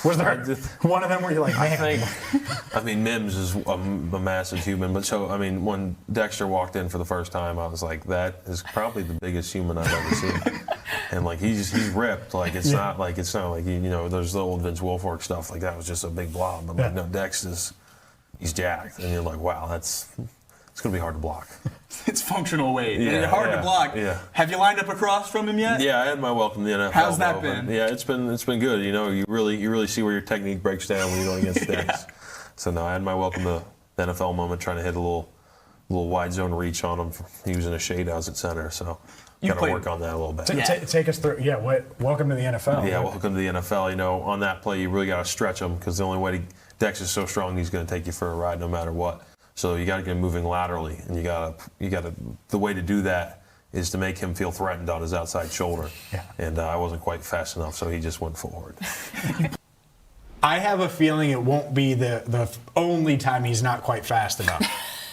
Was there one of them where you're like, man? Mims is a massive human. But when Dexter walked in for the first time, I was like, that is probably the biggest human I've ever seen. And he's ripped. It's not like there's the old Vince Wilfork stuff. That was just a big blob. But no, Dex he's jacked. And you're like, wow, it's gonna be hard to block. It's functional weight. Yeah, hard to block. Yeah. Have you lined up across from him yet? Yeah, I had my welcome to the NFL. How's that been? Yeah, it's been good. You really see where your technique breaks down when you're going against Dex. So no, I had my welcome to the NFL moment, trying to hit a little wide zone reach on him. He was in a shade. I was at center, so got to work on that a little bit. Take us through. Yeah, welcome to the NFL. Yeah, welcome to the NFL. On that play, you really got to stretch him, because the only way Dex is so strong, he's going to take you for a ride no matter what. So you got to get him moving laterally, and you got to. The way to do that is to make him feel threatened on his outside shoulder. Yeah. And I wasn't quite fast enough, so he just went forward. I have a feeling it won't be the only time he's not quite fast enough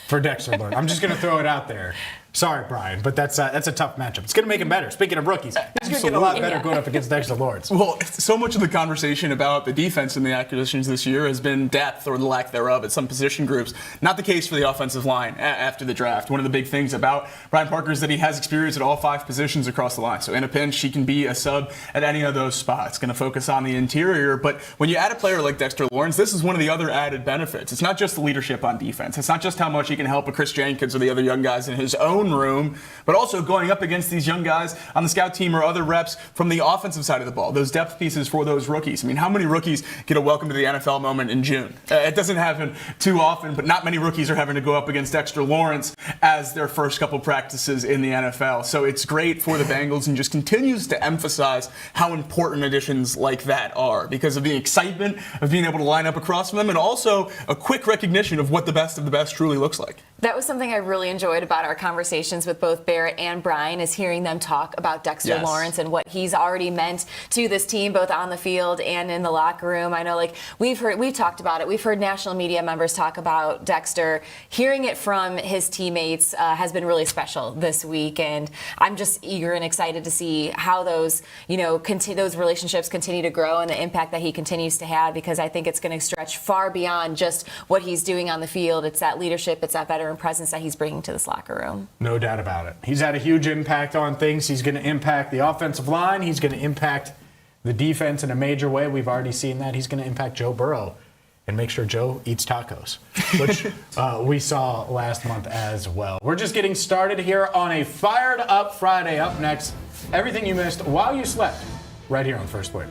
for Dexter Lawrence. I'm just going to throw it out there. Sorry, Brian, but that's a tough matchup. It's going to make him better. Speaking of rookies, he's going to get a lot better going up against Dexter Lawrence. Well, so much of the conversation about the defense and the acquisitions this year has been depth or the lack thereof at some position groups. Not the case for the offensive line after the draft. One of the big things about Brian Parker is that he has experience at all 5 positions across the line. So in a pinch, he can be a sub at any of those spots. Going to focus on the interior. But when you add a player like Dexter Lawrence, this is one of the other added benefits. It's not just the leadership on defense. It's not just how much he can help a Chris Jenkins or the other young guys in his own room, but also going up against these young guys on the scout team or other reps from the offensive side of the ball, those depth pieces for those rookies. I mean, how many rookies get a welcome to the NFL moment in June? It doesn't happen too often, but not many rookies are having to go up against Dexter Lawrence as their first couple practices in the NFL. So it's great for the Bengals and just continues to emphasize how important additions like that are because of the excitement of being able to line up across from them and also a quick recognition of what the best of the best truly looks like. That was something I really enjoyed about our conversations with both Barrett and Brian, is hearing them talk about Dexter Lawrence and what he's already meant to this team, both on the field and in the locker room. I know, like, we've talked about it. We've heard national media members talk about Dexter. Hearing it from his teammates has been really special this week, and I'm just eager and excited to see how those, those relationships continue to grow and the impact that he continues to have, because I think it's going to stretch far beyond just what he's doing on the field. It's that leadership, it's that veteran presence that he's bringing to this locker room. No doubt about it. He's had a huge impact on things. He's going to impact the offensive line. He's going to impact the defense in a major way. We've already seen that. He's going to impact Joe Burrow and make sure Joe eats tacos, which we saw last month as well. We're just getting started here on a Fired Up Friday. Up next, everything you missed while you slept, right here on First Word.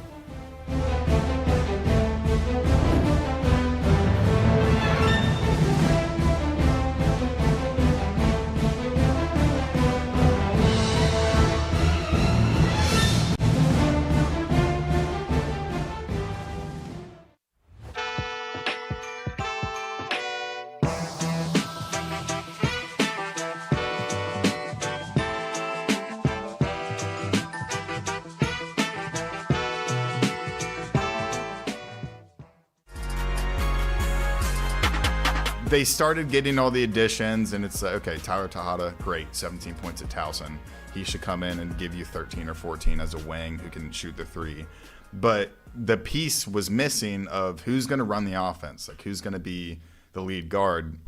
They started getting all the additions, and it's okay, Tyler Tejada, great, 17 points at Towson. He should come in and give you 13 or 14 as a wing who can shoot the three. But the piece was missing of who's going to run the offense, like who's going to be the lead guard.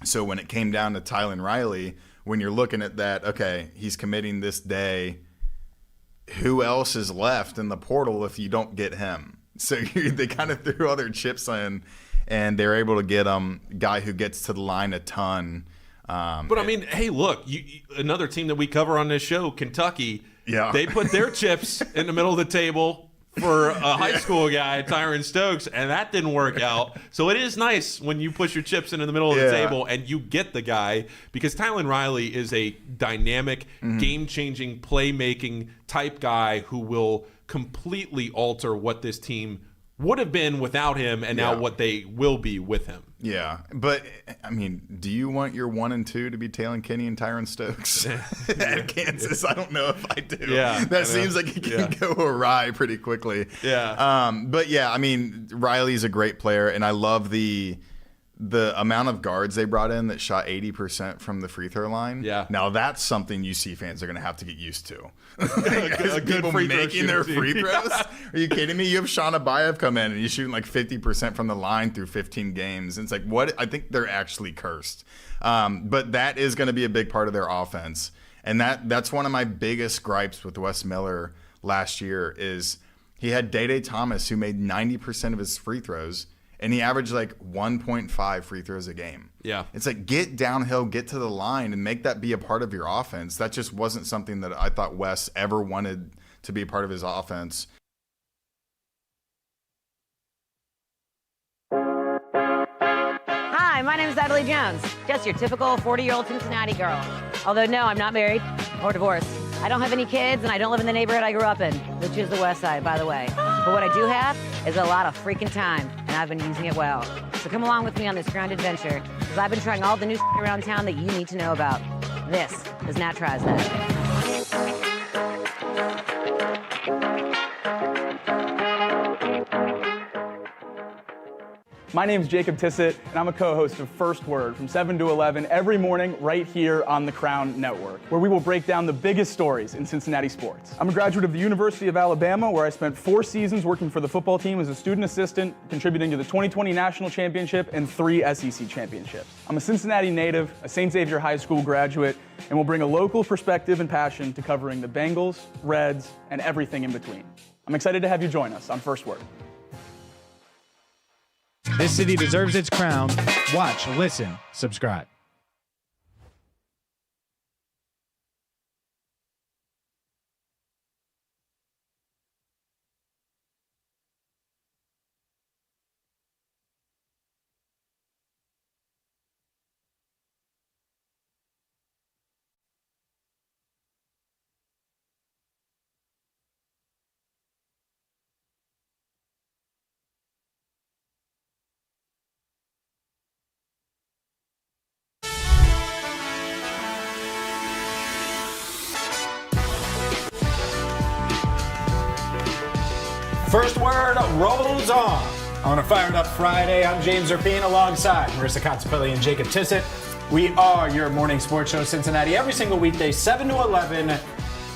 So when it came down to Tylan Riley, when you're looking at that, okay, he's committing this day, who else is left in the portal if you don't get him? So they kind of threw all their chips in, and they're able to get a guy who gets to the line a ton. But I mean, hey, look, another team that we cover on this show, Kentucky, they put their chips in the middle of the table for a high school guy, Tyron Stokes, and that didn't work out. So it is nice when you push your chips into the middle of the table and you get the guy, because Tylan Riley is a dynamic, game-changing, playmaking type guy who will completely alter what this team would have been without him and now what they will be with him. Yeah, but, I mean, do you want your 1 and 2 to be Taylon Kinney and Tyron Stokes at Kansas? I don't know if I do. Yeah, that seems like it can go awry pretty quickly. Yeah. But, yeah, I mean, Riley's a great player, and I love the amount of guards they brought in that shot 80% from the free throw line. Yeah. Now, that's something UC fans are going to have to get used to. a good people free throw making their shooter, free too. throws? Are you kidding me? You have Sean Abayev come in and he's shooting like 50% from the line through 15 games. And it's like, what? I think they're actually cursed. But that is going to be a big part of their offense. And that's one of my biggest gripes with Wes Miller last year is he had Day Thomas, who made 90% of his free throws, and he averaged like 1.5 free throws a game. Yeah. It's like, get downhill, get to the line, and make that be a part of your offense. That just wasn't something that I thought Wes ever wanted to be a part of his offense. Hi, my name is Natalie Jones. Just your typical 40-year-old Cincinnati girl. Although, no, I'm not married or divorced. I don't have any kids, and I don't live in the neighborhood I grew up in, which is the West Side, by the way. But what I do have is a lot of freaking time, and I've been using it well. So come along with me on this grand adventure, because I've been trying all the new around town that you need to know about. This is Nat Tries That. My name's Jacob Tissot, and I'm a co-host of First Word from 7 to 11 every morning right here on the Crown Network, where we will break down the biggest stories in Cincinnati sports. I'm a graduate of the University of Alabama, where I spent 4 seasons working for the football team as a student assistant, contributing to the 2020 National Championship and 3 SEC championships. I'm a Cincinnati native, a St. Xavier High School graduate, and will bring a local perspective and passion to covering the Bengals, Reds, and everything in between. I'm excited to have you join us on First Word. This city deserves its crown. Watch, listen, subscribe. First Word rolls on a fired up Friday. I'm James Rapien alongside Marisa Contipelli and Jacob Tissot. We are your morning sports show, Cincinnati, every single weekday, 7 to 11.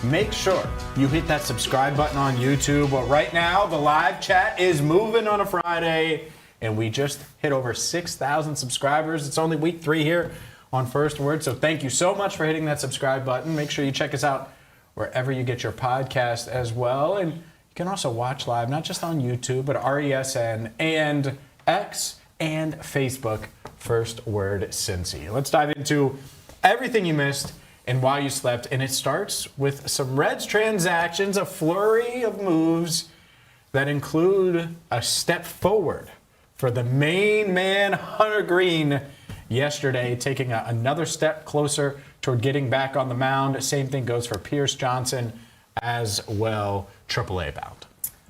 Make sure you hit that subscribe button on YouTube. But right now, the live chat is moving on a Friday, and we just hit over 6,000 subscribers. It's only week 3 here on First Word, so thank you so much for hitting that subscribe button. Make sure you check us out wherever you get your podcast as well. And you can also watch live, not just on YouTube, but RESN and X and Facebook, First Word Cincy. Let's dive into everything you missed and why you slept. And it starts with some Reds transactions, a flurry of moves that include a step forward for the main man, Hunter Greene, yesterday, taking another step closer toward getting back on the mound. Same thing goes for Pierce Johnson as well, AAA bound.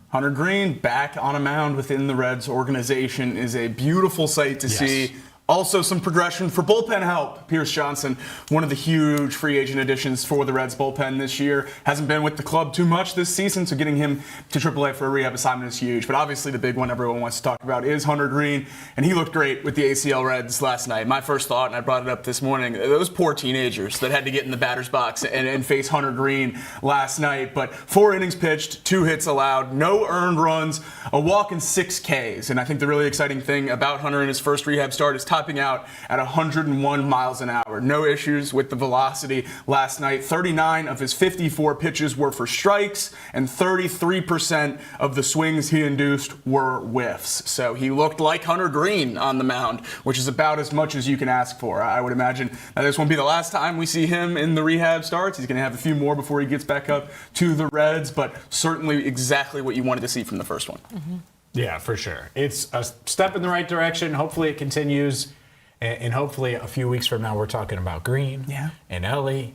Hunter Greene back on a mound within the Reds organization is a beautiful sight to see. Also, some progression for bullpen help. Pierce Johnson, one of the huge free agent additions for the Reds bullpen this year. Hasn't been with the club too much this season, so getting him to AAA for a rehab assignment is huge. But obviously the big one everyone wants to talk about is Hunter Greene, and he looked great with the ACL Reds last night. My first thought, and I brought it up this morning, those poor teenagers that had to get in the batter's box and face Hunter Greene last night. But 4 innings pitched, 2 hits allowed, no earned runs, a walk and 6 Ks. And I think the really exciting thing about Hunter in his first rehab start is topping out at 101 miles an hour. No issues with the velocity last night. 39 of his 54 pitches were for strikes, and 33% of the swings he induced were whiffs. So he looked like Hunter Greene on the mound, which is about as much as you can ask for. I would imagine that this won't be the last time we see him in the rehab starts. He's going to have a few more before he gets back up to the Reds, but certainly exactly what you wanted to see from the first one. Mm-hmm. Yeah, for sure. It's a step in the right direction. Hopefully it continues. And hopefully a few weeks from now, we're talking about Greene and Ellie,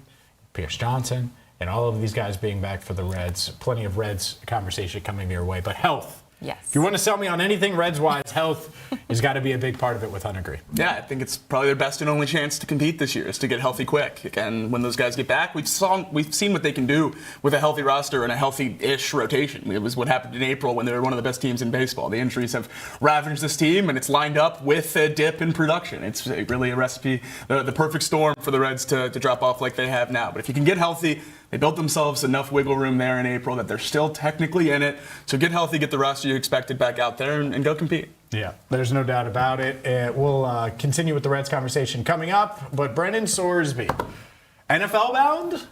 Pierce Johnson, and all of these guys being back for the Reds. Plenty of Reds conversation coming your way. But health. Yes. If you want to sell me on anything Reds-wise, health has got to be a big part of it with Hunter Greene. Yeah, I think it's probably their best and only chance to compete this year is to get healthy quick. And when those guys get back, we've seen what they can do with a healthy roster and a healthy-ish rotation. It was what happened in April when they were one of the best teams in baseball. The injuries have ravaged this team, and it's lined up with a dip in production. It's really a recipe, the perfect storm for the Reds to drop off like they have now. But if you can get healthy, they built themselves enough wiggle room there in April that they're still technically in it. So get healthy, get the roster you expected back out there, and go compete. Yeah, there's no doubt about it. We'll continue with the Reds conversation coming up. But Brendan Sorsby, NFL bound?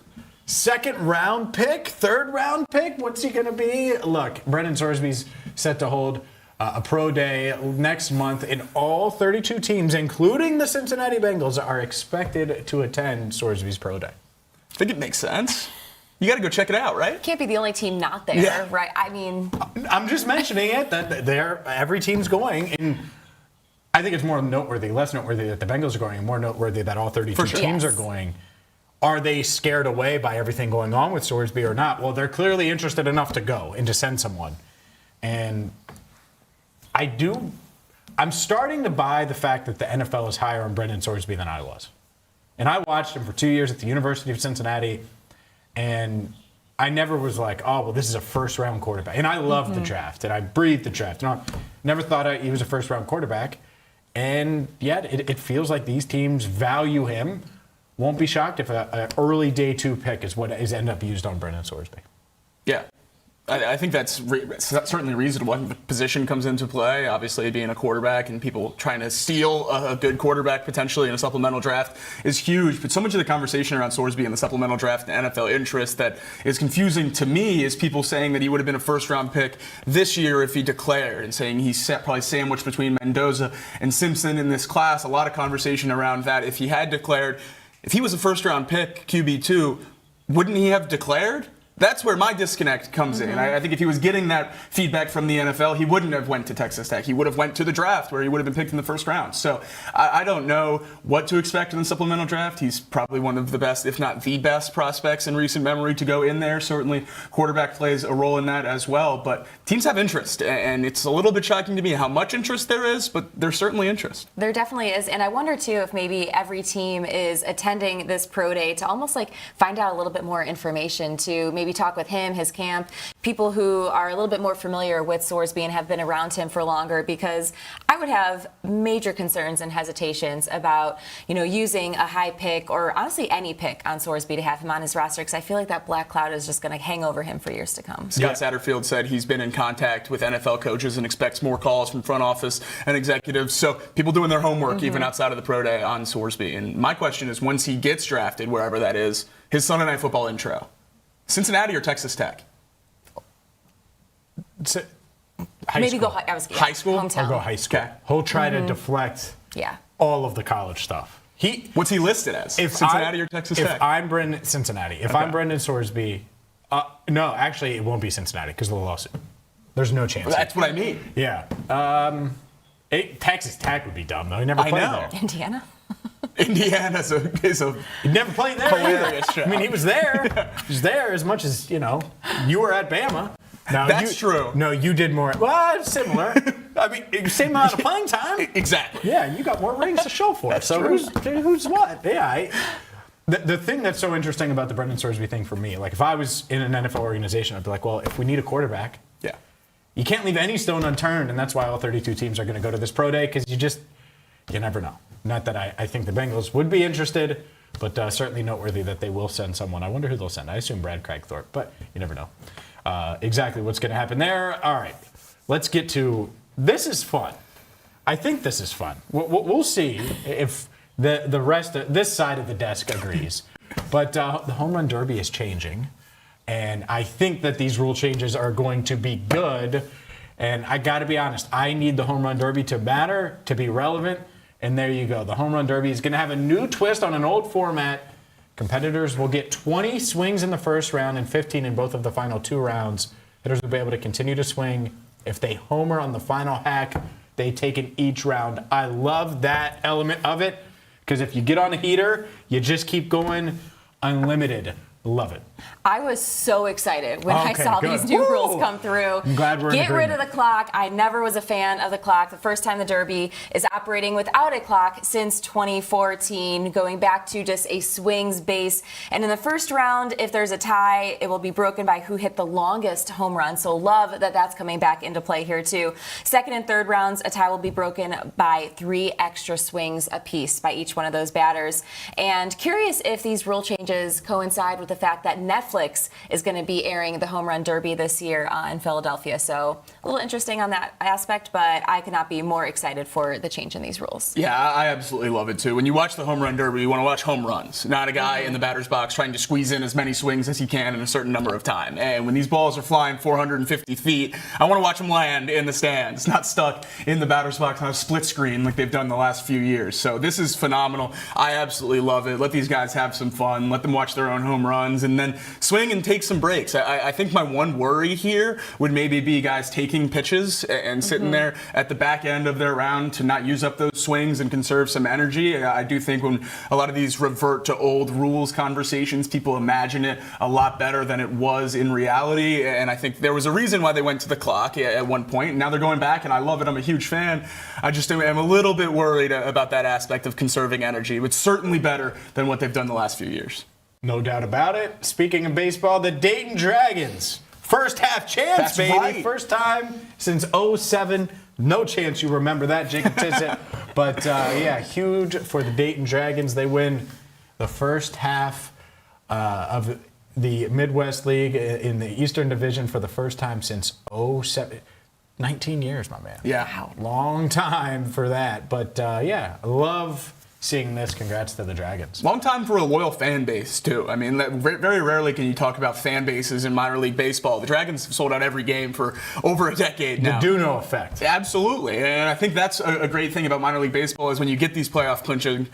2nd round pick? 3rd round pick? What's he going to be? Look, Brendan Sorsby's set to hold a pro day next month, and all 32 teams, including the Cincinnati Bengals, are expected to attend Sorsby's pro day. I think it makes sense. You got to go check it out, right? Can't be the only team not there, right? I mean, I'm just mentioning it that every team's going, and I think it's more noteworthy, less noteworthy that the Bengals are going, and more noteworthy that all 32 teams are going. Are they scared away by everything going on with Sorsby or not? Well, they're clearly interested enough to go and to send someone, and I'm starting to buy the fact that the NFL is higher on Brendan Sorsby than I was. And I watched him for 2 years at the University of Cincinnati, and I never was like, oh, well, this is a first-round quarterback. And I love the draft, and I breathe the draft. Never thought he was a first-round quarterback. And yet it feels like these teams value him. Won't be shocked if an early day 2 pick is what is end up used on Brendan Sorsby. Yeah. I think that's certainly reasonable. I think the position comes into play, obviously being a quarterback and people trying to steal a good quarterback potentially in a supplemental draft is huge. But so much of the conversation around Sorsby in the supplemental draft and NFL interest that is confusing to me is people saying that he would have been a first-round pick this year if he declared, and saying he's probably sandwiched between Mendoza and Simpson in this class. A lot of conversation around that. If he had declared, if he was a first-round pick, QB2, wouldn't he have declared? That's where my disconnect comes in. I think if he was getting that feedback from the NFL, he wouldn't have went to Texas Tech. He would have went to the draft where he would have been picked in the first round. So I don't know what to expect in the supplemental draft. He's probably one of the best, if not the best, prospects in recent memory to go in there. Certainly quarterback plays a role in that as well. But teams have interest, and it's a little bit shocking to me how much interest there is, but there's certainly interest. There definitely is. And I wonder, too, if maybe every team is attending this pro day to almost like find out a little bit more information, to maybe talk with him, his camp, people who are a little bit more familiar with Sorsby and have been around him for longer, because I would have major concerns and hesitations about, using a high pick or honestly any pick on Sorsby to have him on his roster, because I feel like that black cloud is just going to hang over him for years to come. Scott Satterfield said he's been in contact with NFL coaches and expects more calls from front office and executives. So people doing their homework even outside of the pro day on Sorsby. And my question is, once he gets drafted, wherever that is, his Sunday Night Football intro, Cincinnati or Texas Tech? Maybe go high school? Hometown. I'll go high school. Okay. He'll try to deflect all of the college stuff. What's he listed as? Cincinnati or Texas Tech? If I'm Brendan Sorsby, no, actually it won't be Cincinnati because of the lawsuit. There's no chance. Well, that's what I mean. Yeah. Texas Tech would be dumb though. He never played there. Indiana? Indiana is a he never played there. Hilarious show. I mean, he was there. He was there as much as you were at Bama. Now, that's true. No, you did more. Well, similar. I mean, same amount of playing time. Exactly. Yeah, you got more rings to show for it. So who's what? Yeah. The thing that's so interesting about the Brendan Sorsby thing for me, like if I was in an NFL organization, I'd be like, well, if we need a quarterback, you can't leave any stone unturned, and that's why all 32 teams are going to go to this pro day, because you never know. Not that I think the Bengals would be interested, but certainly noteworthy that they will send someone. I wonder who they'll send. I assume Brad Cragthorpe, but you never know exactly what's going to happen there. All right, let's get to this. Is fun. I think this is fun. We'll see if the rest of this side of the desk agrees. But the home run derby is changing, and I think that these rule changes are going to be good. And I got to be honest, I need the home run derby to matter, to be relevant. And there you go. The home run derby is going to have a new twist on an old format. Competitors will get 20 swings in the first round and 15 in both of the final 2 rounds. Hitters will be able to continue to swing. If they homer on the final hack, they take in each round. I love that element of it, because if you get on a heater, you just keep going unlimited. Love it. I was so excited when I saw these new rules come through. I'm glad we're in Get rid of the clock. I never was a fan of the clock. The first time the Derby is operating without a clock since 2014, going back to just a swings base. And in the first round, if there's a tie, it will be broken by who hit the longest home run. So love that that's coming back into play here too. Second and third rounds, a tie will be broken by 3 extra swings apiece by each one of those batters. And curious if these rule changes coincide with the fact that Netflix is going to be airing the Home Run Derby this year in Philadelphia. So a little interesting on that aspect, but I could not be more excited for the change in these rules. Yeah, I absolutely love it too. When you watch the Home Run Derby, you want to watch home runs, not a guy in the batter's box trying to squeeze in as many swings as he can in a certain number of time. And when these balls are flying 450 feet, I want to watch them land in the stands, not stuck in the batter's box on a split screen like they've done the last few years. So this is phenomenal. I absolutely love it. Let these guys have some fun. Let them watch their own home runs and then swing and take some breaks. I think my one worry here would maybe be guys taking pitches and sitting there at the back end of their round to not use up those swings and conserve some energy. I do think when a lot of these revert to old rules conversations, people imagine it a lot better than it was in reality. And I think there was a reason why they went to the clock at one point. Now they're going back, and I love it. I'm a huge fan. I just am a little bit worried about that aspect of conserving energy. It's certainly better than what they've done the last few years. No doubt about it. Speaking of baseball, the Dayton Dragons, first half champs, That's baby. right. First time since 07. No chance you remember that, Jacob Tissot. But yeah, huge for the Dayton Dragons. They win the first half of the Midwest League in the Eastern Division for the first time since 07. 19 years, my man. Yeah. Wow. Long time for that. But yeah, I love seeing this. Congrats to the Dragons. Long time for a loyal fan base, too. I mean, very rarely can you talk about fan bases in minor league baseball. The Dragons have sold out every game for over a decade now. The Duno effect. Absolutely. And I think that's a great thing about minor league baseball is when you get these playoff clinching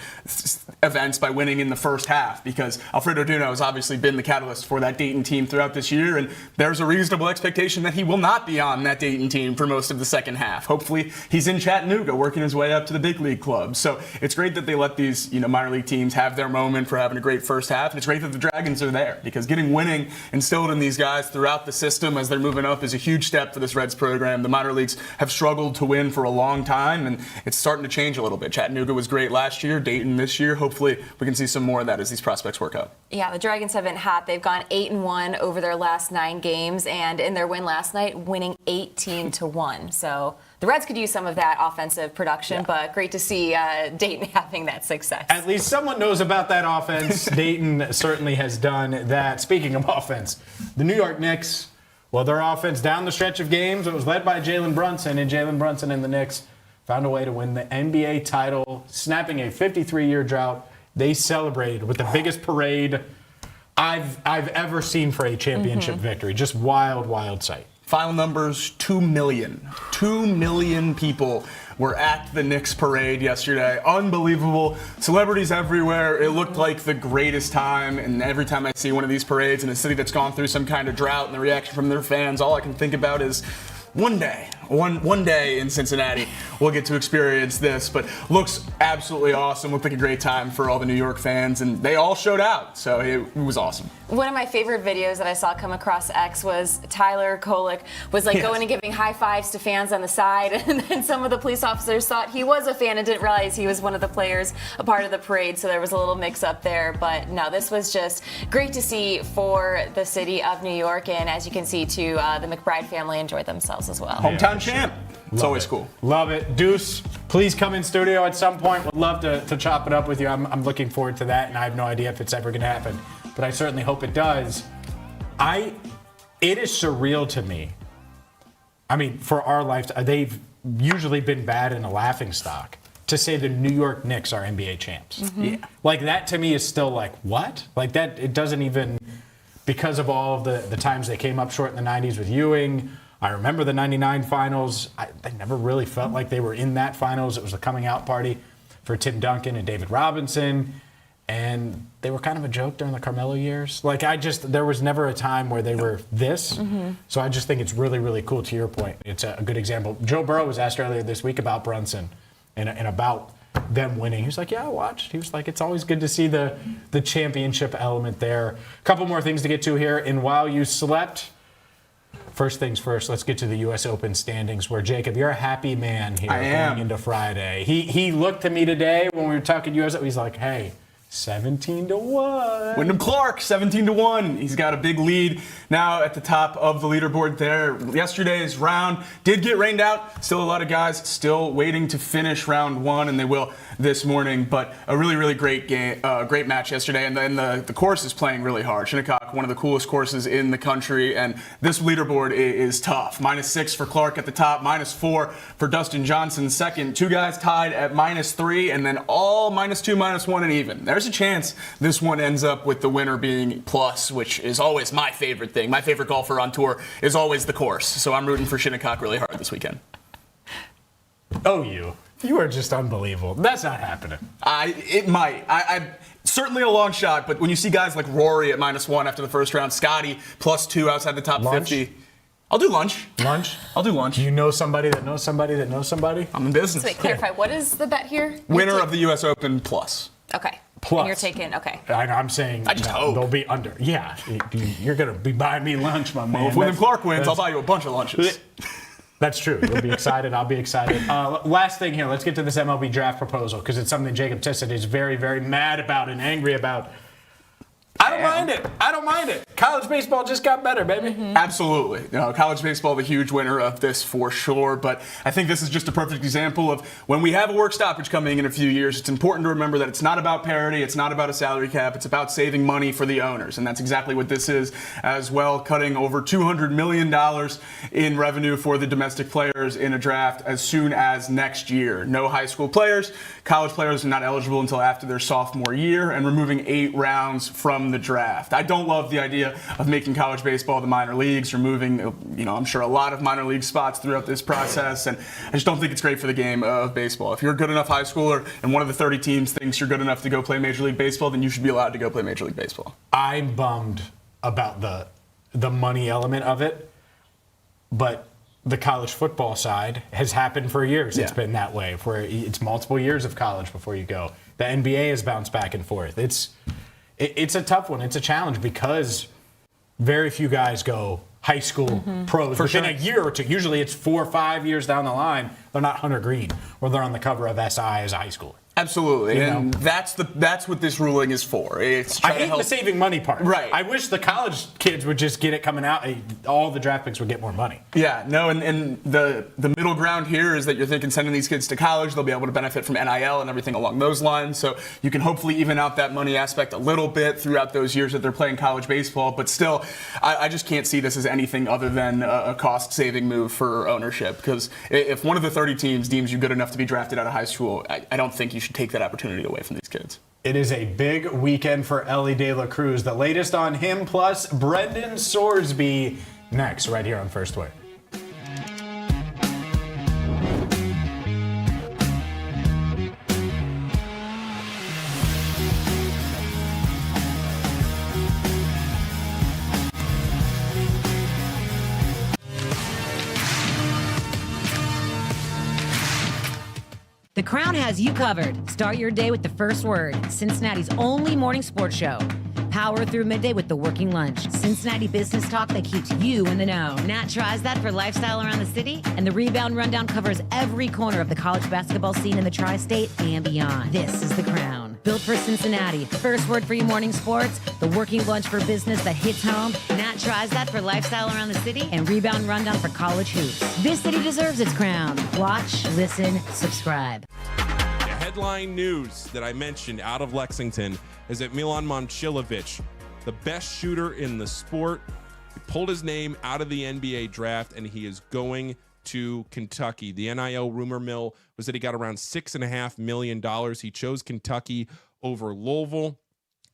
events by winning in the first half, because Alfredo Duno has obviously been the catalyst for that Dayton team throughout this year, and there's a reasonable expectation that he will not be on that Dayton team for most of the second half. Hopefully, he's in Chattanooga working his way up to the big league club. So it's great that they let these minor league teams have their moment for having a great first half, and it's great that the Dragons are there because getting winning instilled in these guys throughout the system as they're moving up is a huge step for this Reds program. The minor leagues have struggled to win for a long time, and it's starting to change a little bit. Chattanooga was great last year, Dayton this year. Hopefully we can see some more of that as these prospects work out. Yeah, the Dragons have been hot. They've gone 8-1 over their last 9 games, and in their win last night, winning 18-1. So the Reds could use some of that offensive production, but great to see Dayton having that success. At least someone knows about that offense. Dayton certainly has done that. Speaking of offense, the New York Knicks, well, their offense down the stretch of games, it was led by Jalen Brunson, and Jalen Brunson and the Knicks found a way to win the NBA title, snapping a 53-year drought. They celebrated with the biggest parade I've ever seen for a championship victory. Just wild, wild sight. Final numbers, 2 million. 2 million people were at the Knicks parade yesterday. Unbelievable. Celebrities everywhere. It looked like the greatest time. And every time I see one of these parades in a city that's gone through some kind of drought and the reaction from their fans, all I can think about is one day in Cincinnati, we'll get to experience this. But looks absolutely awesome. Looked like a great time for all the New York fans, and they all showed out. So it was awesome. One of my favorite videos that I saw come across X was Tyler Kolek was like going and giving high fives to fans on the side, and then some of the police officers thought he was a fan and didn't realize he was one of the players, a part of the parade. So there was a little mix up there. But no, this was just great to see for the city of New York, and as you can see, too, the McBride family enjoyed themselves as well. Hometown champ. It's always cool. Love it. Deuce, please come in studio at some point. Would love to chop it up with you. I'm looking forward to that, and I have no idea if it's ever going to happen, but I certainly hope it does. It is surreal to me. I mean, for our lifetime, they've usually been bad in a laughing stock. To say the New York Knicks are NBA champs. Yeah. Like, that to me is still like, what? Like, that, it doesn't even, because of all of the times they came up short in the 90s with Ewing. I remember the 99 finals. They never really felt like they were in that finals. It was a coming out party for Tim Duncan and David Robinson. And they were kind of a joke during the Carmelo years. Like, there was never a time where they were this. So I just think it's really, really cool. To your point, it's a good example. Joe Burrow was asked earlier this week about Brunson and about them winning. He was like, yeah, I watched. He was like, it's always good to see the championship element there. A couple more things to get to here. And while you slept, first things first, let's get to the U.S. Open standings where, Jacob, you're a happy man here going into Friday. He looked to me today when we were talking U.S. Open. He's like, hey, 17-1. Wyndham Clark, 17-1. He's got a big lead now at the top of the leaderboard there. Yesterday's round did get rained out. Still a lot of guys still waiting to finish round 1, and they will this morning. But a really, really great game, great match yesterday. And then the course is playing really hard. Shinnecock, one of the coolest courses in the country, and this leaderboard is tough. -6 for Clark at the top, -4 for Dustin Johnson second. 2 guys tied at -3, and then all -2, -1, and even. There's a chance this one ends up with the winner being plus, which is always my favorite thing. My favorite golfer on tour is always the course. So I'm rooting for Shinnecock really hard this weekend. Oh, you are just unbelievable. That's not happening. It might. I certainly a long shot, but when you see guys like Rory at -1 after the first round, Scotty +2 outside the top 50. I'll do lunch. Lunch? I'll do lunch. You know somebody that knows somebody that knows somebody? I'm in business. So wait, clarify, what is the bet here? Winner of the U.S. Open plus. Okay. Plus. And you're taking, okay. I'm saying I just hope they'll be under. Yeah, you're going to be buying me lunch, my man. Well, if Wyndham Clark wins, I'll buy you a bunch of lunches. That's true. You'll be excited. I'll be excited. Last thing here, let's get to this MLB draft proposal because it's something Jacob Tissot is very, very mad about and angry about. I don't mind it. I don't mind it. College baseball just got better, baby. Absolutely. College baseball, the huge winner of this for sure. But I think this is just a perfect example of when we have a work stoppage coming in a few years, it's important to remember that it's not about parity. It's not about a salary cap. It's about saving money for the owners. And that's exactly what this is as well, cutting over $200 million in revenue for the domestic players in a draft as soon as next year. No high school players. College players are not eligible until after their sophomore year, and removing 8 rounds from the draft. I don't love the idea of making college baseball the minor leagues, removing, I'm sure a lot of minor league spots throughout this process, and I just don't think it's great for the game of baseball. If you're a good enough high schooler and one of the 30 teams thinks you're good enough to go play Major League Baseball, then you should be allowed to go play Major League Baseball. I'm bummed about the money element of it, but the college football side has happened for years. It's been that way, where it's multiple years of college before you go. The NBA has bounced back and forth. It's a tough one. It's a challenge because very few guys go high school pros within a year or two. Usually it's 4 or 5 years down the line. They're not Hunter Green, or they're on the cover of SI as a high schooler. Absolutely, and that's what this ruling is for. It's I hate the saving money part. Right. I wish the college kids would just get it coming out. All the draft picks would get more money. Yeah, no, and the middle ground here is that you're thinking sending these kids to college, they'll be able to benefit from NIL and everything along those lines. So you can hopefully even out that money aspect a little bit throughout those years that they're playing college baseball. But still, I just can't see this as anything other than a cost-saving move for ownership. Because if one of the 30 teams deems you good enough to be drafted out of high school, I don't think you should take that opportunity away from these kids. It is a big weekend for Ellie De La Cruz. The latest on him plus Brendan Sorsby next, right here on First Word. The Crown has you covered. Start your day with the First Word, Cincinnati's only morning sports show. Power through midday with the working lunch. Cincinnati business talk that keeps you in the know. Nat tries that for lifestyle around the city, and the Rebound Rundown covers every corner of the college basketball scene in the tri-state and beyond. This is The Crown. Built for Cincinnati. First Word for your morning sports, the working lunch for business that hits home. Nat tries that for lifestyle around the city, and Rebound Rundown for college hoops. This city deserves its crown. Watch, listen, subscribe. Headline news that I mentioned out of Lexington is that Milan Momcilovic, the best shooter in the sport, pulled his name out of the NBA draft, and he is going to Kentucky. The NIL rumor mill was that he got around $6.5 million. He chose Kentucky over Louisville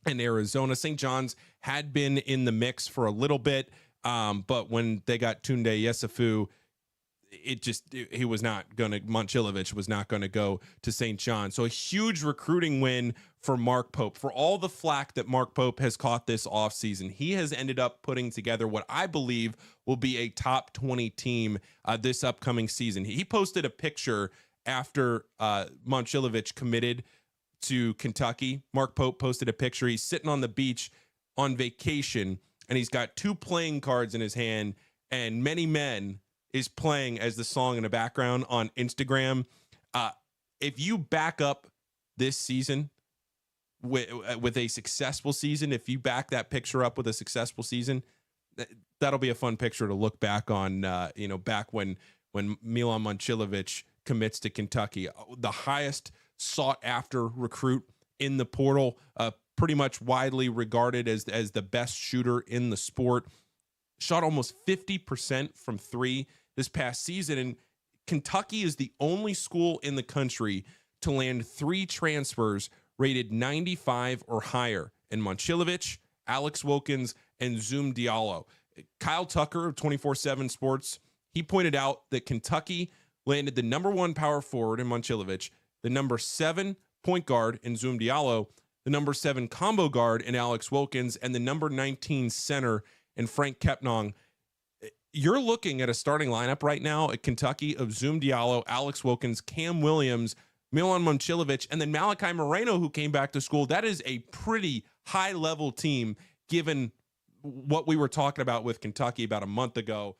and Arizona. St. John's had been in the mix for a little bit, but when they got Tunde Yesufu, he was not going to, Momcilovic was not going to go to St. John. So a huge recruiting win for Mark Pope. For all the flack that Mark Pope has caught this offseason, he has ended up putting together what I believe will be a top 20 team this upcoming season. He posted a picture after Momcilovic committed to Kentucky. Mark Pope posted a picture. He's sitting on the beach on vacation, and he's got 2 playing cards in his hand, and Many Men is playing as the song in the background on Instagram. If you back up this season with a successful season, if you back that picture up with a successful season, that'll be a fun picture to look back on, back when Milan Momcilovic commits to Kentucky. The highest sought after recruit in the portal, pretty much widely regarded as the best shooter in the sport. Shot almost 50% from 3 this past season, and Kentucky is the only school in the country to land 3 transfers rated 95 or higher, and Momcilovic, Alex Wilkins, and Zoom Diallo. Kyle Tucker of 24/7 Sports, he pointed out that Kentucky landed the number 1 power forward in Momcilovic, the number 7 point guard in Zoom Diallo, the number 7 combo guard in Alex Wilkins, and the number 19 center in Frank Kepnong. You're looking at a starting lineup right now at Kentucky of Zoom Diallo, Alex Wilkins, Cam Williams, Milan Momcilovic, and then Malachi Moreno, who came back to school. That is a pretty high-level team, given what we were talking about with Kentucky about a month ago.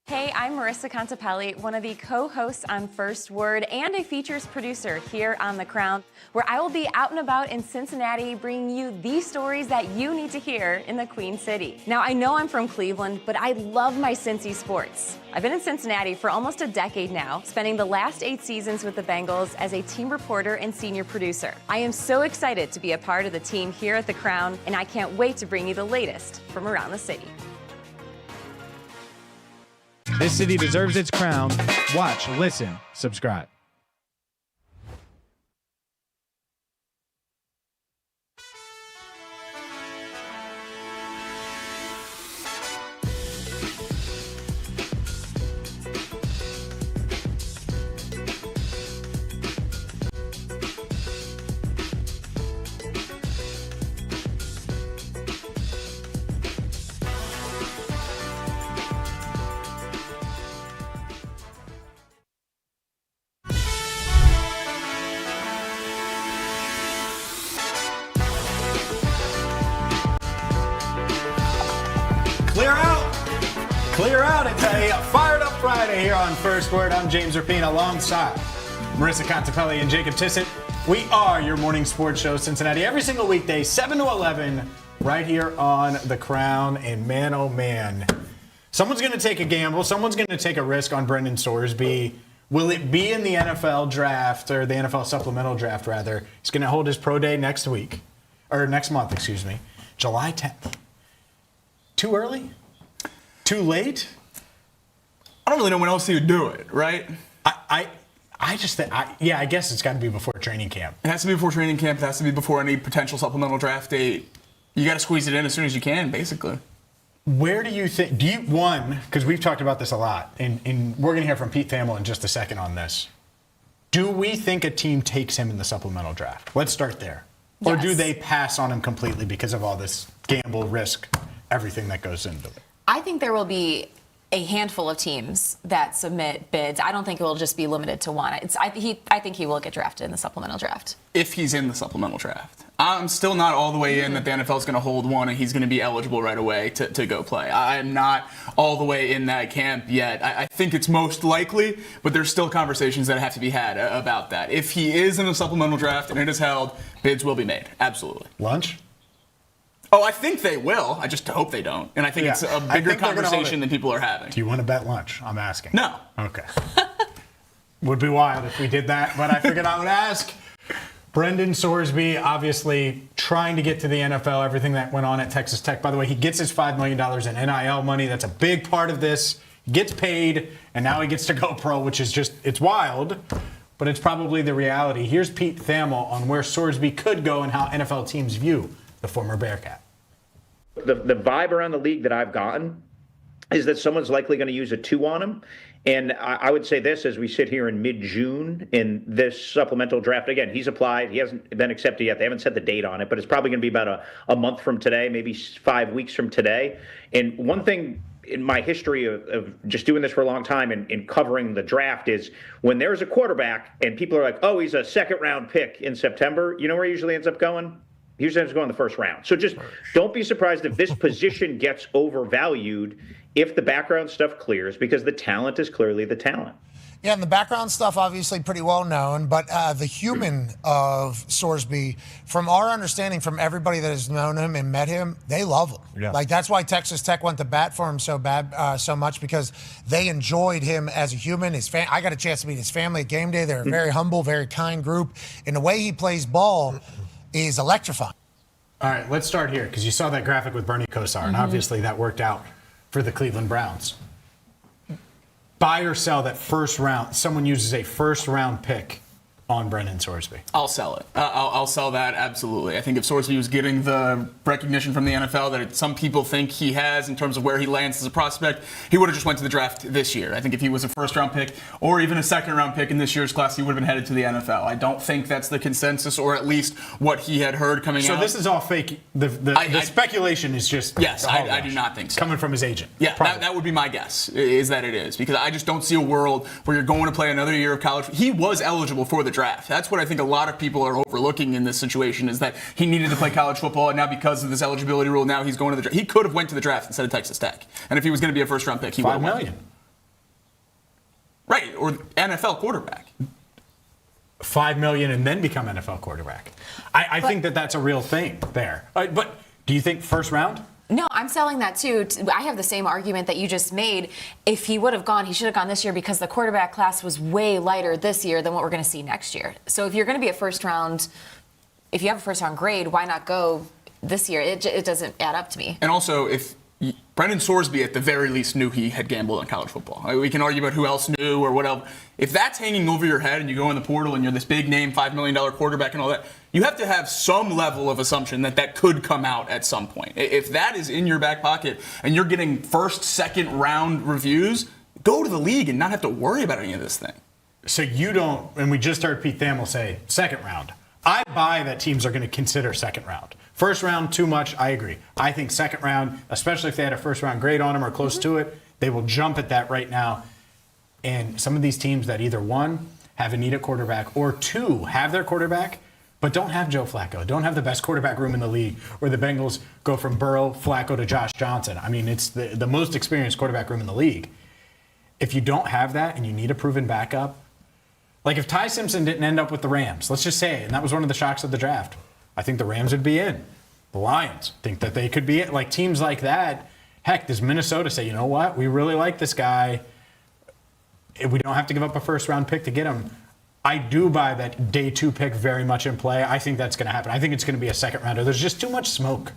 Hey, I'm Marisa Contipelli, one of the co-hosts on First Word and a features producer here on The Crown, where I will be out and about in Cincinnati bringing you the stories that you need to hear in the Queen City. Now, I know I'm from Cleveland, but I love my Cincy sports. I've been in Cincinnati for almost a decade now, spending the last 8 seasons with the Bengals as a team reporter and senior producer. I am so excited to be a part of the team here at The Crown, and I can't wait to bring you the latest from around the city. This city deserves its crown. Watch, listen, subscribe. Clear out. It's a fired up Friday here on First Word. I'm James Rapien alongside Marisa Contipelli and Jacob Tissot. We are your morning sports show, Cincinnati, every single weekday, 7 to 11, right here on The Crown. And man, oh man, someone's going to take a gamble. Someone's going to take a risk on Brendan Sorsby. Will it be in the NFL draft, or the NFL supplemental draft, rather? He's going to hold his pro day next month, July 10th. Too early? Too late? I don't really know when else he would do it, right? I just think, I guess it's got to be before training camp. It has to be before training camp. It has to be before any potential supplemental draft date. You got to squeeze it in as soon as you can, basically. Where do you think, because we've talked about this a lot, and we're going to hear from Pete Thamel in just a second on this. Do we think a team takes him in the supplemental draft? Let's start there. Yes. Or do they pass on him completely because of all this gamble, risk, everything that goes into it? I think there will be a handful of teams that submit bids. I don't think it will just be limited to one. I think he will get drafted in the supplemental draft. If he's in the supplemental draft. I'm still not all the way in that the NFL is going to hold one and he's going to be eligible right away to go play. I'm not all the way in that camp yet. I think it's most likely, but there's still conversations that have to be had about that. If he is in the supplemental draft and it is held, bids will be made. Absolutely. Lunch? Oh, I think they will. I just hope they don't. And I think it's a bigger conversation than people are having. Do you want to bet lunch? I'm asking. No. Okay. Would be wild if we did that, but I figured I would ask. Brendan Sorsby, obviously trying to get to the NFL, everything that went on at Texas Tech. By the way, he gets his $5 million in NIL money. That's a big part of this. He gets paid, and now he gets to go pro, which is just, it's wild, but it's probably the reality. Here's Pete Thamel on where Sorsby could go and how NFL teams view the former Bearcat. The vibe around the league that I've gotten is that someone's likely going to use a 2 on him. And I would say this as we sit here in mid-June in this supplemental draft. Again, he's applied. He hasn't been accepted yet. They haven't set the date on it, but it's probably going to be about a month from today, maybe 5 weeks from today. And one thing in my history of just doing this for a long time and covering the draft is when there's a quarterback and people are like, oh, he's a second-round pick in September, you know where he usually ends up going? He usually ends up going in the first round. So just don't be surprised if this position gets overvalued if the background stuff clears, because the talent is clearly the talent. Yeah, and the background stuff obviously pretty well known, but the human of Sorsby, from our understanding, from everybody that has known him and met him, they love him. Yeah. Like that's why Texas Tech went to bat for him so much, because they enjoyed him as a human. I got a chance to meet his family at game day. They're a very humble, very kind group, and the way he plays ball is electrifying. All right, let's start here, because you saw that graphic with Bernie Kosar, and obviously that worked out for the Cleveland Browns. Buy or sell that first round, someone uses a first round pick on Brendan Sorsby. I'll sell it. I'll sell that, absolutely. I think if Sorsby was getting the recognition from the NFL that some people think he has in terms of where he lands as a prospect, he would have just went to the draft this year. I think if he was a first-round pick or even a second-round pick in this year's class, he would have been headed to the NFL. I don't think that's the consensus, or at least what he had heard coming out. So this is all fake. The speculation is just... Yes, I do not think so. Coming from his agent. Yeah, that would be my guess, is that it is. Because I just don't see a world where you're going to play another year of college. He was eligible for the draft. That's what I think a lot of people are overlooking in this situation, is that he needed to play college football, and now because of this eligibility rule, now he's going to the draft. He could have went to the draft instead of Texas Tech. And if he was going to be a first-round pick, he would have $5 million. Right, or NFL quarterback. $5 million and then become NFL quarterback. I think that's a real thing there. But do you think first round? No, I'm selling that too. I have the same argument that you just made. If he would have gone, he should have gone this year because the quarterback class was way lighter this year than what we're going to see next year. So if you're going to be a first round, if you have a first round grade, why not go this year? It doesn't add up to me. And also, if Brendan Sorsby at the very least knew he had gambled on college football. We can argue about who else knew or what else. If that's hanging over your head and you go in the portal and you're this big name, $5 million quarterback and all that, you have to have some level of assumption that could come out at some point. If that is in your back pocket and you're getting first, second round reviews, go to the league and not have to worry about any of this thing. So you don't, and we just heard Pete Thamel say second round. I buy that teams are going to consider second round. First round, too much, I agree. I think second round, especially if they had a first round grade on them or close to it, they will jump at that right now. And some of these teams that either one, have a need at quarterback, or two, have their quarterback, but don't have Joe Flacco, don't have the best quarterback room in the league, or the Bengals go from Burrow, Flacco to Josh Johnson. I mean, it's the most experienced quarterback room in the league. If you don't have that and you need a proven backup, like if Ty Simpson didn't end up with the Rams, let's just say, and that was one of the shocks of the draft, I think the Rams would be in. The Lions think that they could be in. Like teams like that, heck, does Minnesota say, you know what, we really like this guy. We don't have to give up a first round pick to get him. I do buy that day 2 pick very much in play. I think that's going to happen. I think it's going to be a second rounder. There's just too much smoke.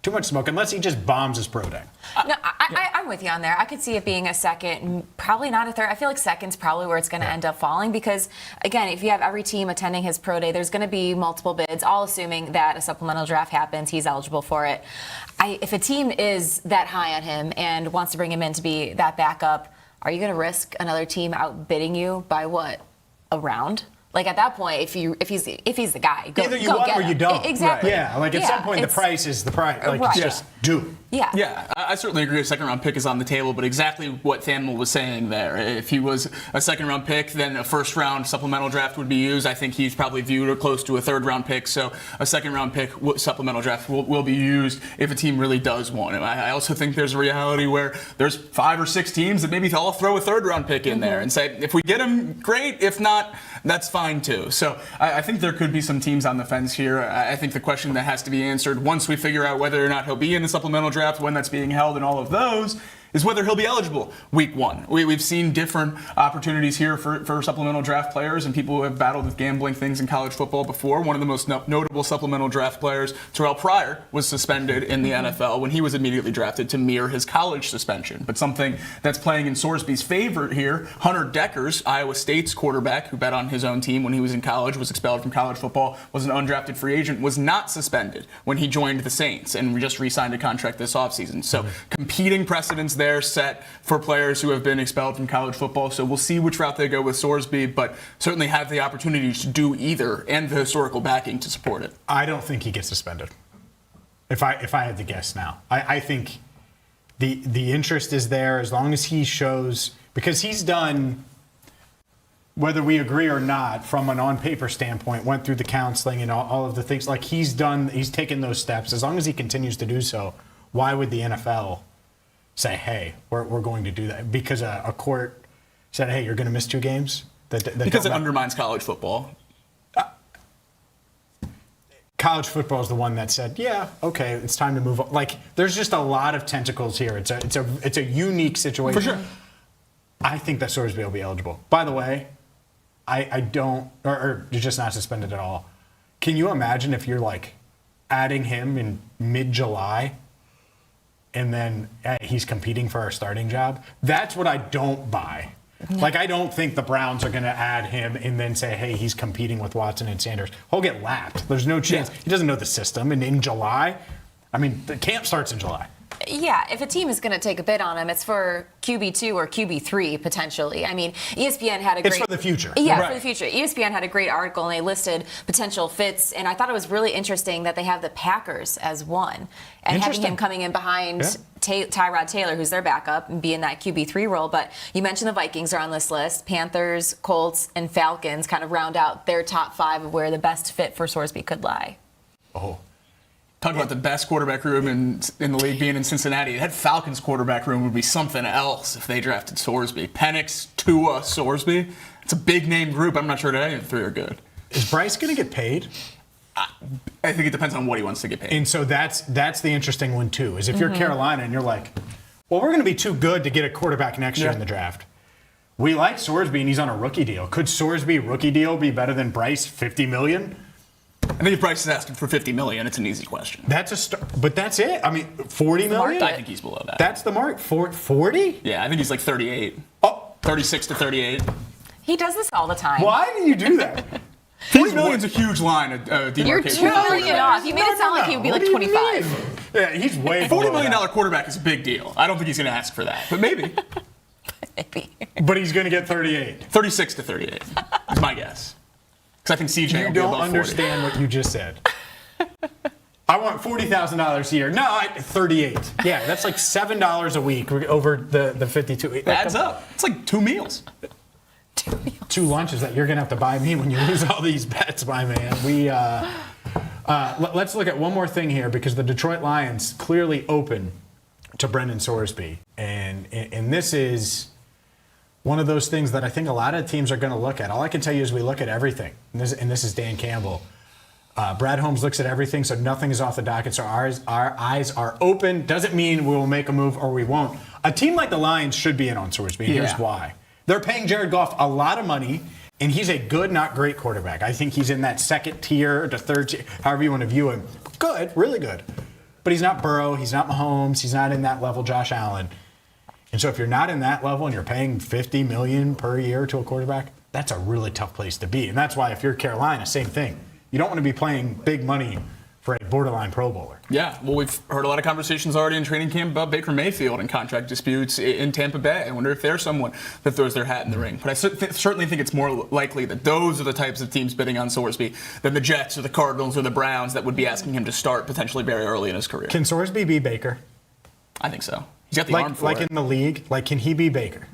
Too much smoke, unless he just bombs his pro day. No, I'm with you on there. I could see it being a second, probably not a third. I feel like second's probably where it's going to end up falling because, again, if you have every team attending his pro day, there's going to be multiple bids, all assuming that a supplemental draft happens, he's eligible for it. If a team is that high on him and wants to bring him in to be that backup, are you going to risk another team outbidding you by what? A round? Like at that point, if he's the guy, either you want or you don't. Exactly. Right. Yeah, like at some point the price is the price. Like right. it's just due. Yeah. Yeah, I certainly agree a second round pick is on the table, but exactly what Thamel was saying there. If he was a second round pick, then a first round supplemental draft would be used. I think he's probably viewed close to a third round pick, so a second round pick supplemental draft will be used if a team really does want him. I also think there's a reality where there's 5 or 6 teams that maybe all throw a third round pick in there and say, if we get him, great. If not, that's fine too. So I think there could be some teams on the fence here. I think the question that has to be answered once we figure out whether or not he'll be in the supplemental draft, when that's being held, and all of those, is whether he'll be eligible week 1. We've seen different opportunities here for supplemental draft players and people who have battled with gambling things in college football before. One of the most notable supplemental draft players, Terrell Pryor, was suspended in the NFL when he was immediately drafted to mirror his college suspension. But something that's playing in Sorsby's favor here, Hunter Deckers, Iowa State's quarterback who bet on his own team when he was in college, was expelled from college football, was an undrafted free agent, was not suspended when he joined the Saints and just re-signed a contract this offseason. So competing precedents there set for players who have been expelled from college football. So we'll see which route they go with Sorsby, but certainly have the opportunity to do either and the historical backing to support it. I don't think he gets suspended. If I had to guess now, I think the interest is there as long as he shows, because he's done, whether we agree or not, from an on-paper standpoint, went through the counseling and all of the things, like he's taken those steps. As long as he continues to do so, why would the NFL say, hey, we're going to do that? Because a court said, hey, you're going to miss 2 games? Because it undermines college football. College football is the one that said, yeah, okay, it's time to move on. Like, there's just a lot of tentacles here. It's a unique situation. For sure. I think that Sorsby will be eligible. By the way, I don't, or you're just not suspended at all. Can you imagine if you're like adding him in mid-July and then he's competing for our starting job? That's what I don't buy. Like, I don't think the Browns are going to add him and then say, hey, he's competing with Watson and Sanders. He'll get lapped. There's no chance. Yeah. He doesn't know the system. And in July, I mean, the camp starts in July. Yeah, if a team is going to take a bid on him, it's for QB2 or QB3 potentially. I mean, ESPN had a great... It's for the future. Yeah, right. For the future. ESPN had a great article and they listed potential fits, and I thought it was really interesting that they have the Packers as one, and having him coming in behind Tyrod Taylor, who's their backup, and be in that QB3 role. But you mentioned the Vikings are on this list. Panthers, Colts, and Falcons kind of round out their top 5 of where the best fit for Sorsby could lie. Oh. Talk about the best quarterback room in the league being in Cincinnati. That Falcons quarterback room would be something else if they drafted Sorsby. Penix, Tua, Sorsby. It's a big name group. I'm not sure that any of the three are good. Is Bryce going to get paid? I think it depends on what he wants to get paid. And so that's the interesting one too. Is if you're Carolina and you're like, well, we're going to be too good to get a quarterback next year in the draft. We like Sorsby and he's on a rookie deal. Could Sorsby rookie deal be better than Bryce $50 million? I think if Bryce is asking for $50 million, it's an easy question. That's a start, but that's it. I mean, $40 million. I think he's below that. That's the mark. 40? Yeah, I think he's like 38. Oh, 36 to 38. He does this all the time. Why do you do that? $40 million's a huge line of demarcation. You're $2 million off. You made it sound like he would be like 25. Yeah, he's way $40 million quarterback is a big deal. I don't think he's going to ask for that, but maybe. But he's going to get 38. 36 to 38 is my guess. Because I think CJ You will be don't above 40. understand what you just said. I want $40,000 a year. No, 38. Yeah, that's like $7 a week over the 52. It adds up. It's like 2 meals. 2 lunches that you're going to have to buy me when you lose all these bets, my man. Let's look at one more thing here because the Detroit Lions clearly open to Brendan Sorsby. And this is one of those things that I think a lot of teams are going to look at. All I can tell you is we look at everything. And this is Dan Campbell. Brad Holmes looks at everything, so nothing is off the docket. So our eyes are open. Doesn't mean we will make a move or we won't. A team like the Lions should be in on Sorsby. Here's why. They're paying Jared Goff a lot of money, and he's a good, not great quarterback. I think he's in that second tier to third tier, however you want to view him. Good, really good. But he's not Burrow. He's not Mahomes. He's not in that level Josh Allen. And so if you're not in that level and you're paying $50 million per year to a quarterback, that's a really tough place to be. And that's why if you're Carolina, same thing. You don't want to be playing big money for a borderline Pro Bowler. Yeah, well, we've heard a lot of conversations already in training camp about Baker Mayfield and contract disputes in Tampa Bay. I wonder if there's someone that throws their hat in the ring. But I certainly think it's more likely that those are the types of teams bidding on Sorsby than the Jets or the Cardinals or the Browns that would be asking him to start potentially very early in his career. Can Sorsby be Baker? I think so. He's got the arm for it. Like in the league, can he be Baker?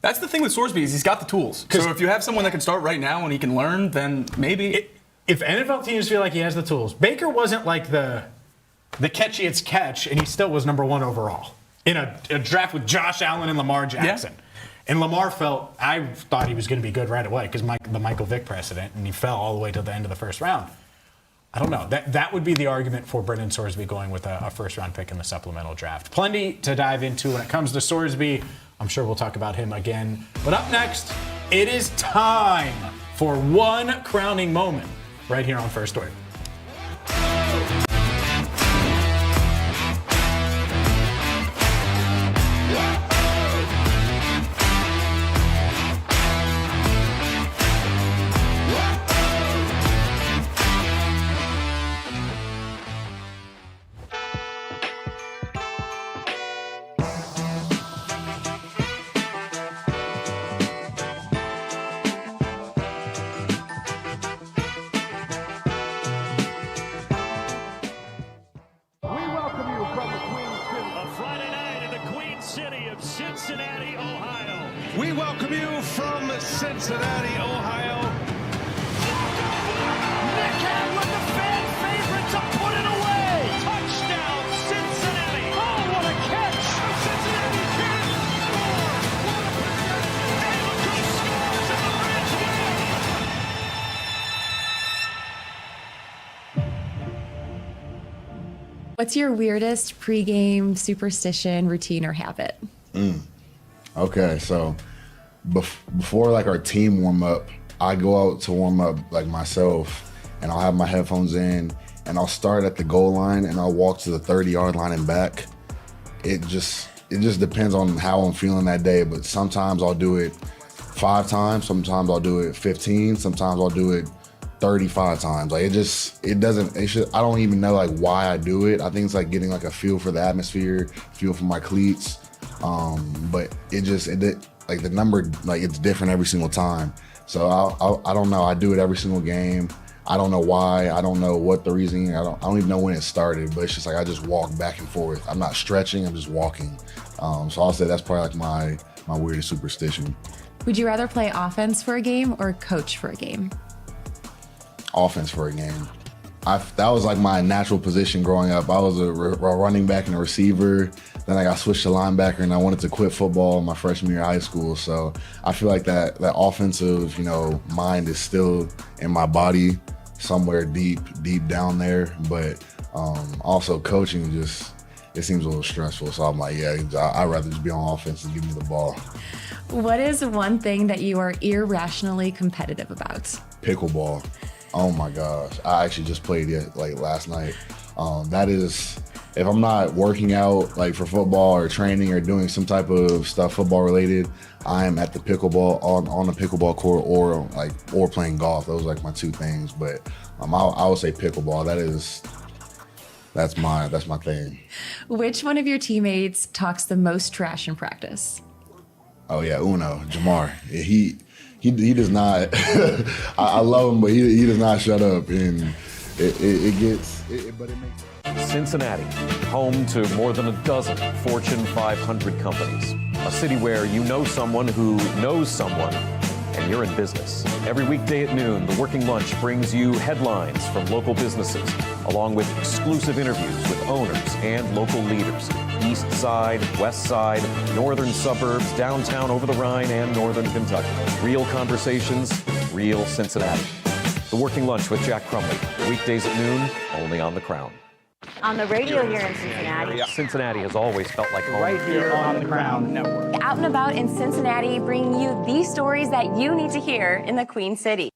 That's the thing with Sorsby is he's got the tools. So if you have someone that can start right now and he can learn, then maybe. If NFL teams feel like he has the tools, Baker wasn't like the catchiest catch, and he still was number 1 overall in a draft with Josh Allen and Lamar Jackson. Yeah. And Lamar I thought he was going to be good right away because the Michael Vick precedent, and he fell all the way to the end of the first round. I don't know. That would be the argument for Brendan Sorsby going with a first-round pick in the supplemental draft. Plenty to dive into when it comes to Sorsby. I'm sure we'll talk about him again. But up next, it is time for one crowning moment right here on First Word. Cincinnati, Ohio. We welcome you from Cincinnati, Ohio. Nick Ham with the fan favorite to put it away. Touchdown, Cincinnati. Oh, what a catch. Cincinnati can score. What a pass. And look who scores and the Reds win. What's your weirdest pregame superstition, routine, or habit? Okay, so before like our team warm up, I go out to warm up like myself, and I'll have my headphones in, and I'll start at the goal line, and I'll walk to the 30-yard line and back. It just depends on how I'm feeling that day, but sometimes I'll do it 5 times, sometimes I'll do it 15, sometimes I'll do it 35 times. Like I don't even know like why I do it. I think it's like getting like a feel for the atmosphere, feel for my cleats. But like the number, like it's different every single time. So I don't know. I do it every single game. I don't know why. I don't know what the reason. I don't even know when it started. But it's just like I just walk back and forth. I'm not stretching. I'm just walking. So I'll say that's probably like my weirdest superstition. Would you rather play offense for a game or coach for a game? Offense for a game. that was like my natural position growing up. I was a running back and a receiver. Then I got switched to linebacker, and I wanted to quit football my freshman year of high school. So I feel like that offensive, mind is still in my body somewhere deep down there. But also coaching it seems a little stressful. So I'm like, yeah, I'd rather just be on offense and give me the ball. What is one thing that you are irrationally competitive about? Pickleball. Oh my gosh. I actually just played it like last night. That is, if I'm not working out like for football or training or doing some type of stuff football related, I am at the pickleball on the pickleball court or playing golf. Those are like my two things. But I would say pickleball. That's my thing. Which one of your teammates talks the most trash in practice? Oh yeah, Uno, Jamar. He does not. I love him, but he does not shut up, and but it makes. Cincinnati, home to more than a dozen Fortune 500 companies. A city where you know someone who knows someone, and you're in business. Every weekday at noon, The Working Lunch brings you headlines from local businesses, along with exclusive interviews with owners and local leaders. East Side, West Side, northern suburbs, downtown over the Rhine, and northern Kentucky. Real conversations, real Cincinnati. The Working Lunch with Jack Crumley, weekdays at noon, only on The Crown. On the radio here in Cincinnati. Cincinnati has always felt like home. Right here on the Crown Network. Out and about in Cincinnati, bringing you these stories that you need to hear in the Queen City.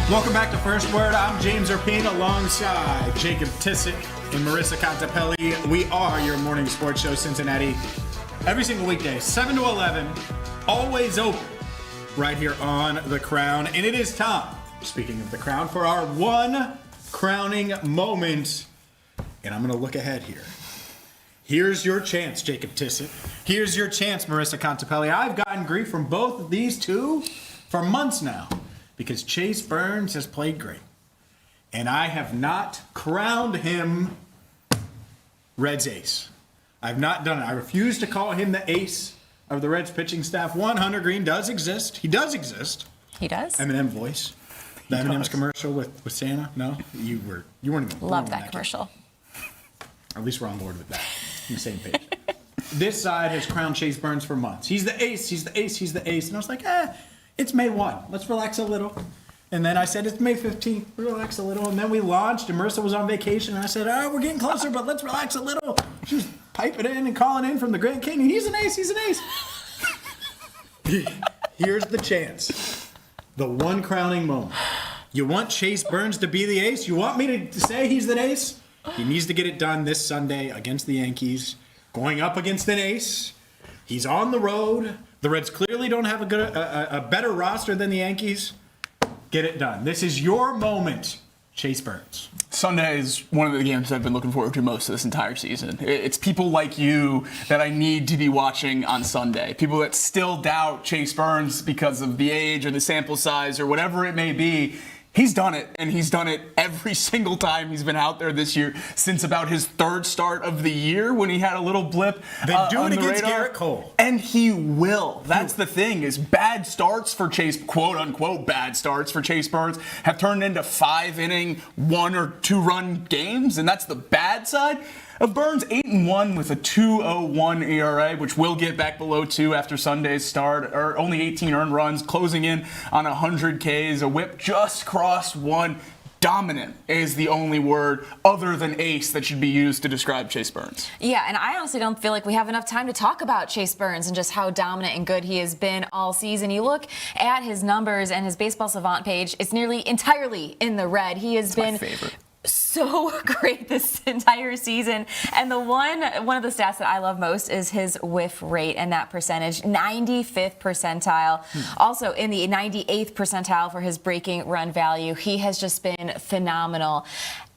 Welcome back to First Word. I'm James Rapien alongside Jacob Tissot and Marisa Contipelli. We are your morning sports show, Cincinnati. Every single weekday, 7 to 11, always open right here on The Crown. And it is time, speaking of The Crown, for our one crowning moment. And I'm going to look ahead here. Here's your chance, Jacob Tissot. Here's your chance, Marisa Contipelli. I've gotten grief from both of these two for months now, because Chase Burns has played great. And I have not crowned him Reds ace. I've not done it. I refuse to call him the ace of the Reds pitching staff. Hunter Green does exist. He does exist. He does? Eminem voice. The Eminem's commercial with Santa? No? You weren't even born Love when that commercial. At least we're on board with that. On the same page. This side has crowned Chase Burns for months. He's the ace. He's the ace. He's the ace. And I was like, it's May 1. Let's relax a little. And then I said, it's May 15th. Relax a little. And then we launched, and Marisa was on vacation. And I said, we're getting closer, but let's relax a little. She was piping in and calling in from the Grand Canyon. He's an ace. He's an ace. Here's the chance. The one crowning moment. You want Chase Burns to be the ace? You want me to say he's the ace? He needs to get it done this Sunday against the Yankees. Going up against an ace. He's on the road. The Reds clearly don't have a better roster than the Yankees. Get it done. This is your moment, Chase Burns. Sunday is one of the games I've been looking forward to most of this entire season. It's people like you that I need to be watching on Sunday. People that still doubt Chase Burns because of the age or the sample size or whatever it may be. He's done it, and he's done it every single time he's been out there this year since about his third start of the year when he had a little blip. Then do it against radar. Garrett Cole. And he will. That's the thing, is bad starts for Chase, quote-unquote bad starts for Chase Burns, have turned into 5-inning, 1 or 2 run games, and that's the bad side of Burns. 8-1 with a 2.01 ERA, which will get back below 2 after Sunday's start, or only 18 earned runs, closing in on 100 Ks. A whip just crossed 1. Dominant is the only word other than ace that should be used to describe Chase Burns. Yeah, and I honestly don't feel like we have enough time to talk about Chase Burns and just how dominant and good he has been all season. You look at his numbers and his Baseball Savant page, it's nearly entirely in the red. He has been my favorite. so great this entire season. And the one of the stats that I love most is his whiff rate and that percentage, 95th percentile. Also in the 98th percentile for his breaking run value. He has just been phenomenal.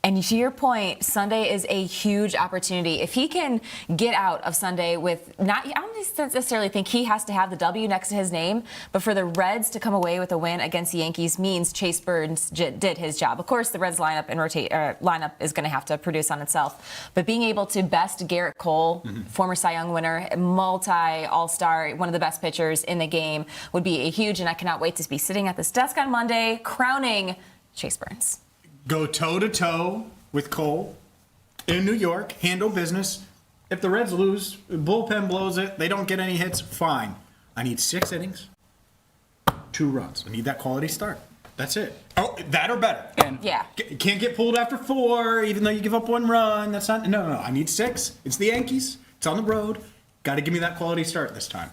And to your point, Sunday is a huge opportunity. If he can get out of Sunday with I don't necessarily think he has to have the W next to his name, but for the Reds to come away with a win against the Yankees means Chase Burns did his job. Of course, the Reds lineup and lineup is going to have to produce on itself, but being able to best Garrett Cole, former Cy Young winner, multi-All-Star, one of the best pitchers in the game, would be a huge, and I cannot wait to be sitting at this desk on Monday crowning Chase Burns. Go toe-to-toe with Cole in New York, handle business. If the Reds lose, bullpen blows it, they don't get any hits, fine. I need 6 innings, 2 runs. I need that quality start. That's it. Oh, that or better. And can't get pulled after 4, even though you give up 1 run. That's not. No. I need 6. It's the Yankees. It's on the road. Got to give me that quality start this time.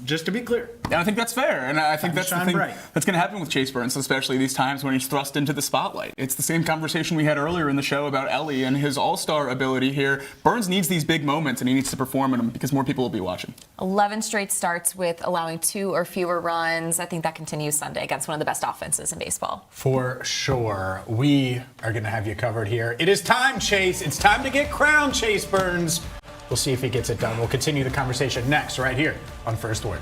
Just to be clear. And I think that's fair. And I think that's the thing that's going to happen with Chase Burns, especially these times when he's thrust into the spotlight. It's the same conversation we had earlier in the show about Ellie and his all-star ability here. Burns needs these big moments, and he needs to perform in them because more people will be watching. 11 straight starts with allowing 2 or fewer runs. I think that continues Sunday against one of the best offenses in baseball. For sure. We are going to have you covered here. It is time, Chase. It's time to get crowned, Chase Burns. We'll see if he gets it done. We'll continue the conversation next, right here on First Word.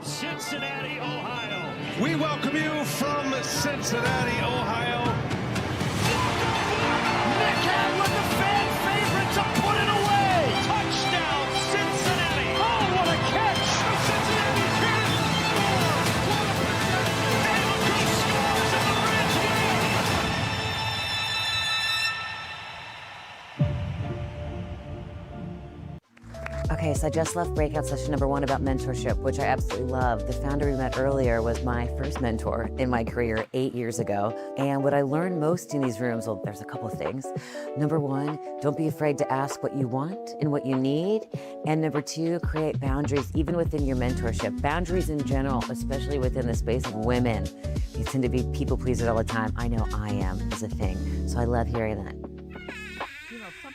Cincinnati, Ohio. We welcome you from Cincinnati, Ohio. Nick had with the fan favorite to put it away. Touchdown, Cincinnati. Oh, what a catch. Cincinnati can't score. What a pass. And look who scores in the Reds Okay, so I just left breakout session number 1 about mentorship, which I absolutely love. The founder we met earlier was my first mentor in my career 8 years ago. And what I learned most in these rooms, well, there's a couple of things. Number 1, don't be afraid to ask what you want and what you need. And number 2, create boundaries even within your mentorship. Boundaries in general, especially within the space of women. You tend to be people pleasers all the time. I know I am, is a thing. So I love hearing that.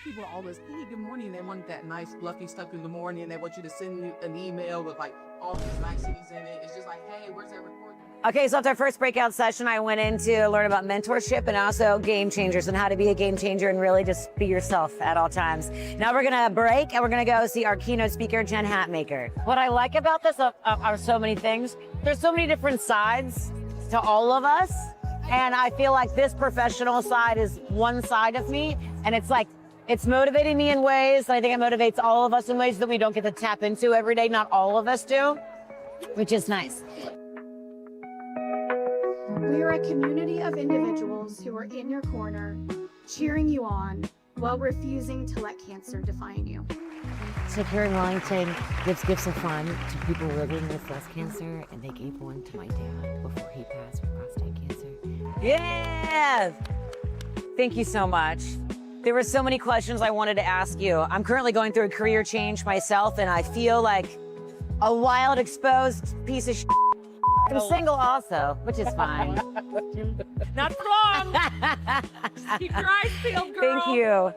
People are always, hey, good morning. They want that nice, fluffy stuff in the morning, and they want you to send you an email with like all these niceties in it. It's just like, hey, where's that recording? Okay, so after our first breakout session, I went in to learn about mentorship and also game changers and how to be a game changer and really just be yourself at all times. Now we're gonna break and we're gonna go see our keynote speaker, Jen Hatmaker. What I like about this are so many things. There's so many different sides to all of us, and I feel like this professional side is one side of me, and it's like, it's motivating me in ways, and I think it motivates all of us in ways that we don't get to tap into every day. Not all of us do, which is nice. We are a community of individuals who are in your corner, cheering you on, while refusing to let cancer define you. So here in Wellington gives gifts of fun to people living with breast cancer, and they gave one to my dad before he passed with prostate cancer. Yes! Thank you so much. There were so many questions I wanted to ask you. I'm currently going through a career change myself, and I feel like a wild, exposed piece of shit. I'm single also, which is fine. Not for long. You cry still, girl. Thank you.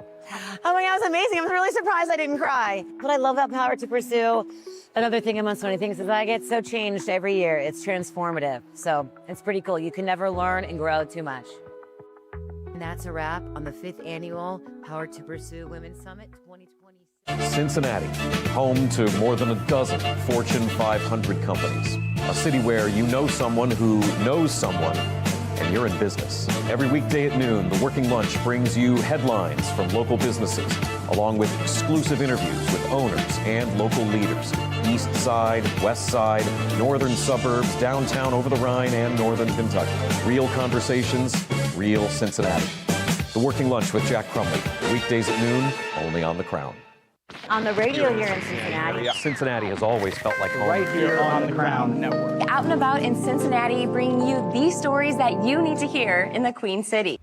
Oh my God, it was amazing. I'm really surprised I didn't cry. What I love about Power to Pursue, another thing amongst many things, is I get so changed every year. It's transformative. So it's pretty cool. You can never learn and grow too much. And that's a wrap on the 5th annual Power to Pursue Women's Summit 2020. Cincinnati, home to more than a dozen Fortune 500 companies. A city where you know someone who knows someone, and you're in business. Every weekday at noon, The Working Lunch brings you headlines from local businesses, along with exclusive interviews with owners and local leaders. East Side, West Side, northern suburbs, downtown over the Rhine, and northern Kentucky. Real conversations, real Cincinnati. The Working Lunch with Jack Crumley. Weekdays at noon, only on The Crown. On the radio here in Cincinnati. Cincinnati has always felt like home. Right here on the Crown Network. Out and about in Cincinnati, bringing you these stories that you need to hear in the Queen City.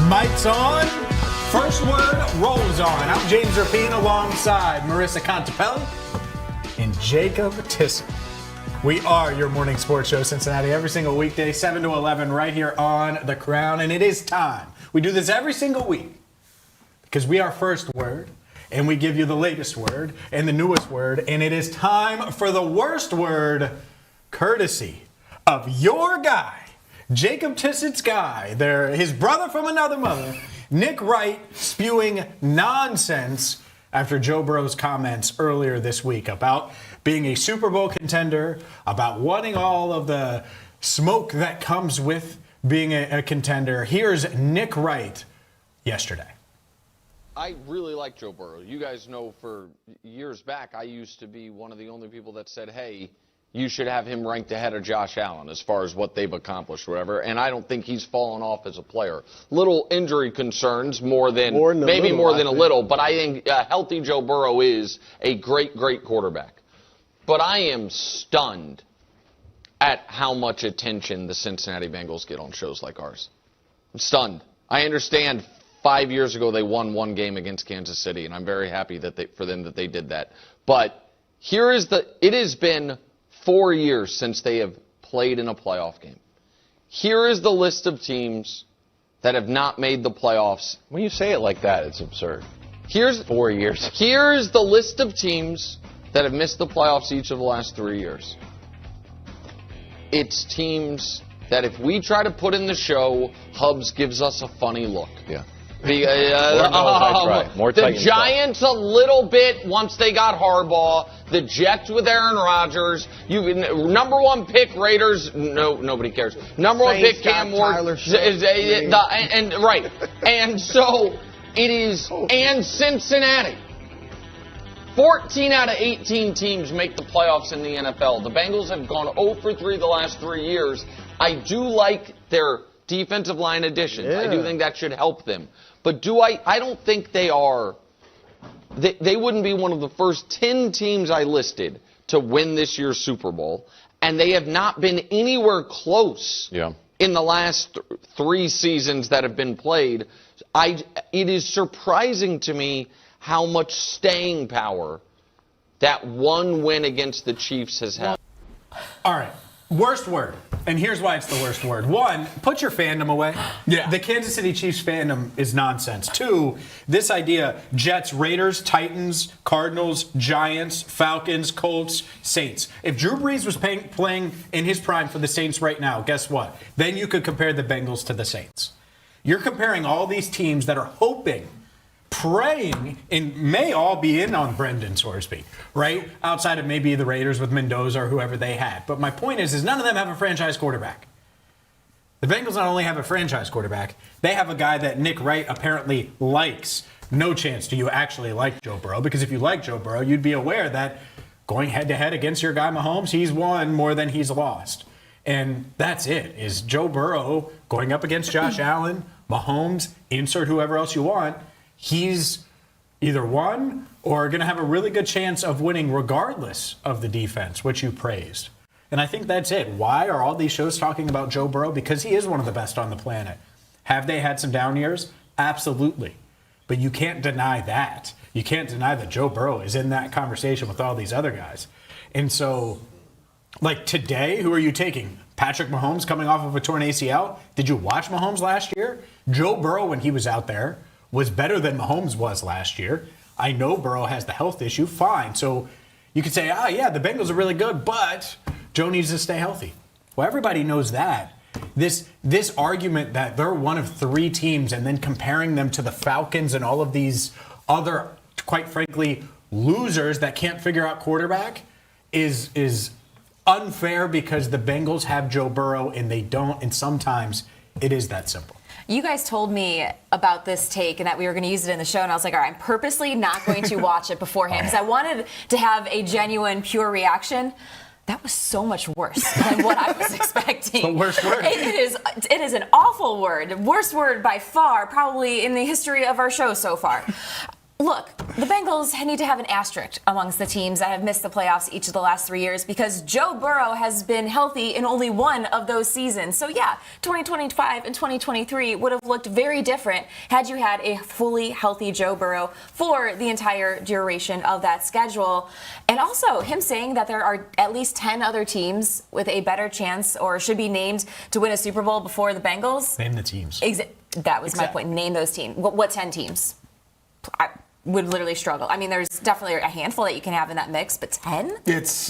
Mic's on. First word rolls on. I'm James Rapien alongside Marisa Contipelli and Jacob Tissot. We are your morning sports show, Cincinnati, every single weekday, 7 to 11, right here on The Crown. And it is time. We do this every single week because we are first word, and we give you the latest word and the newest word. And it is time for the worst word, courtesy of your guy, Jacob Tissot's guy, his brother from another mother, Nick Wright, spewing nonsense after Joe Burrow's comments earlier this week about being a Super Bowl contender, about wanting all of the smoke that comes with being a contender. Here's Nick Wright yesterday. I really like Joe Burrow. You guys know for years back, I used to be one of the only people that said, hey, you should have him ranked ahead of Josh Allen as far as what they've accomplished, whatever. And I don't think he's fallen off as a player. Little injury concerns more than a little, but I think a healthy Joe Burrow is a great, great quarterback. But I am stunned at how much attention the Cincinnati Bengals get on shows like ours. I'm stunned. I understand 5 years ago they won one game against Kansas City, and I'm very happy for them that they did that. But it has been 4 years since they have played in a playoff game. Here is the list of teams that have not made the playoffs. When you say it like that, it's absurd. Here's 4 years. Here's the list of teams that have missed the playoffs each of the last 3 years. It's teams that if we try to put in the show, Hubs gives us a funny look. Yeah. The Giants a little bit once they got Harbaugh. The Jets with Aaron Rodgers. Number one pick Raiders. No, nobody cares. Number one pick Cam Ward. Right. And so it is. And Cincinnati. 14 out of 18 teams make the playoffs in the NFL. The Bengals have gone 0 for 3 the last 3 years. I do like their defensive line additions. Yeah. I do think that should help them. But I don't think they are. They wouldn't be one of the first 10 teams I listed to win this year's Super Bowl. And they have not been anywhere close in the last 3 seasons that have been played. It is surprising to me how much staying power that one win against the Chiefs has had. All right. Worst word. And here's why it's the worst word. 1, put your fandom away. Yeah. The Kansas City Chiefs fandom is nonsense. 2, this idea, Jets, Raiders, Titans, Cardinals, Giants, Falcons, Colts, Saints. If Drew Brees was playing in his prime for the Saints right now, guess what? Then you could compare the Bengals to the Saints. You're comparing all these teams that are hoping, praying, and may all be in on Brendan, so to speak, right? Outside of maybe the Raiders with Mendoza or whoever they had. But my point is none of them have a franchise quarterback. The Bengals not only have a franchise quarterback, they have a guy that Nick Wright apparently likes. No chance do you actually like Joe Burrow, because if you like Joe Burrow, you'd be aware that going head-to-head against your guy Mahomes, he's won more than he's lost. And that's it, is Joe Burrow going up against Josh Allen, Mahomes, insert whoever else you want. He's either won or going to have a really good chance of winning regardless of the defense, which you praised. And I think that's it. Why are all these shows talking about Joe Burrow? Because he is one of the best on the planet. Have they had some down years? Absolutely. But you can't deny that. You can't deny that Joe Burrow is in that conversation with all these other guys. And so, like today, who are you taking? Patrick Mahomes coming off of a torn ACL. Did you watch Mahomes last year? Joe Burrow, when he was out there, was better than Mahomes was last year. I know Burrow has the health issue. Fine. So you could say, yeah, the Bengals are really good, but Joe needs to stay healthy. Well, everybody knows that. This argument that they're one of 3 teams and then comparing them to the Falcons and all of these other, quite frankly, losers that can't figure out quarterback is unfair because the Bengals have Joe Burrow and they don't, and sometimes it is that simple. You guys told me about this take and that we were going to use it in the show, and I was like, all right, I'm purposely not going to watch it beforehand because I wanted to have a genuine, pure reaction. That was so much worse than what I was expecting. The worst word. It is an awful word. Worst word by far, probably in the history of our show so far. Look, the Bengals need to have an asterisk amongst the teams that have missed the playoffs each of the last 3 years because Joe Burrow has been healthy in only one of those seasons. So yeah, 2025 and 2023 would have looked very different had you had a fully healthy Joe Burrow for the entire duration of that schedule. And also him saying that there are at least 10 other teams with a better chance or should be named to win a Super Bowl before the Bengals. Name the teams. That was my point. Name those teams. What 10 teams? I would literally struggle. I mean, there's definitely a handful that you can have in that mix, but 10?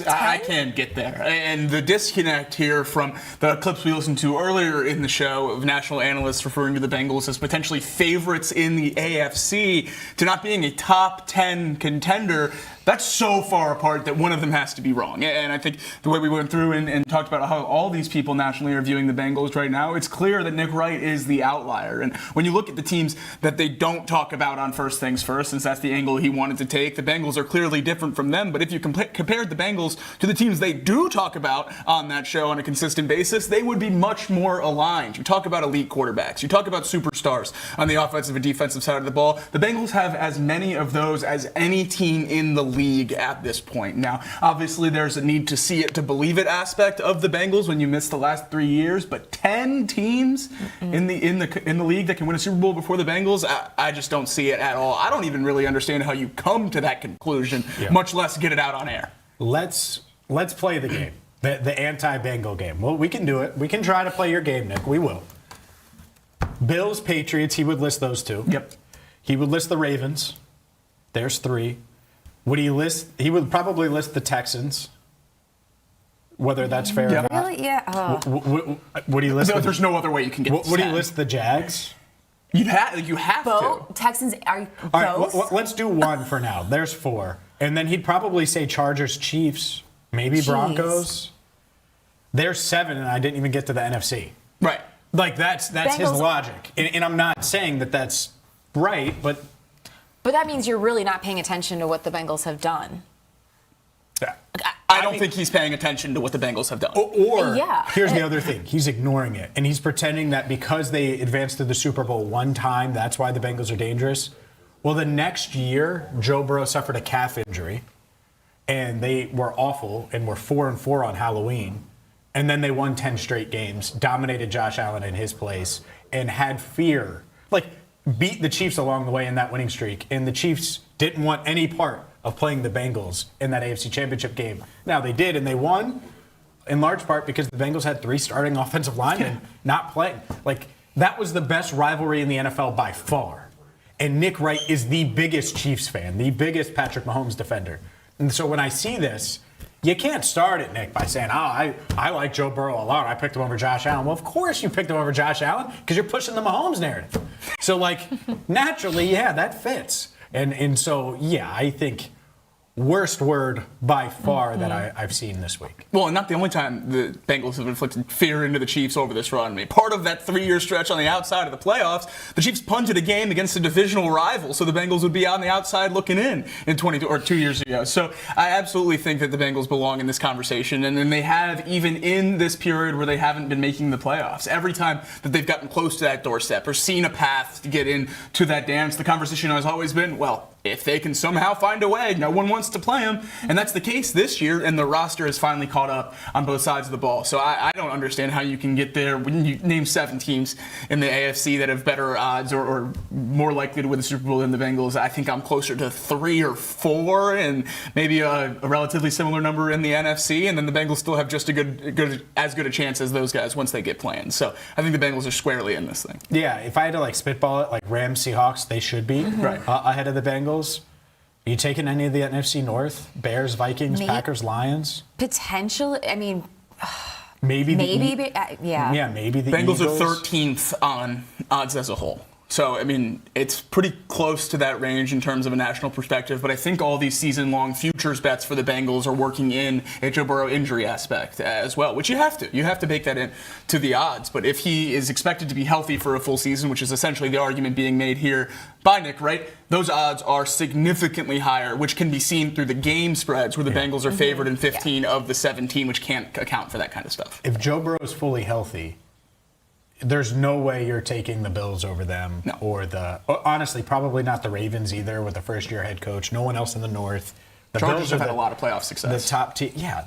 I can't get there. And the disconnect here from the clips we listened to earlier in the show of national analysts referring to the Bengals as potentially favorites in the AFC to not being a top 10 contender, that's so far apart that one of them has to be wrong. And I think the way we went through and talked about how all these people nationally are viewing the Bengals right now, it's clear that Nick Wright is the outlier. And when you look at the teams that they don't talk about on First Things First, since that's the angle he wanted to take, the Bengals are clearly different from them. But if you compared the Bengals to the teams they do talk about on that show on a consistent basis, they would be much more aligned. You talk about elite quarterbacks. You talk about superstars on the offensive and defensive side of the ball. The Bengals have as many of those as any team in the league at this point. Now, obviously, there's a need to see it to believe it aspect of the Bengals when you miss the last 3 years, but 10 teams in the league that can win a Super Bowl before the Bengals, I just don't see it at all. I don't even really understand how you come to that conclusion, much less get it out on air. Let's play the game, the anti-Bengal game. Well, we can do it. We can try to play your game, Nick. We will. Bills, Patriots, he would list those 2. Yep. He would list the Ravens. There's 3. Would he list? He would probably list the Texans. Whether that's fair or not. Really? Yeah. Would he list? There's no other way you can get. Would he list the Jags? You have to. Texans are both. All right, let's do 1 for now. There's 4, and then he'd probably say Chargers, Chiefs, maybe Broncos. There's 7, and I didn't even get to the NFC. Right. Like that's his logic, and I'm not saying that that's right, but. But that means you're really not paying attention to what the Bengals have done. I don't think he's paying attention to what the Bengals have done. Or here's the other thing. He's ignoring it. And he's pretending that because they advanced to the Super Bowl one time, that's why the Bengals are dangerous. Well, the next year, Joe Burrow suffered a calf injury. And they were awful and were 4-4 on Halloween. And then they won 10 straight games, dominated Josh Allen in his place, and had fear. Beat the Chiefs along the way in that winning streak, and the Chiefs didn't want any part of playing the Bengals in that AFC Championship game. Now, they did, and they won in large part because the Bengals had 3 starting offensive linemen not playing. That was the best rivalry in the NFL by far. And Nick Wright is the biggest Chiefs fan, the biggest Patrick Mahomes defender. And so when I see this, you can't start it, Nick, by saying, I like Joe Burrow a lot. I picked him over Josh Allen. Well, of course you picked him over Josh Allen because you're pushing the Mahomes narrative. So, naturally, that fits. And so, I think worst word by far that I've seen this week. Well, and not the only time the Bengals have inflicted fear into the Chiefs over this run. I mean, part of that 3-year stretch on the outside of the playoffs, the Chiefs punted a game against a divisional rival, so the Bengals would be on the outside looking in 2 years ago. So I absolutely think that the Bengals belong in this conversation, and then they have even in this period where they haven't been making the playoffs. Every time that they've gotten close to that doorstep or seen a path to get into that dance, the conversation has always been, well, if they can somehow find a way, no one wants to play them. And that's the case this year, and the roster has finally caught up on both sides of the ball. So I don't understand how you can get there when you name 7 teams in the AFC that have better odds or more likely to win the Super Bowl than the Bengals. I think I'm closer to 3 or 4, and maybe a relatively similar number in the NFC, and then the Bengals still have just as good a chance as those guys once they get playing. So I think the Bengals are squarely in this thing. Yeah, if I had to like spitball it, like Rams, Seahawks, they should be ahead of the Bengals. Are you taking any of the NFC North? Bears, Vikings, Packers, Lions? Potentially, I mean, maybe. Yeah. Yeah, maybe the Bengals Eagles. are 13th on odds as a whole. So, I mean, it's pretty close to that range in terms of a national perspective, but I think all these season-long futures bets for the Bengals are working in a Joe Burrow injury aspect as well, which you have to. You have to bake that in to the odds. But if he is expected to be healthy for a full season, which is essentially the argument being made here by Nick, right, those odds are significantly higher, which can be seen through the game spreads where the Bengals are favored in 15 of the 17, which can't account for that kind of stuff. If Joe Burrow is fully healthy, there's no way you're taking the Bills over them or honestly, probably not the Ravens either with the first-year head coach. No one else in the North. The Chargers Bills have are had a lot of playoff success. The top team. Yeah,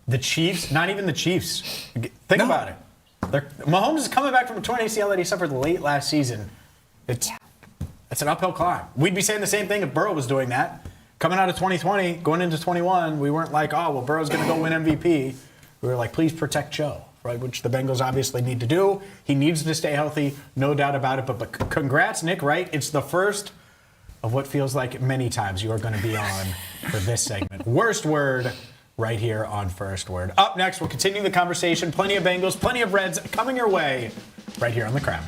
the Chiefs, not even the Chiefs. Think about it. Mahomes is coming back from a torn ACL that he suffered late last season. It's an uphill climb. We'd be saying the same thing if Burrow was doing that. Coming out of 2020, going into 21, we weren't like, oh, well, Burrow's going to go win MVP. We were like, please protect Joe. Right, which the Bengals obviously need to do. He needs to stay healthy, no doubt about it. But congrats, Nick, right? It's the first of what feels like many times you are going to be on for this segment. Worst word right here on First Word. Up next, we'll continue the conversation. Plenty of Bengals, plenty of Reds coming your way right here on The Crown.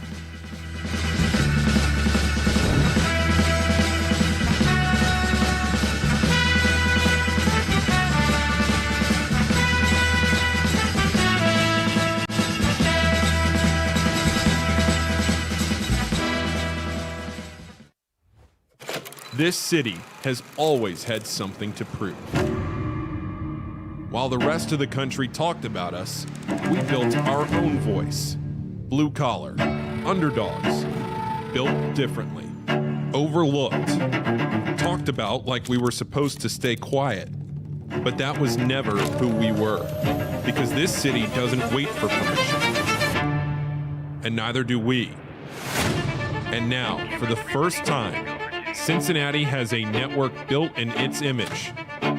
This city has always had something to prove. While the rest of the country talked about us, we built our own voice. Blue collar, underdogs, built differently, overlooked, talked about like we were supposed to stay quiet. But that was never who we were, because this city doesn't wait for permission. And neither do we. And now, for the first time, Cincinnati has a network built in its image,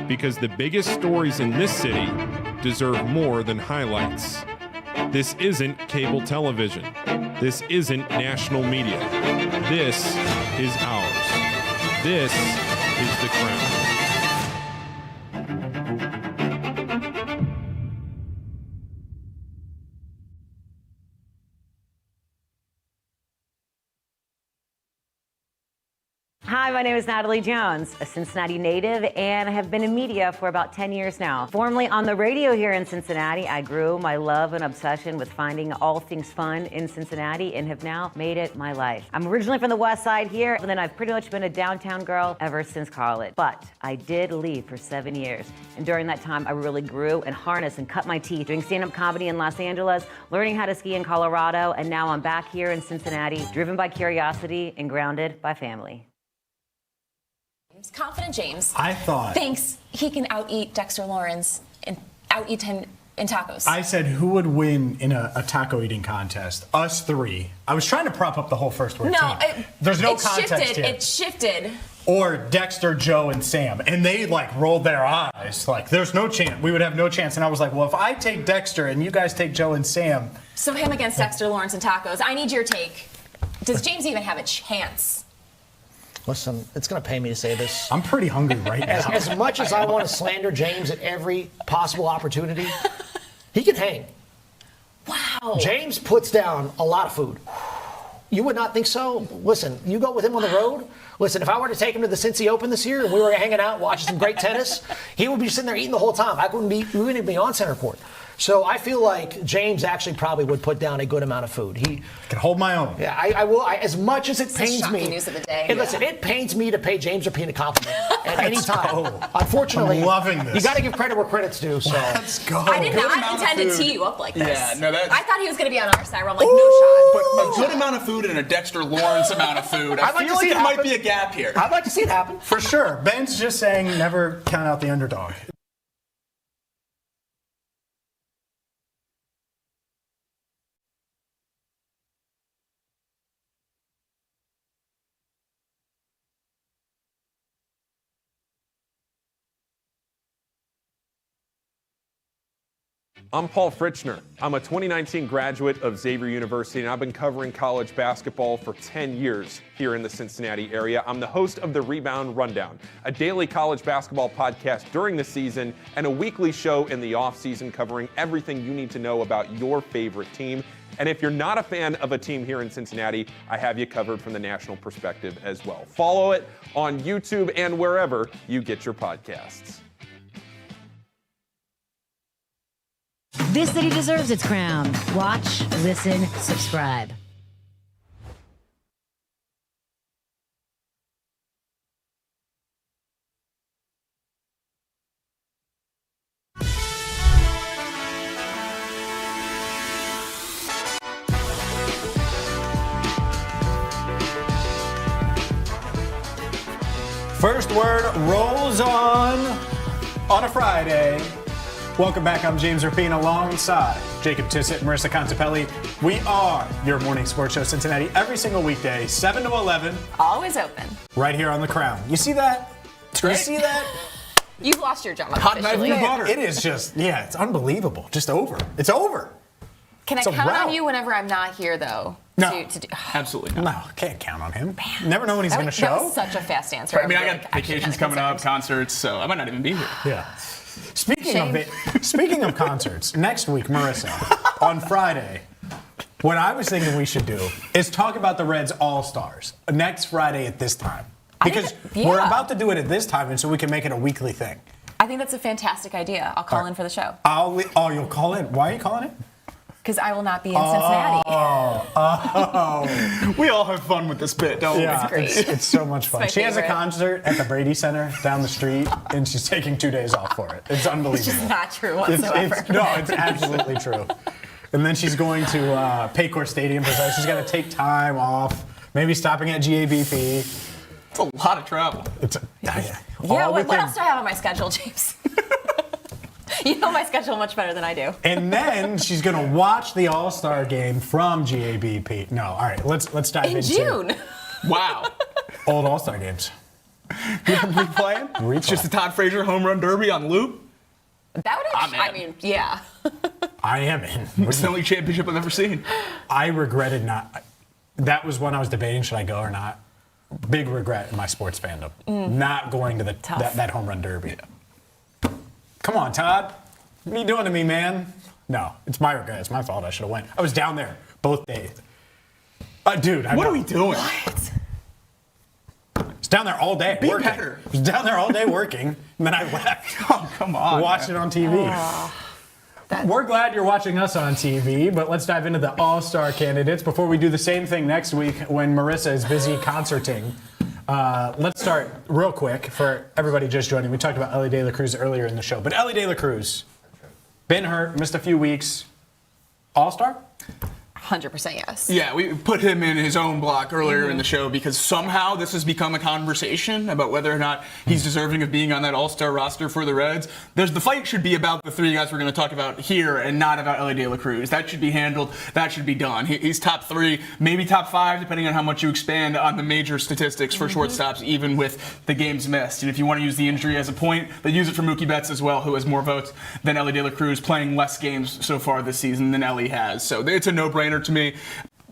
because the biggest stories in this city deserve more than highlights. This isn't cable television. This isn't national media. This is ours. This is The Crown. Hi, my name is Natalie Jones, a Cincinnati native, and I have been in media for about 10 years now. Formerly on the radio here in Cincinnati, I grew my love and obsession with finding all things fun in Cincinnati and have now made it my life. I'm originally from the West Side here, and then I've pretty much been a downtown girl ever since college. But I did leave for 7 years, and during that time, I really grew and harnessed and cut my teeth doing stand-up comedy in Los Angeles, learning how to ski in Colorado, and now I'm back here in Cincinnati, driven by curiosity and grounded by family. Confident James thinks he can out-eat Dexter Lawrence and out-eat him in tacos. I said, who would win in a taco eating contest? Us three. I was trying to prop up the whole First Word team. There's no context here. It shifted. Or Dexter, Joe, and Sam. And they, rolled their eyes. There's no chance. We would have no chance. And I was like, well, if I take Dexter and you guys take Joe and Sam. So him against Dexter Lawrence and tacos. I need your take. Does James even have a chance? Listen, it's going to pay me to say this. I'm pretty hungry right now. As much as I want to slander James at every possible opportunity, he can hang. Wow. James puts down a lot of food. You would not think so? Listen, you go with him on the road. Listen, if I were to take him to the Cincy Open this year and we were hanging out watching some great tennis, he would be sitting there eating the whole time. We wouldn't be on center court. So I feel like James actually probably would put down a good amount of food. He can hold my own. Yeah, I will. As much as it This is pains shocking me. news of the day. Hey, listen, it pains me to pay James Rapien a compliment at any time. Unfortunately, I'm loving this. You got to give credit where credit's due. So let's go. I did not intend to tee you up like this. Yeah, no, that's. I thought he was going to be on our side. Where I'm like, no shot. But a good amount of food and a Dexter Lawrence amount of food. I feel like there might be a gap here. I'd like to see it happen. For sure. Ben's just saying never count out the underdog. I'm Paul Fritchner. I'm a 2019 graduate of Xavier University, and I've been covering college basketball for 10 years here in the Cincinnati area. I'm the host of the Rebound Rundown, a daily college basketball podcast during the season and a weekly show in the offseason covering everything you need to know about your favorite team. And if you're not a fan of a team here in Cincinnati, I have you covered from the national perspective as well. Follow it on YouTube and wherever you get your podcasts. This city deserves its crown. Watch, listen, subscribe. First word rolls on a Friday. Welcome back. I'm James Rapien alongside Jacob Tissot and Marisa Contipelli. We are your morning sports show, Cincinnati, every single weekday, 7 to 11. Always open. Right here on The Crown. You see that? You see that? You've lost your job. Hot knife officially. through butter. It is just, it's unbelievable. Just over. It's over. Can I It's a count rout. on you whenever I'm not here, though? No. To do, Absolutely not. No, can't count on him. Never know when he's that going to was- show. That was such a fast answer. I mean, I was got like, vacations actually coming up, concerts, so I might not even be here. Yeah. Speaking Shame. speaking of concerts, next week, Marisa, on Friday, what I was thinking we should do is talk about the Reds All-Stars next Friday at this time. Because we're about to do it at this time, and so we can make it a weekly thing. I think that's a fantastic idea. I'll call in for the show. You'll call in. Why are you calling in? Because I will not be in Cincinnati. We all have fun with this bit, don't we? Yeah, it's so much fun. my She has a favorite. concert at the Brady Center down the street, and she's taking 2 days off for it. It's unbelievable. It's just not true whatsoever. It's absolutely true. And then she's going to Paycor Stadium for that. She's got to take time off, maybe stopping at GABP. It's a lot of travel. Yeah, All what within- else do I have on my schedule, James? You know my schedule much better than I do. And then she's going to watch the All-Star game from GABP. No, all right, let's dive In into June. Wow. old All-Star games. We playing? It's just the Todd Frazier home run derby on loop. That would actually, I mean, yeah. I am in. It's the only championship I've ever seen. I regretted not. That was when I was debating should I go or not. Big regret in my sports fandom. Not going to that home run derby. Come on, Todd. What are you doing to me, man? No, it's my regret. It's my fault. I should have went. I was down there both days. Dude, What are we doing? I was down there all day Be working. better. I was down there all day working, and then I left. Oh, come on. Watched it on TV. We're glad you're watching us on TV, but let's dive into the All-Star candidates before we do the same thing next week when Marisa is busy concerting. Let's start real quick for everybody just joining. We talked about Ellie De La Cruz earlier in the show, but Ellie De La Cruz, been hurt, missed a few weeks. All-Star? 100% yes. Yeah, we put him in his own block earlier in the show because somehow this has become a conversation about whether or not he's deserving of being on that all-star roster for the Reds. The fight should be about the three guys we're going to talk about here and not about Ellie De La Cruz. That should be handled. That should be done. He's top 3, maybe top 5, depending on how much you expand on the major statistics for shortstops, even with the games missed. And if you want to use the injury as a point, they use it for Mookie Betts as well, who has more votes than Ellie De La Cruz, playing less games so far this season than Ellie has. So it's a no-brainer to me.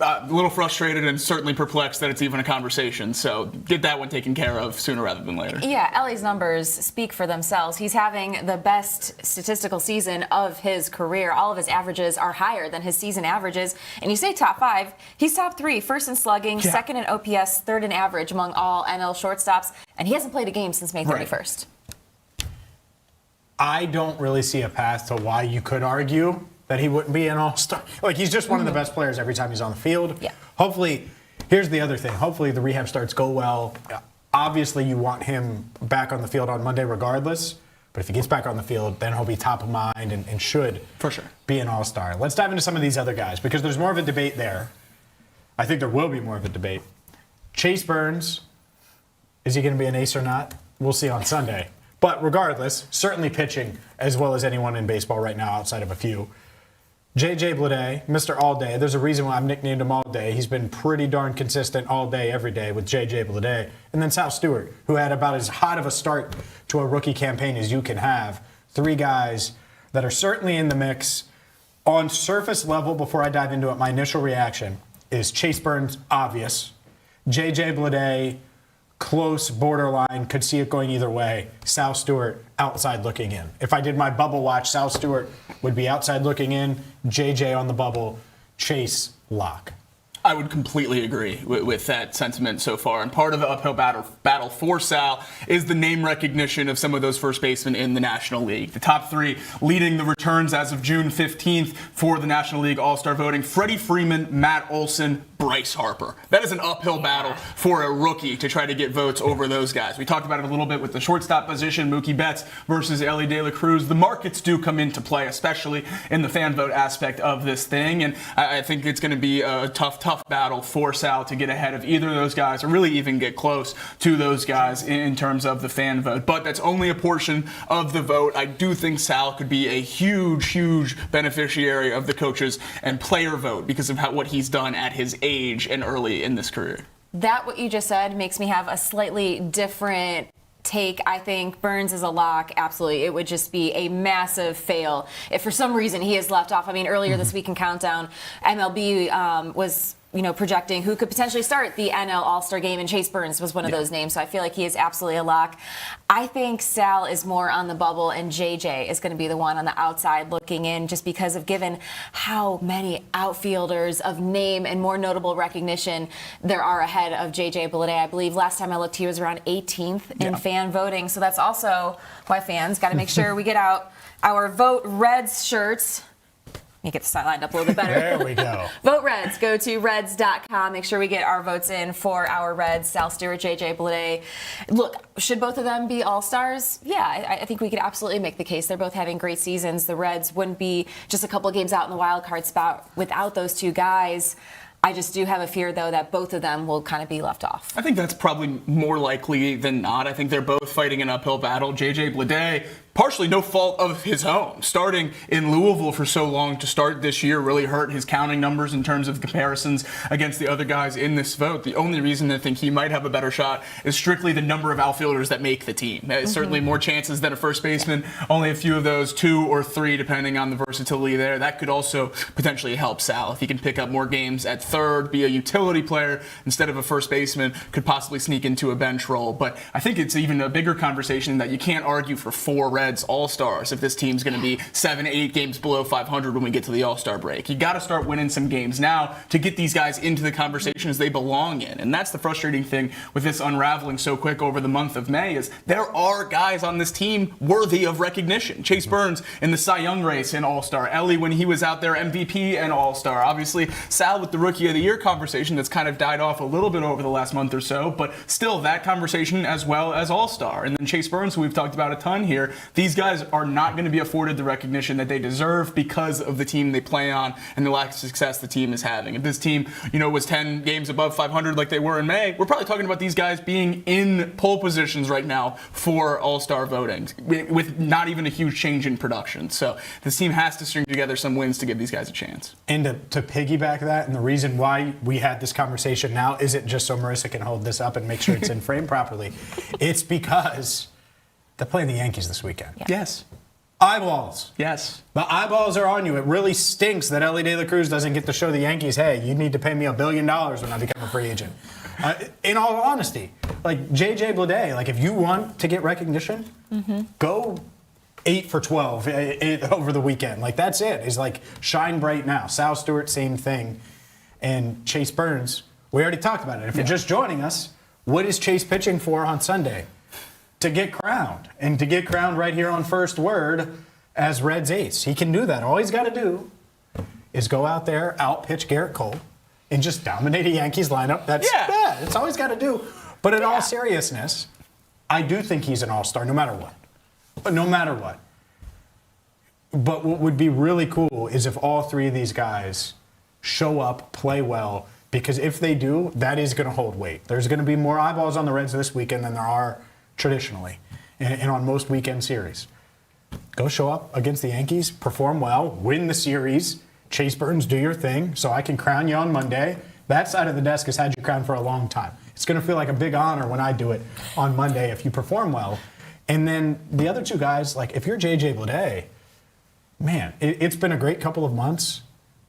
A little frustrated and certainly perplexed that it's even a conversation. So get that one taken care of sooner rather than later. Yeah, Ellie's numbers speak for themselves. He's having the best statistical season of his career. All of his averages are higher than his season averages. And you say top 5, he's top 3, first in slugging, second in OPS, third in average among all NL shortstops. And he hasn't played a game since May 31st. I don't really see a path to why you could argue that he wouldn't be an all-star. Like, he's just one of the best players every time he's on the field. Yeah. Hopefully, here's the other thing. Hopefully the rehab starts go well. Obviously, you want him back on the field on Monday regardless. But if he gets back on the field, then he'll be top of mind and should for sure be an all-star. Let's dive into some of these other guys because there's more of a debate there. I think there will be more of a debate. Chase Burns, is he going to be an ace or not? We'll see on Sunday. But regardless, certainly pitching as well as anyone in baseball right now outside of a few. J.J. Bleday, Mr. All Day. There's a reason why I've nicknamed him All Day. He's been pretty darn consistent all day, every day with J.J. Bleday. And then Sal Stewart, who had about as hot of a start to a rookie campaign as you can have. 3 guys that are certainly in the mix. On surface level, before I dive into it, my initial reaction is Chase Burns, obvious. J.J. Bleday, close, borderline, could see it going either way. Sal Stewart, outside looking in. If I did my bubble watch, Sal Stewart would be outside looking in, JJ on the bubble, Chase lock. I would completely agree with that sentiment so far. And part of the uphill battle for Sal is the name recognition of some of those first basemen in the National League. The top 3 leading the returns as of June 15th for the National League All-Star voting: Freddie Freeman, Matt Olson, Bryce Harper. That is an uphill battle for a rookie to try to get votes over those guys. We talked about it a little bit with the shortstop position, Mookie Betts versus Elly De La Cruz. The markets do come into play, especially in the fan vote aspect of this thing. And I think it's going to be a tough battle for Sal to get ahead of either of those guys or really even get close to those guys in terms of the fan vote. But that's only a portion of the vote. I do think Sal could be a huge beneficiary of the coaches and player vote because of what he's done at his age and early in this career. That, what you just said, makes me have a slightly different take. I think Burns is a lock. Absolutely. It would just be a massive fail if for some reason he is left off. I mean, earlier this week in Countdown, MLB was projecting who could potentially start the NL All-Star game, and Chase Burns was one of those names, so I feel like he is absolutely a lock. I think Sal is more on the bubble, and JJ is going to be the one on the outside looking in, just because of given how many outfielders of name and more notable recognition there are ahead of JJ Bleday. I believe last time I looked, he was around 18th in fan voting, so that's also why fans got to make sure we get out our Vote Reds shirts. You get the side lined up a little bit better. There we go. Vote Reds. Go to Reds.com. Make sure we get our votes in for our Reds. Sal Stewart, JJ Bleday. Look, should both of them be all-stars? Yeah, I think we could absolutely make the case. They're both having great seasons. The Reds wouldn't be just a couple of games out in the wild card spot without those 2 guys. I just do have a fear, though, that both of them will kind of be left off. I think that's probably more likely than not. I think they're both fighting an uphill battle. JJ Bleday, partially no fault of his own. Starting in Louisville for so long to start this year really hurt his counting numbers in terms of comparisons against the other guys in this vote. The only reason I think he might have a better shot is strictly the number of outfielders that make the team. Certainly more chances than a first baseman. Only a few of those, 2 or 3, depending on the versatility there. That could also potentially help Sal if he can pick up more games at third, be a utility player instead of a first baseman, could possibly sneak into a bench role. But I think it's even a bigger conversation that you can't argue for 4 Reds All-Stars if this team's going to be 7, 8 games below 500 when we get to the All-Star break. You got to start winning some games now to get these guys into the conversations they belong in. And that's the frustrating thing with this unraveling so quick over the month of May is there are guys on this team worthy of recognition. Chase Burns in the Cy Young race and All-Star. Elly when he was out there MVP and All-Star. Obviously Sal with the Rookie of the Year conversation that's kind of died off a little bit over the last month or so, but still that conversation as well as All-Star. And then Chase Burns, who we've talked about a ton here, these guys are not going to be afforded the recognition that they deserve because of the team they play on and the lack of success the team is having. If this team, was 10 games above 500 like they were in May, we're probably talking about these guys being in pole positions right now for All-Star voting with not even a huge change in production. So this team has to string together some wins to give these guys a chance. And to piggyback that, and the reason why we had this conversation now isn't just so Marisa can hold this up and make sure it's in frame properly. It's because they're playing the Yankees this weekend. Yeah. Yes. Eyeballs. Yes. The eyeballs are on you. It really stinks that Elly De La Cruz doesn't get to show the Yankees, hey, you need to pay me $1 billion when I become a free agent. In all honesty, like J.J. Bleday, like if you want to get recognition, go 8 for 12 over the weekend. Like that's it. It's like shine bright now. Sal Stewart, same thing. And Chase Burns, we already talked about it. If you're just joining us, what is Chase pitching for on Sunday? to get crowned, and to get crowned right here on First Word as Reds ace. He can do that. All he's got to do is go out there, out-pitch Garrett Cole, and just dominate a Yankees lineup. That's all he's got to do. But in all seriousness, I do think he's an all-star no matter what. No matter what. But what would be really cool is if all three of these guys show up, play well, because if they do, that is going to hold weight. There's going to be more eyeballs on the Reds this weekend than there are traditionally and on most weekend series. Go show up against the Yankees, perform well, win the series. Chase Burns, do your thing so I can crown you on Monday. That side of the desk has had you crowned for a long time. It's going to feel like a big honor when I do it on Monday if you perform well. And then the other two guys, like if you're J.J. Bleday, man, it's been a great couple of months.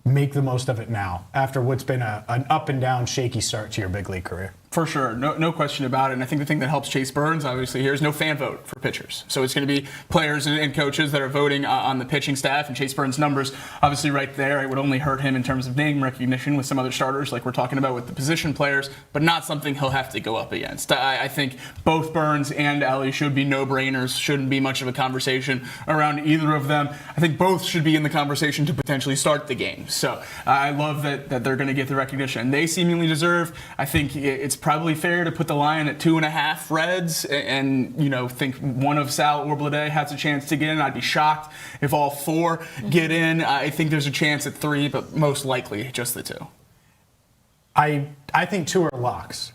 Make the most of it now after what's been an up and down, shaky start to your big league career. For sure, no question about it. And I think the thing that helps Chase Burns, obviously, here is no fan vote for pitchers. So it's going to be players and coaches that are voting on the pitching staff. And Chase Burns' numbers, obviously, right there, it would only hurt him in terms of name recognition with some other starters, like we're talking about with the position players, but not something he'll have to go up against. I think both Burns and Ellie should be no-brainers. Shouldn't be much of a conversation around either of them. I think both should be in the conversation to potentially start the game. So I love that they're going to get the recognition they seemingly deserve. I think it's probably fair to put the line at 2.5 Reds and think one of Sal or Bleday has a chance to get in. I'd be shocked if all four get in. I think there's a chance at 3, but most likely just the 2. I think 2 are locks.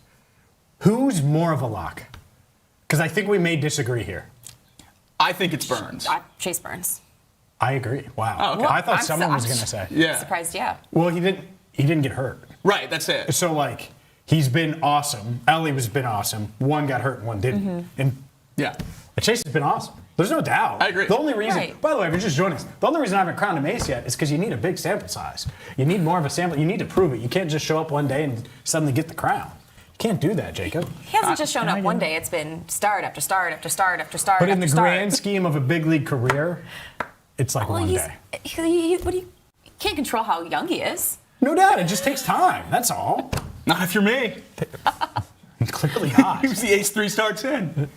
Who's more of a lock? Because I think we may disagree here. I think it's Burns. Chase Burns. I agree. Wow. Oh, okay. I thought someone was going to say. Yeah. Surprised, yeah. Well, he didn't get hurt. Right, that's it. So, he's been awesome. Ellie has been awesome. One got hurt and one didn't. And Chase has been awesome. There's no doubt. I agree. The only reason, by the way, if you're just joining us, the only reason I haven't crowned him ace yet is because you need a big sample size. You need more of a sample. You need to prove it. You can't just show up one day and suddenly get the crown. You can't do that, Jacob. He hasn't just shown up one day. It's been start after start after start after start. But in the grand scheme of a big league career, it's like one day. You can't control how young he is. No doubt. It just takes time. That's all. Not if you're me. Clearly not. He was the ace 3 starts in.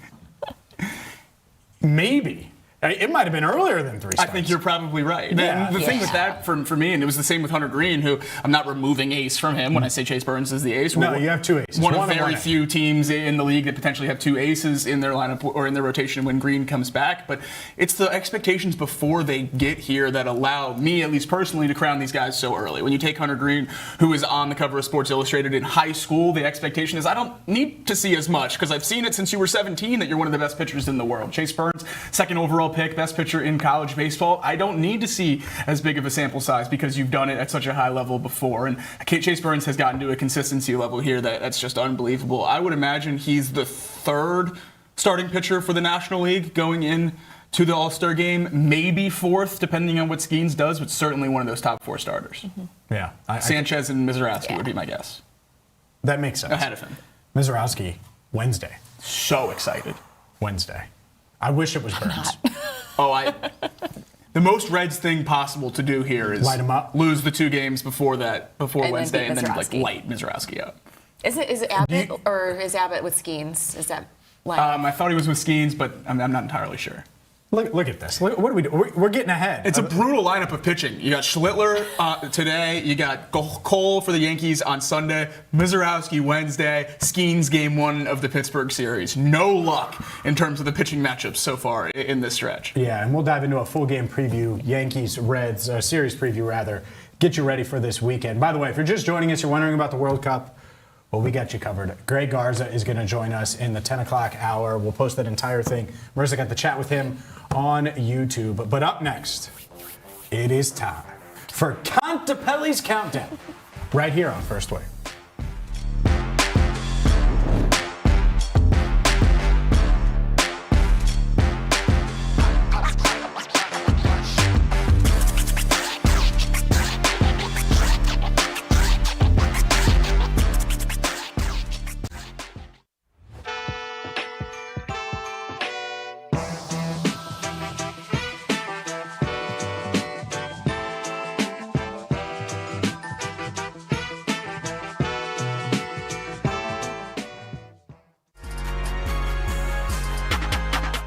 Maybe. It might have been earlier than 3 starts. I think you're probably right. Yeah. The thing with that, for me, and it was the same with Hunter Green, who I'm not removing ace from him when I say Chase Burns is the ace. No, you have 2 aces. One of very few teams in the league that potentially have 2 aces in their lineup or in their rotation when Green comes back. But it's the expectations before they get here that allow me, at least personally, to crown these guys so early. When you take Hunter Green, who is on the cover of Sports Illustrated in high school, the expectation is I don't need to see as much because I've seen it since you were 17 that you're one of the best pitchers in the world. Chase Burns, 2nd overall pick, best pitcher in college baseball. I don't need to see as big of a sample size because you've done it at such a high level before. And Chase Burns has gotten to a consistency level here that's just unbelievable. I would imagine he's the 3rd starting pitcher for the National League going in to the All-Star game, maybe 4th, depending on what Skeens does, but certainly one of those top 4 starters. Yeah. Sanchez and Mizorowski would be my guess. That makes sense. Ahead of him. Mizorowski, Wednesday. So excited. Wednesday. I wish it was Burns. The most Reds thing possible to do here is light him up, lose the 2 games before Wednesday, and then light Mizorowski up. Is it Abbott or is Abbott with Skeens? Is that I thought he was with Skeens, but I'm not entirely sure. Look at this. What do we do? We're getting ahead. It's a brutal lineup of pitching. You got Schlittler today. You got Cole for the Yankees on Sunday. Mizorowski Wednesday. Skeens game 1 of the Pittsburgh series. No luck in terms of the pitching matchups so far in this stretch. Yeah, and we'll dive into a full game preview, Yankees-Reds, series preview rather. Get you ready for this weekend. By the way, if you're just joining us, you're wondering about the World Cup, well, we got you covered. Greg Garza is going to join us in the 10 o'clock hour. We'll post that entire thing. Marisa got to chat with him on YouTube. But up next, it is time for Contipelli's Countdown right here on First Word.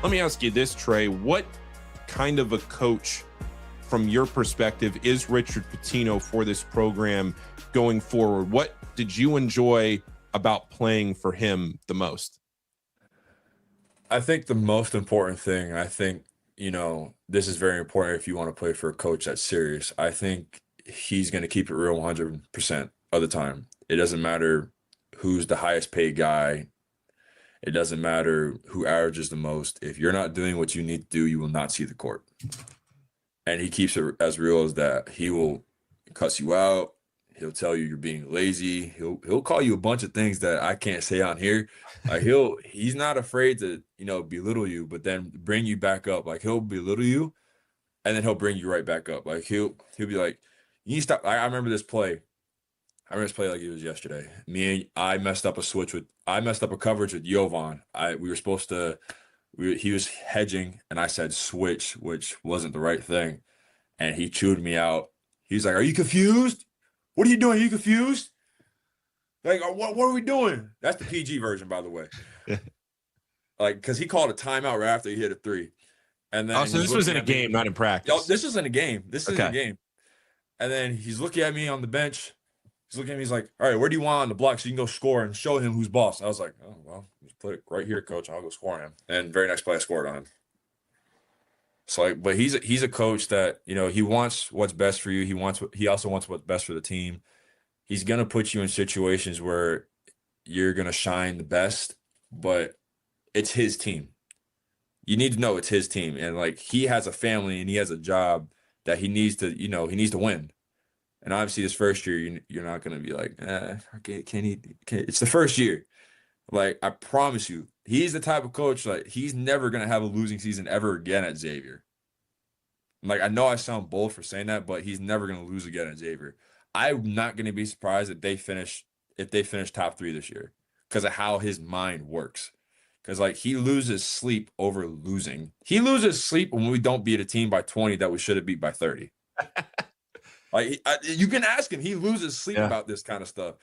Let me ask you this, Trey. What kind of a coach, from your perspective, is Richard Pitino for this program going forward? What did you enjoy about playing for him the most? I think the most important thing, I think, this is very important if you want to play for a coach that's serious. I think he's going to keep it real 100% of the time. It doesn't matter who's the highest paid guy. It doesn't matter who averages the most. If you're not doing what you need to do, you will not see the court. And he keeps it as real as that. He will cuss you out. He'll tell you you're being lazy. He'll call you a bunch of things that I can't say on here. Like he's not afraid to, belittle you, but then bring you back up. Like he'll belittle you and then he'll bring you right back up. Like he'll be like, you need to stop. I remember this play. I remember this play like it was yesterday. I messed up a coverage with Jovan. We were supposed to, he was hedging and I said switch, which wasn't the right thing. And he chewed me out. He's like, are you confused? What are you doing? Are you confused? Like, what are we doing? That's the PG version, by the way. Like, because he called a timeout right after he hit a three. And then so this was in a game, not in practice. Oh, this was in a game. This is in a game. And then he's looking at me on the bench. He's looking at me. He's like, all right, where do you want on the block so you can go score and show him who's boss? I was like, oh, well, just put it right here, coach. I'll go score on him. And very next play, I scored on him. So, but he's a coach that, he wants what's best for you. He also wants what's best for the team. He's going to put you in situations where you're going to shine the best, but it's his team. You need to know it's his team. And like, he has a family and he has a job that he needs to, he needs to win. And obviously this first year, you're not going to be like, okay, it's the first year. Like, I promise you, he's the type of coach, like, he's never going to have a losing season ever again at Xavier. Like, I know I sound bold for saying that, but he's never going to lose again at Xavier. I'm not going to be surprised if they finish top 3 this year because of how his mind works. Because, like, he loses sleep over losing. He loses sleep when we don't beat a team by 20 that we should have beat by 30. Like, you can ask him. He loses sleep about this kind of stuff.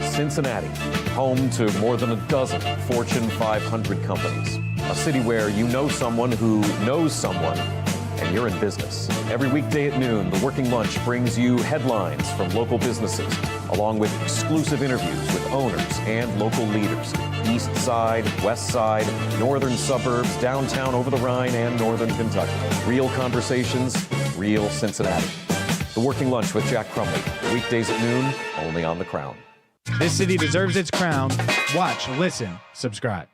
Cincinnati, home to more than a dozen Fortune 500 companies. A city where you know someone who knows someone, and you're in business. Every weekday at noon, The Working Lunch brings you headlines from local businesses, along with exclusive interviews with owners and local leaders. East Side, West Side, northern suburbs, downtown over the Rhine, and northern Kentucky. Real conversations, real Cincinnati. The Working Lunch with Jack Crumley. Weekdays at noon, only on The Crown. This city deserves its crown. Watch, listen, subscribe.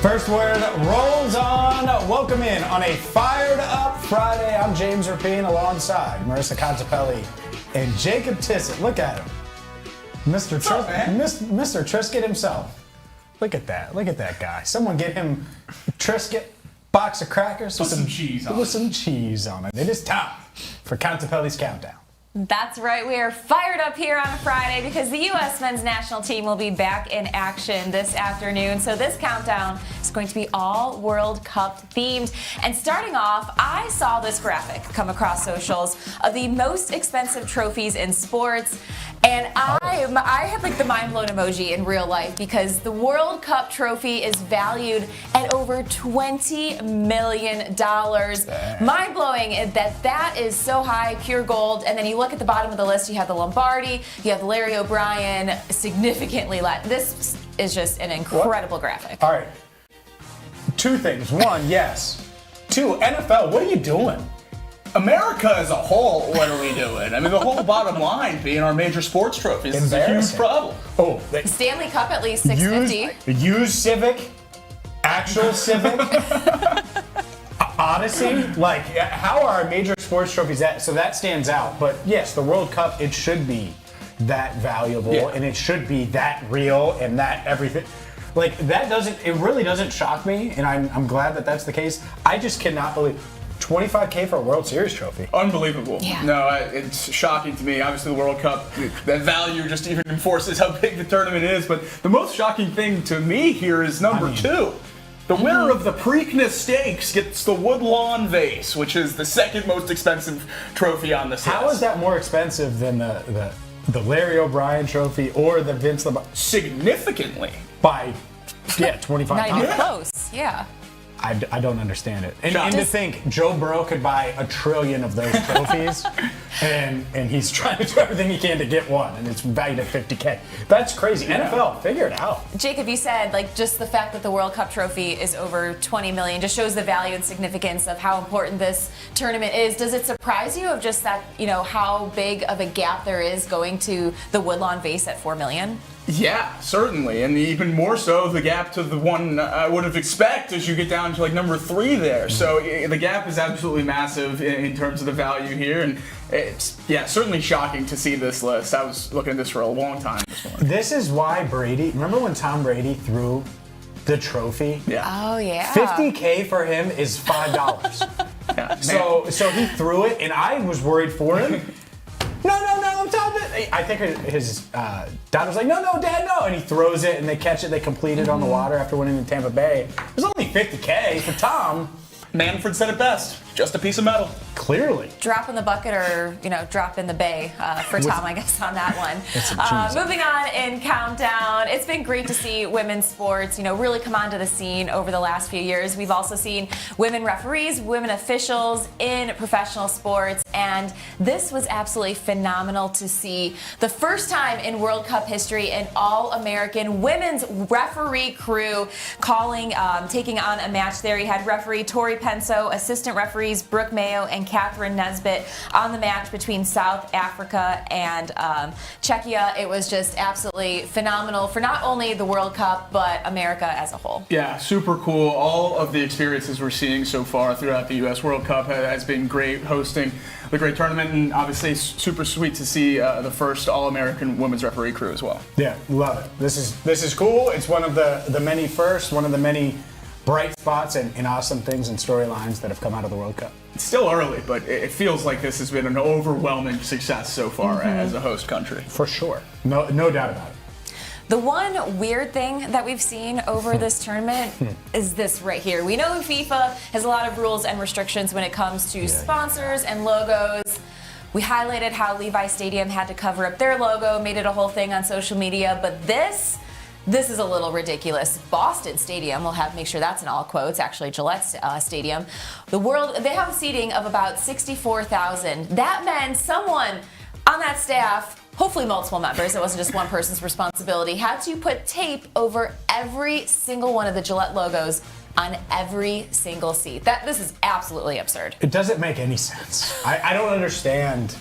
First Word rolls on. Welcome in on a fired up Friday. I'm James Rapien alongside Marisa Contipelli and Jacob Tissot. Look at him. Mr. Triscuit himself. Look at that. Look at that guy. Someone get him Triscuit, box of crackers with some cheese on it. With some cheese on it. It is time for Contipelli's Countdown. That's right. We are fired up here on a Friday because the U.S. men's national team will be back in action this afternoon. So this countdown is going to be all World Cup themed. And starting off, I saw this graphic come across socials of the most expensive trophies in sports. And I have like the mind blown emoji in real life because the World Cup trophy is valued at over $20 million. Mind blowing that is so high, pure gold. And then you look at the bottom of the list, you have the Lombardi, you have the Larry O'Brien, significantly less. This is just an incredible graphic. All right. 2 things. 1, yes. 2, NFL, what are you doing? America as a whole, what are we doing? I mean, the whole bottom line being our major sports trophies is a huge problem. Oh, Stanley Cup at least $650. Used Civic, actual Civic. Honestly, like, how are major sports trophies that? So that stands out. But yes, the World Cup, it should be that valuable, and it should be that real and that everything. Like, that doesn't, it really doesn't shock me, and I'm glad that that's the case. I just cannot believe $25K for a World Series trophy. Unbelievable. Yeah. No, it's shocking to me. Obviously, the World Cup, that value just even enforces how big the tournament is. But the most shocking thing to me here is number 2. The winner of the Preakness Stakes gets the Woodlawn Vase, which is the second most expensive trophy on this list. How is that more expensive than the Larry O'Brien trophy or the Vince Lombardi? Significantly. By, 25 Not times. even close. Yeah. I don't understand it. And to think Joe Burrow could buy 1 trillion of those trophies, and he's trying to do everything he can to get one, and it's valued at $50K. That's crazy. NFL, figure it out. Jacob, you said like just the fact that the World Cup trophy is over $20 million just shows the value and significance of how important this tournament is. Does it surprise you of just that, how big of a gap there is going to the Woodlawn Vase at $4 million? Yeah, certainly, and even more so the gap to the one I would have expected as you get down to like number 3 there. So the gap is absolutely massive in terms of the value here, and it's certainly shocking to see this list. I was looking at this for a long time this morning. This is why Brady. Remember when Tom Brady threw the trophy? Yeah. Oh yeah. $50K for him is $5. Yeah, so he threw it, and I was worried for him. No, I'm top it. I think his dad was like, no, Dad, no. And he throws it, and they catch it. They complete it on the water after winning in Tampa Bay. It was only $50K for Tom. Manfred said it best. Just a piece of metal. Clearly. Drop in the bucket or, drop in the bay for Tom, I guess, on that one. Moving on in Countdown, it's been great to see women's sports, really come onto the scene over the last few years. We've also seen women referees, women officials in professional sports, and this was absolutely phenomenal to see. The first time in World Cup history, an all-American women's referee crew taking on a match there. You had referee Tori Penso, assistant referees Brooke Mayo and Catherine Nesbitt on the match between South Africa and Czechia. It was just absolutely phenomenal for not only the World Cup, but America as a whole. Yeah, super cool. All of the experiences we're seeing so far throughout the U.S. World Cup has been great, hosting the great tournament, and obviously super sweet to see the first All-American women's referee crew as well. Yeah, love it. This is cool. It's one of the many firsts, one of the many bright spots and awesome things and storylines that have come out of the World Cup. It's still early, but it feels like this has been an overwhelming success so far as a host country. For sure. No doubt about it. The one weird thing that we've seen over this tournament is this right here. We know FIFA has a lot of rules and restrictions when it comes to sponsors and logos. We highlighted how Levi Stadium had to cover up their logo, made it a whole thing on social media, but this is a little ridiculous. Boston Stadium, make sure that's in all quotes, actually Gillette Stadium. They have a seating of about 64,000. That meant someone on that staff, hopefully multiple members, it wasn't just one person's responsibility, had to put tape over every single one of the Gillette logos on every single seat. This is absolutely absurd. It doesn't make any sense. I don't understand.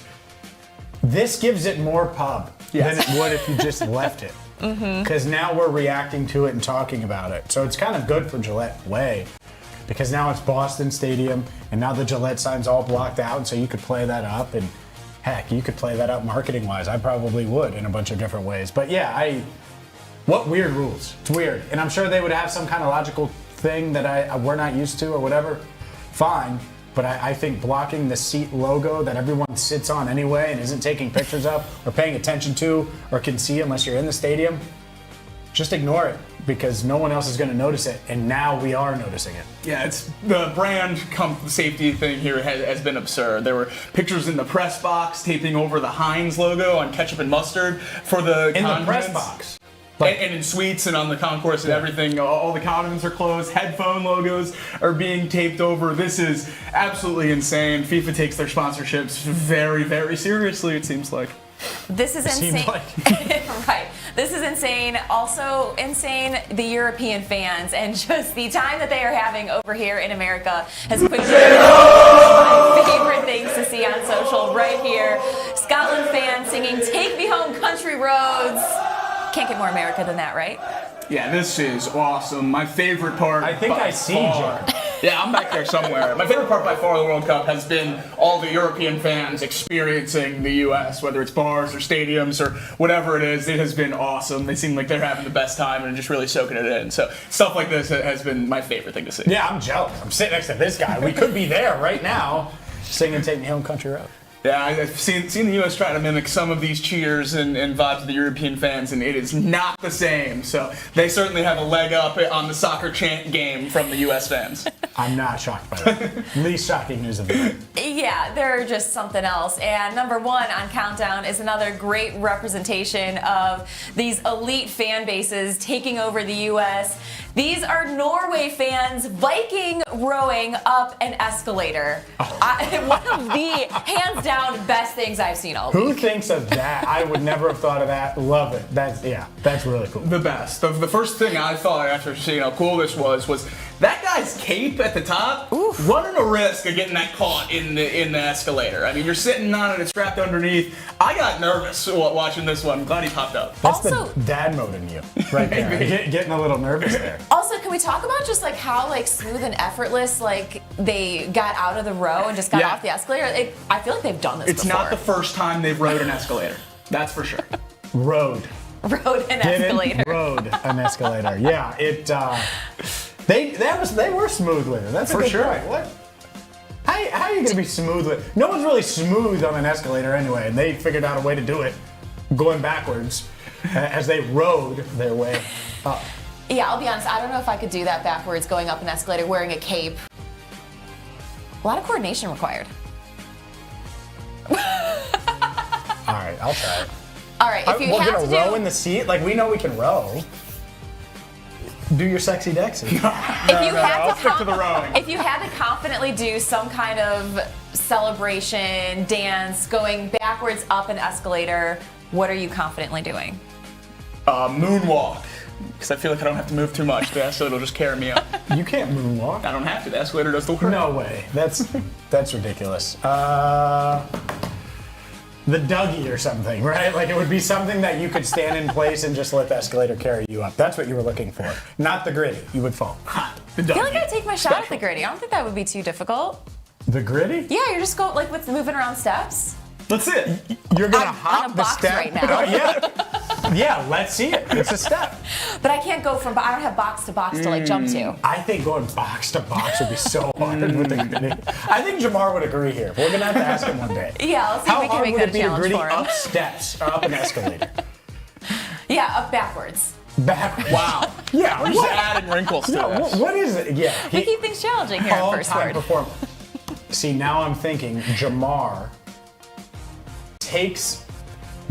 This gives it more pub than it would if you just left it. Because now we're reacting to it and talking about it. So it's kind of good for Gillette Way, because now it's Boston Stadium, and now the Gillette sign's all blocked out, and so you could play that up, and heck, you could play that up marketing-wise. I probably would in a bunch of different ways. But yeah, what weird rules. It's weird. And I'm sure they would have some kind of logical thing that we're not used to or whatever. Fine. But I think blocking the seat logo that everyone sits on anyway and isn't taking pictures of or paying attention to or can see unless you're in the stadium, just ignore it, because no one else is going to notice it, and now we are noticing it. Yeah, it's the brand safety thing here has been absurd. There were pictures in the press box taping over the Heinz logo on ketchup and mustard for the in the press box. And in suites and on the concourse and everything, all the condiments are closed, headphone logos are being taped over. This is absolutely insane. FIFA takes their sponsorships very, very seriously, it seems like. This is insane. Right. This is insane. Also insane, the European fans, and just the time that they are having over here in America has quickly been one of my favorite things to see on social right here. Scotland fans singing "Take Me Home, Country Roads." Can't get more America than that, right? Yeah, this is awesome. My favorite part. I think I see, Jacob. Yeah, I'm back there somewhere. My favorite part by far of the World Cup has been all the European fans experiencing the U.S., whether it's bars or stadiums or whatever it is. It has been awesome. They seem like they're having the best time and just really soaking it in. So stuff like this has been my favorite thing to see. Yeah, I'm jealous. I'm sitting next to this guy. We could be there right now singing Take Me Home Country Road. Yeah, I've seen the U.S. try to mimic some of these cheers and vibes of the European fans, and it is not the same. So they certainly have a leg up on the soccer chant game from the U.S. fans. I'm not shocked by that. Least shocking news of the day. Yeah, they're just something else. And number 1 on Countdown is another great representation of these elite fan bases taking over the U.S. These are Norway fans Viking rowing up an escalator. One of the hands down best things I've seen all week. Who thinks of that? I would never have thought of that. Love it. That's really cool. The best. The first thing I thought after seeing how cool this was that guy's cape at the top, running a risk of getting that caught in the escalator. I mean, you're sitting on it, it's strapped underneath. I got nervous watching this one. I'm glad he popped up. That's the dad mode in you, right there. Getting a little nervous there. Also, can we talk about just like how like smooth and effortless like they got out of the row and just got off the escalator? I feel like they've done this before. It's not the first time they've rode an escalator. That's for sure. Rode an escalator. Rode an escalator. Yeah, they were smooth with it. That's for sure. Point. What? How are you gonna be smooth with it? No one's really smooth on an escalator anyway, and they figured out a way to do it, going backwards as they rode their way up. Yeah, I'll be honest, I don't know if I could do that backwards, going up an escalator, wearing a cape. A lot of coordination required. All right, I'll try it. All right, if you we're have gonna to row in the seat? Like, we know we can row. Do your sexy Dexy. I'll stick to the rowing. If you had to confidently do some kind of celebration, dance, going backwards up an escalator, what are you confidently doing? Moonwalk. Because I feel like I don't have to move too much. The escalator will just carry me up. You can't moonwalk. I don't have to. The escalator does the work. No way. That's ridiculous. The Dougie or something, right? Like, it would be something that you could stand in place and just let the escalator carry you up. That's what you were looking for. Not the gritty. You would fall. I feel like I'd take my shot at the gritty. I don't think that would be too difficult. The gritty? Yeah, you're just going like with moving around steps. That's it. You're gonna hop on a the box step right now. Yeah, let's see it. It's a step. But I can't go from. I don't have box to box to like jump to. I think going box to box would be so hard with the gritty. I think Jamar would agree here. We're gonna have to ask him one day. Yeah, let's see if we can make that a challenge for him. Up steps or up an escalator? Yeah, up backwards. Backwards. Wow. Yeah, we're just adding wrinkles to this. What is it? Yeah. We keep things challenging here at First Word. See, now I'm thinking Jamar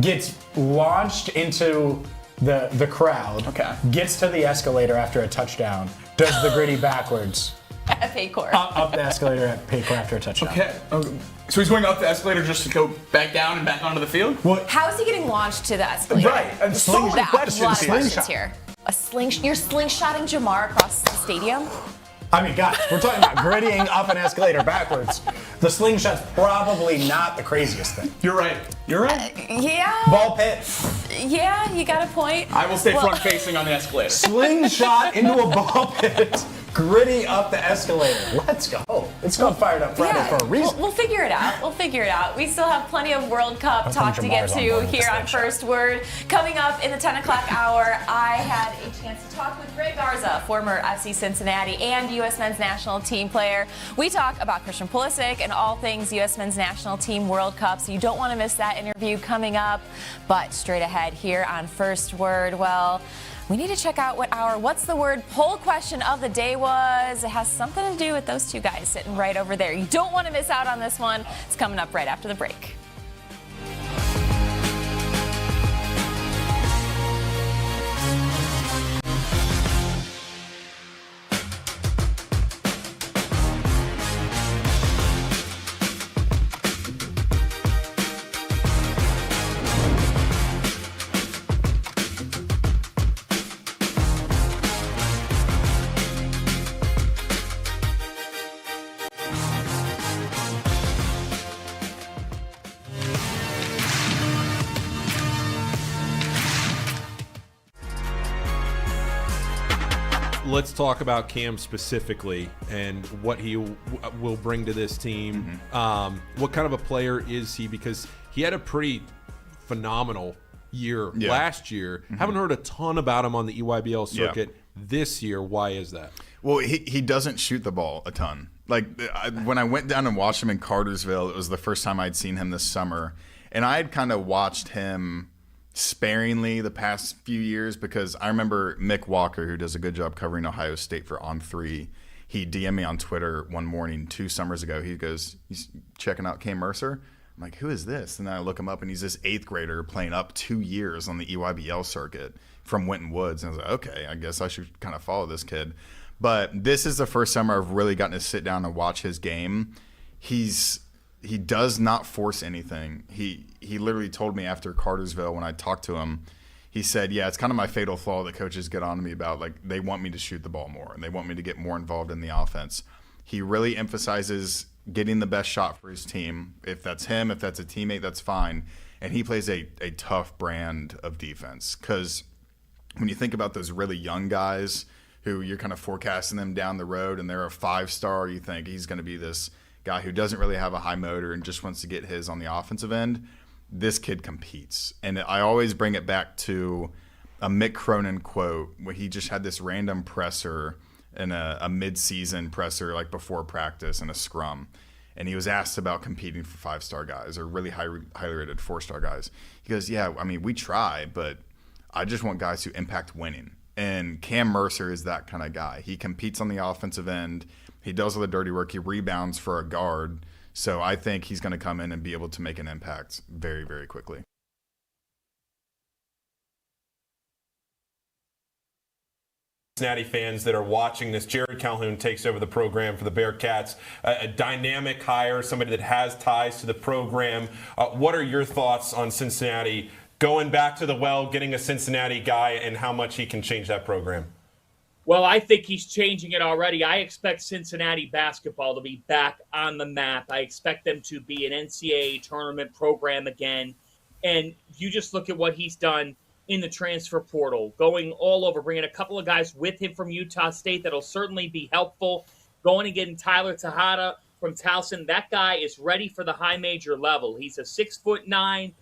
gets launched into the crowd, gets to the escalator after a touchdown, does the gritty backwards. At Paycor. Up the escalator at Paycor after a touchdown. Okay. So he's going up the escalator just to go back down and back onto the field? Well, how is he getting launched to the escalator? Right. And so many questions. A lot of questions here. You're slingshotting Jamar across the stadium? I mean, guys, we're talking about grittying up an escalator backwards. The slingshot's probably not the craziest thing. You're right. You're right. Yeah. Ball pit. Yeah, you got a point. I will stay front facing on the escalator. Slingshot into a ball pit. Gritty up the escalator. Let's go. It's called Fired Up Friday for a reason. We'll figure it out. We'll figure it out. We still have plenty of World Cup talk to get to here on First Word. Coming up in the 10 o'clock hour, I had a chance to talk with Greg Garza, former FC Cincinnati and U.S. men's national team player. We talk about Christian Pulisic and all things U.S. men's national team World Cup, so you don't want to miss that interview coming up. But straight ahead here on First Word, well, we need to check out what our What's the Word poll question of the day was. It has something to do with those two guys sitting right over there. You don't want to miss out on this one. It's coming up right after the break. let's talk about Cam specifically and what he will bring to this team. What kind of a player is he? Because he had a pretty phenomenal year last year. Haven't heard a ton about him on the EYBL circuit this year. Why is that? Well, he doesn't shoot the ball a ton. Like, when I went down and watched him in Cartersville, it was the first time I'd seen him this summer. And I had kind of watched him sparingly the past few years because I remember Mick Walker, who does a good job covering Ohio State for On3, he DM'd me on Twitter one morning 2 summers ago. He goes, he's checking out Cam Mercer. I'm like, who is this? And then I look him up, and he's this 8th grader playing up 2 years on the EYBL circuit from Winton Woods. And I was like, okay, I guess I should kind of follow this kid. But this is the first summer I've really gotten to sit down and watch his game. He does not force anything. He literally told me after Cartersville when I talked to him, he said, yeah, it's kind of my fatal flaw that coaches get on to me about. Like, they want me to shoot the ball more, and they want me to get more involved in the offense. He really emphasizes getting the best shot for his team. If that's him, if that's a teammate, that's fine. And he plays a tough brand of defense because when you think about those really young guys who you're kind of forecasting them down the road and they're a 5-star, you think he's going to be this guy who doesn't really have a high motor and just wants to get his on the offensive end. This kid competes. And I always bring it back to a Mick Cronin quote where he just had this random presser in a mid-season presser like before practice in a scrum. And he was asked about competing for 5-star guys or really highly rated 4-star guys. He goes, yeah, I mean, we try, but I just want guys who impact winning. And Cam Mercer is that kind of guy. He competes on the offensive end. He does all the dirty work. He rebounds for a guard. So I think he's going to come in and be able to make an impact very, very quickly. Cincinnati fans that are watching this, Jared Calhoun takes over the program for the Bearcats. A dynamic hire, somebody that has ties to the program. What are your thoughts on Cincinnati going back to the well, getting a Cincinnati guy, and how much he can change that program? Well, I think he's changing it already. I expect Cincinnati basketball to be back on the map. I expect them to be an NCAA tournament program again. And you just look at what he's done in the transfer portal, going all over, bringing a couple of guys with him from Utah State that'll certainly be helpful. Going and getting Tyler Tejada from Towson. That guy is ready for the high major level. He's a 6'9"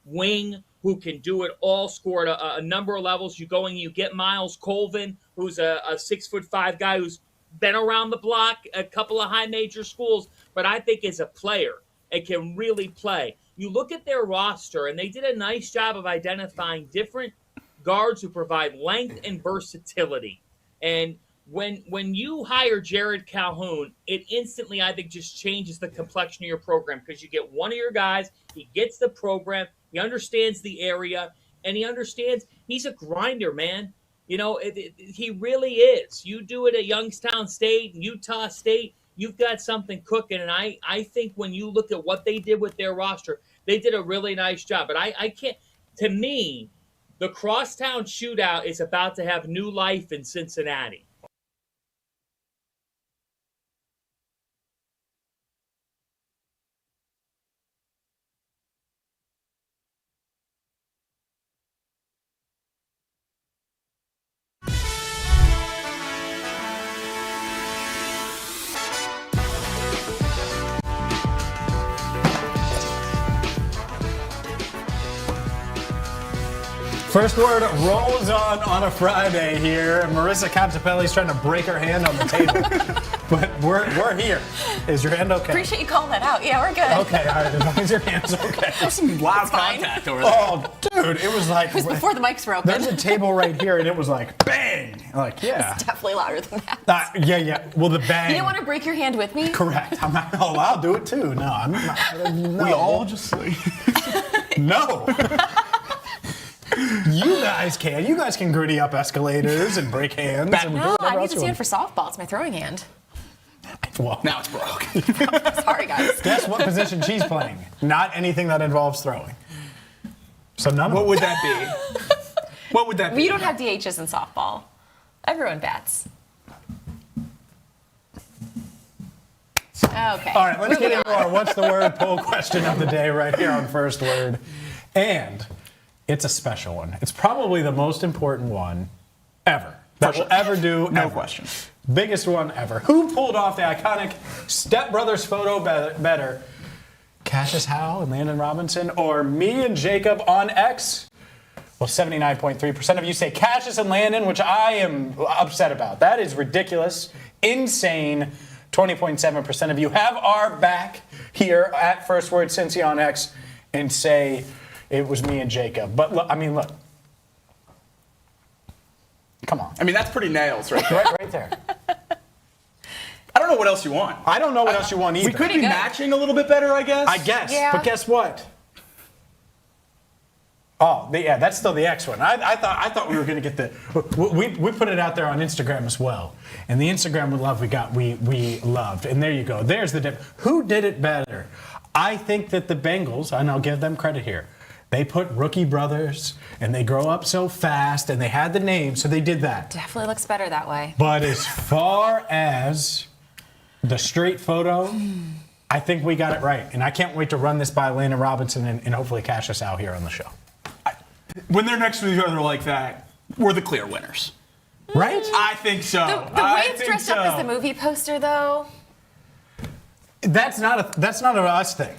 wing who can do it all, score at a number of levels. You go and you get Miles Colvin, who's a 6'5" guy who's been around the block, a couple of high major schools, but I think is a player and can really play. You look at their roster, and they did a nice job of identifying different guards who provide length and versatility. And when you hire Jared Calhoun, it instantly, I think, just changes the complexion of your program because you get one of your guys, he gets the program, he understands the area, and he understands he's a grinder, man. You know, he really is. You do it at Youngstown State, Utah State, you've got something cooking. And I think when you look at what they did with their roster, they did a really nice job. But I can't, to me, the crosstown shootout is about to have new life in Cincinnati. First word rolls on a Friday here. Marisa Contipelli's trying to break her hand on the table. But we're here. Is your hand okay? Appreciate you calling that out. Yeah, we're good. Okay, all right. As long as your hand's okay. There's some loud contact over there. Oh, dude, it was like... It was before the mics were open. There's a table right here, and it was like, bang! Like, yeah. It's definitely louder than that. Yeah. Well, the bang... You didn't want to break your hand with me? Correct. I'm not... Oh, I'll do it, too. No, I'm not... No. We all just... No. You guys can. You guys can gritty up escalators and break hands. No, I need to stand for softball. It's my throwing hand. Well, now it's broke. Sorry, guys. Guess what position she's playing? Not anything that involves throwing. So none of What would that be? What would that be? We don't have DHs in softball. Everyone bats. Okay. All right, let's get into our What's the Word poll question of the day right here on First Word. And it's a special one. It's probably the most important one ever. that will ever do. No ever. question. Biggest one ever. Who pulled off the iconic Step Brothers photo better? Cassius Howe and Landon Robinson, or me and Jacob on X? Well, 79.3% of you say Cassius and Landon, which I am upset about. That is ridiculous, insane. 20.7% of you have our back here at First Word Cincy on X and say it was me and Jacob. But look, look. Come on. That's pretty nails right there. right there. I don't know what else you want. I don't know what else you want either. We could be matching a little bit better, I guess. I guess. Yeah. But guess what? Oh, yeah, that's still the X one. I thought we were going to get the. We put it out there on Instagram as well, and the Instagram we loved, and there you go. There's the dip. Who did it better? I think that the Bengals, and I'll give them credit here. They put rookie brothers, and they grow up so fast, and they had the name, so they did that. Definitely looks better that way. But as far as the straight photo, I think we got it right, and I can't wait to run this by Landon Robinson and hopefully Cassius out here on the show. When they're next to each other like that, we're the clear winners. Right? I think so. The way it's dressed up as the movie poster, though. That's not an us thing.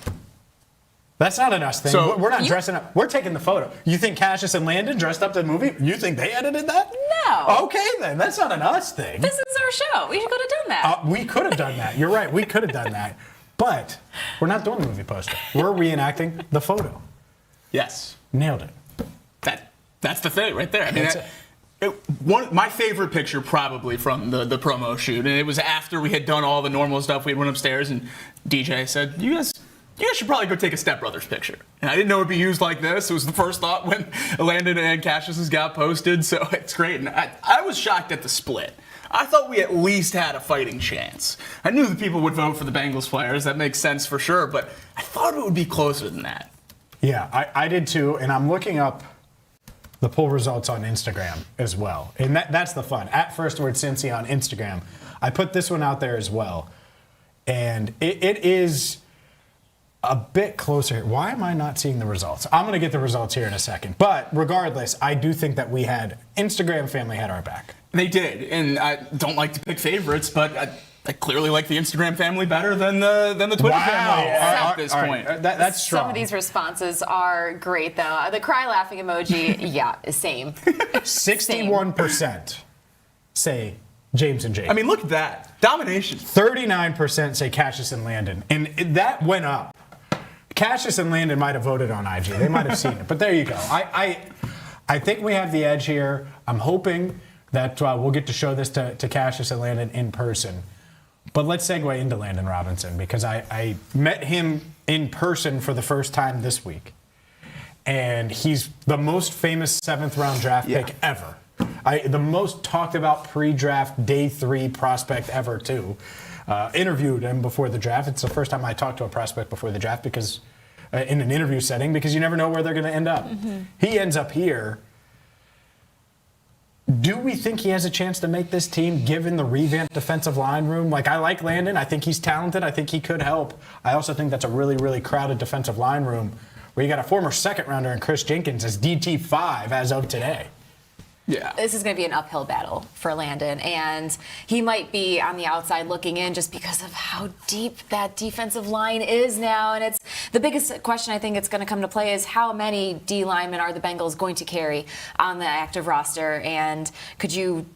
That's not an us thing. So we're not dressing up. We're taking the photo. You think Cassius and Landon dressed up to the movie? You think they edited that? No. Okay, then. That's not an us thing. This is our show. We could have done that. We could have done that. You're right. We could have done that. But we're not doing the movie poster. We're reenacting the photo. Yes. Nailed it. That's the thing right there. My favorite picture probably from the promo shoot, and it was after we had done all the normal stuff. We went upstairs, and DJ said, "You guys should probably go take a Step Brothers picture." And I didn't know it would be used like this. It was the first thought when Landon and Cassius's got posted, so it's great. And I was shocked at the split. I thought we at least had a fighting chance. I knew the people would vote for the Bengals players. That makes sense for sure, but I thought it would be closer than that. Yeah, I did too, and I'm looking up the poll results on Instagram as well. And that's the fun. At First Word Cincy on Instagram. I put this one out there as well. And it is a bit closer. Why am I not seeing the results? I'm going to get the results here in a second. But regardless, I do think that Instagram family had our back. They did. And I don't like to pick favorites, but I clearly like the Instagram family better than the Twitter family at this point. That's strong. Some of these responses are great, though. The cry laughing emoji, yeah, same. 61% say James and Jake. Look at that. Domination. 39% say Cassius and Landon. And that went up. Cassius and Landon might have voted on IG. They might have seen it. But there you go. I think we have the edge here. I'm hoping that we'll get to show this to Cassius and Landon in person. But let's segue into Landon Robinson, because I met him in person for the first time this week. And he's the most famous 7th-round draft pick ever. The most talked about pre-draft day 3 prospect ever, too. Interviewed him before the draft. It's the first time I talked to a prospect before the draft because in an interview setting, because you never know where they're going to end up. Mm-hmm. He ends up here. Do we think he has a chance to make this team, given the revamped defensive line room? I like Landon. I think he's talented. I think he could help. I also think that's a really, really crowded defensive line room where you got a former 2nd-rounder in Chris Jenkins as DT5 as of today. Yeah. This is going to be an uphill battle for Landon, and he might be on the outside looking in just because of how deep that defensive line is now. And it's the biggest question I think it's going to come to play is how many D linemen are the Bengals going to carry on the active roster? And could you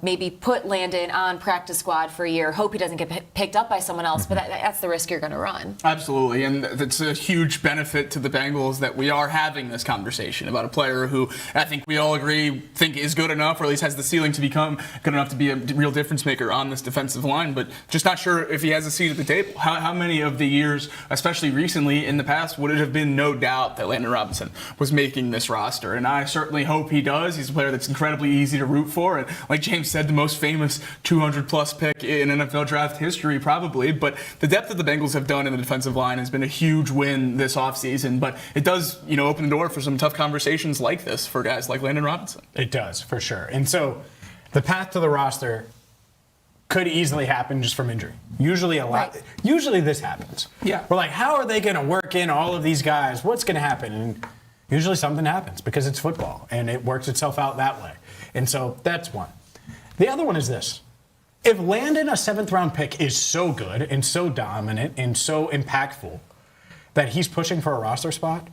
maybe put Landon on practice squad for a year, hope he doesn't get picked up by someone else, but that's the risk you're going to run. Absolutely, and it's a huge benefit to the Bengals that we are having this conversation about a player who I think we all agree is good enough, or at least has the ceiling to become good enough to be a real difference maker on this defensive line, but just not sure if he has a seat at the table. How many of the years, especially recently in the past, would it have been no doubt that Landon Robinson was making this roster? And I certainly hope he does. He's a player that's incredibly easy to root for, and like James said, the most famous 200-plus pick in NFL draft history, probably. But the depth that the Bengals have done in the defensive line has been a huge win this offseason, but it does, open the door for some tough conversations like this for guys like Landon Robinson. It does, for sure. And so the path to the roster could easily happen just from injury. Usually this happens. Yeah. We're like, how are they going to work in all of these guys? What's going to happen? And usually something happens because it's football and it works itself out that way. And so that's one. The other one is this. If Landon, a 7th round pick, is so good and so dominant and so impactful that he's pushing for a roster spot,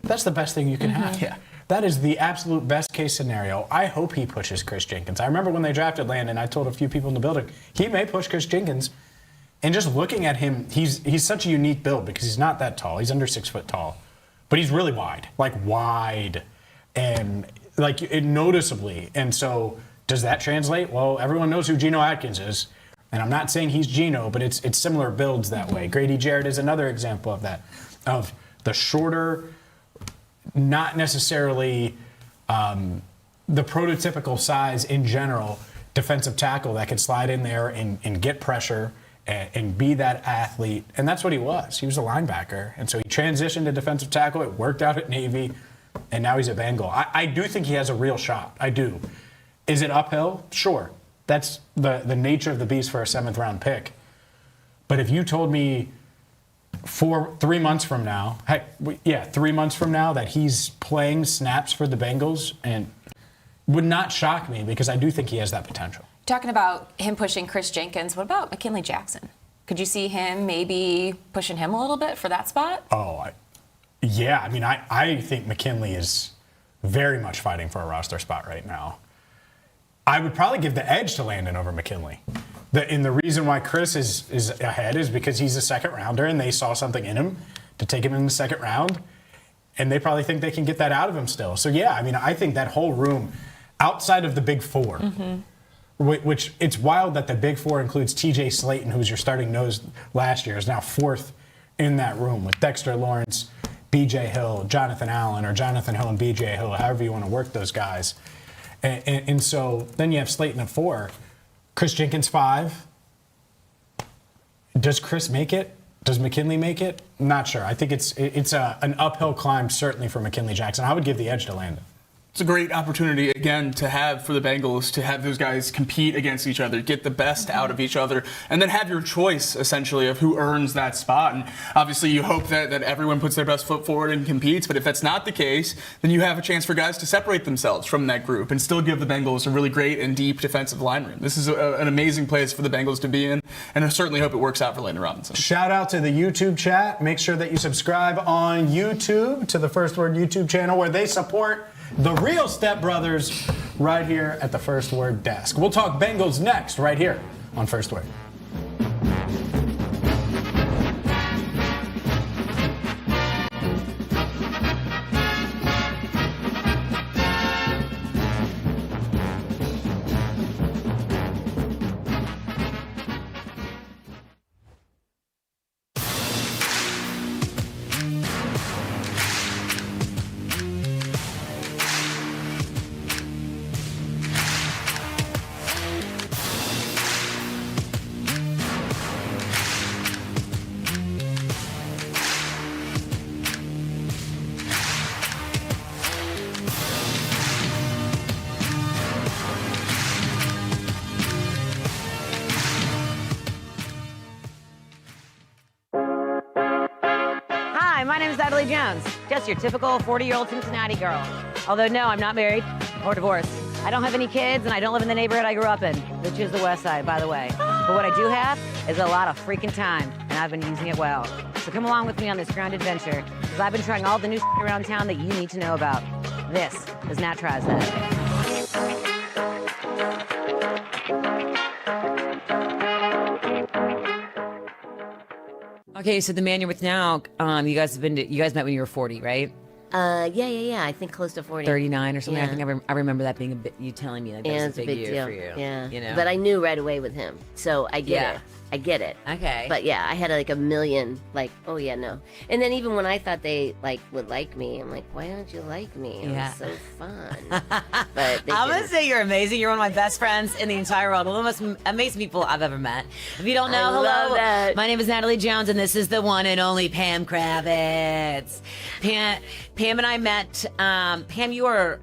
that's the best thing you can have. Yeah. That is the absolute best case scenario. I hope he pushes Chris Jenkins. I remember when they drafted Landon, I told a few people in the building, he may push Chris Jenkins. And just looking at him, he's such a unique build because he's not that tall. He's under 6 foot tall. But he's really wide. And noticeably. And so does that translate? Well, everyone knows who Geno Atkins is. And I'm not saying he's Geno, but it's similar builds that way. Grady Jarrett is another example of that. Of the shorter, not necessarily the prototypical size in general, defensive tackle that could slide in there and get pressure and be that athlete. And that's what he was. He was a linebacker. And so he transitioned to defensive tackle. It worked out at Navy. And now he's a Bengal. I do think he has a real shot. I do. Is it uphill? Sure. That's the nature of the beast for a 7th round pick. But if you told me 3 months from now, 3 months from now that he's playing snaps for the Bengals, and would not shock me because I do think he has that potential. Talking about him pushing Chris Jenkins, what about McKinley Jackson? Could you see him maybe pushing him a little bit for that spot? Yeah. I mean, I think McKinley is very much fighting for a roster spot right now. I would probably give the edge to Landon over McKinley. And the reason why Chris is ahead is because he's a 2nd rounder and they saw something in him to take him in the 2nd round. And they probably think they can get that out of him still. So, yeah, I mean, I think that whole room, outside of the big 4, which it's wild that the big 4 includes TJ Slayton, who was your starting nose last year, is now 4th in that room with Dexter Lawrence, BJ Hill, Jonathan Allen, or Jonathan Hill and BJ Hill, however you want to work those guys. And so then you have Slayton at 4, Chris Jenkins 5. Does Chris make it? Does McKinley make it? Not sure. I think it's an uphill climb, certainly for McKinley Jackson. I would give the edge to Landon. It's a great opportunity, again, to have for the Bengals, to have those guys compete against each other, get the best out of each other, and then have your choice, essentially, of who earns that spot. And obviously, you hope that everyone puts their best foot forward and competes, but if that's not the case, then you have a chance for guys to separate themselves from that group and still give the Bengals a really great and deep defensive line room. This is an amazing place for the Bengals to be in, and I certainly hope it works out for Landon Robinson. Shout out to the YouTube chat. Make sure that you subscribe on YouTube to the First Word YouTube channel, where they support the real Step Brothers right here at the First Word desk. We'll talk Bengals next, right here on First Word. My name is Natalie Jones, just your typical 40-year-old Cincinnati girl. Although, no, I'm not married or divorced. I don't have any kids, and I don't live in the neighborhood I grew up in, which is the West Side, by the way. But what I do have is a lot of freaking time, and I've been using it well. So come along with me on this ground adventure, because I've been trying all the new around town that you need to know about. This is Nat Tries That. Okay, so the man you're with now, you guys met when you were 40, right? Yeah. I think close to 40. 39 or something. Yeah. I think I remember that being a bit. You telling me like that was a big year deal for you. Yeah, you know. But I knew right away with him, so I get it. I get it. Okay. But yeah, I had like a million, like, oh yeah, no. And then even when I thought they would like me, I'm like, why don't you like me? It was so fun. But I'm gonna say you're amazing. You're one of my best friends in the entire world. One of the most amazing people I've ever met. If you don't know, hello. My name is Natalie Jones, and this is the one and only Pam Kravitz. Pam and I met. Pam, you are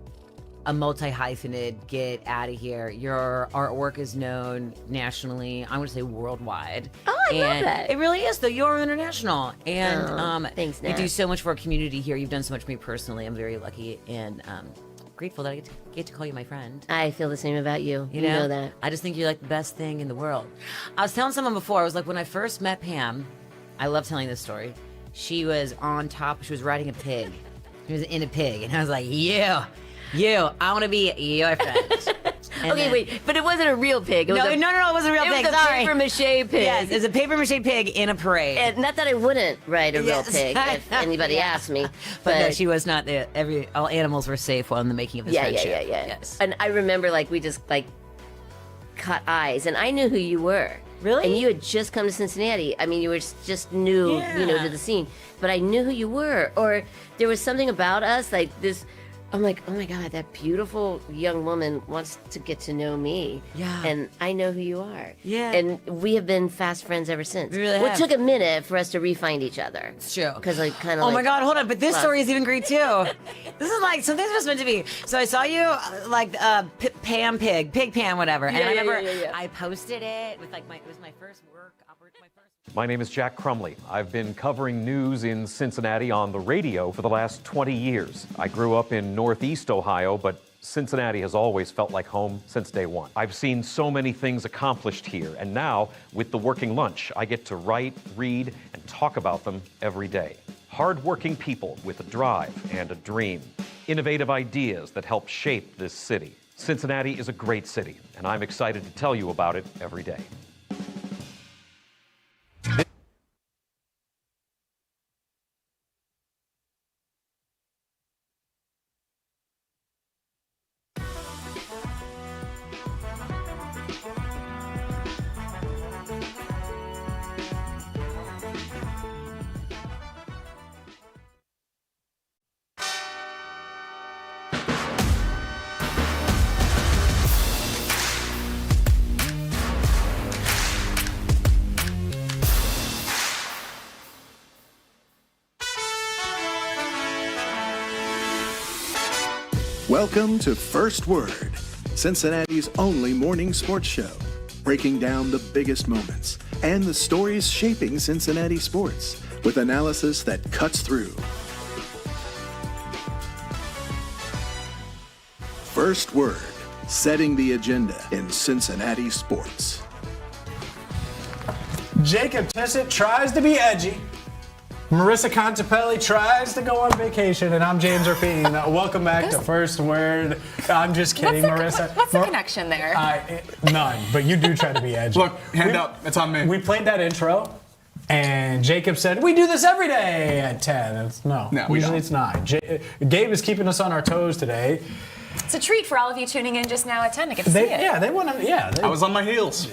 a multi-hyphenate, get out of here. Your artwork is known nationally, I would say worldwide. Oh, I love that. It really is, though. You're international. And thanks, Nat. you do so much for our community here. You've done so much for me personally. I'm very lucky and grateful that I get to call you my friend. I feel the same about you. You know that. I just think you're like the best thing in the world. I was telling someone before, I was like, when I first met Pam, I love telling this story. She was on top, she was riding a pig. She was in a pig. And I was like, I want to be your friend. Okay, wait, but it wasn't a real pig. It was no, it wasn't a real pig. It was a paper mache pig. Yes, it's a paper mache pig in a parade. And not that I wouldn't ride a real pig if anybody asked me. But no, she was not there. All animals were safe while in the making of this friendship. Yeah. Yes. And I remember, we just, caught eyes, and I knew who you were. Really? And you had just come to Cincinnati. I mean, you were just new, to the scene. But I knew who you were. Or there was something about us, like this... I'm like, oh my God, that beautiful young woman wants to get to know me. Yeah. And I know who you are. Yeah. And we have been fast friends ever since. We really Well, have. it took a minute for us to re-find each other. It's true. Because I kind of Oh my God, hold on. But this story is even great too. This is like, something's just meant to be. So I saw you Pam Pig Pam, whatever. And I remember I posted it with it was my first work. My name is Jack Crumley. I've been covering news in Cincinnati on the radio for the last 20 years. I grew up in Northeast Ohio, but Cincinnati has always felt like home since day one. I've seen so many things accomplished here, and now, with the Working Lunch, I get to write, read, and talk about them every day. Hard-working people with a drive and a dream. Innovative ideas that help shape this city. Cincinnati is a great city, and I'm excited to tell you about it every day. Welcome to First Word, Cincinnati's only morning sports show, breaking down the biggest moments and the stories shaping Cincinnati sports with analysis that cuts through. First Word, setting the agenda in Cincinnati sports. Jacob Tissot tries to be edgy. Marisa Contipelli tries to go on vacation, and I'm James Rapien. Welcome back to First Word. I'm just kidding, Marisa. What's the connection there? None, but you do try to be edgy. Look, hand up. That's on me. We played that intro, and Jacob said, we do this every day at 10. No, usually it's 9. Gabe is keeping us on our toes today. It's a treat for all of you tuning in just now at 10 to get to see it. Yeah, they want to. Yeah, I was on my heels.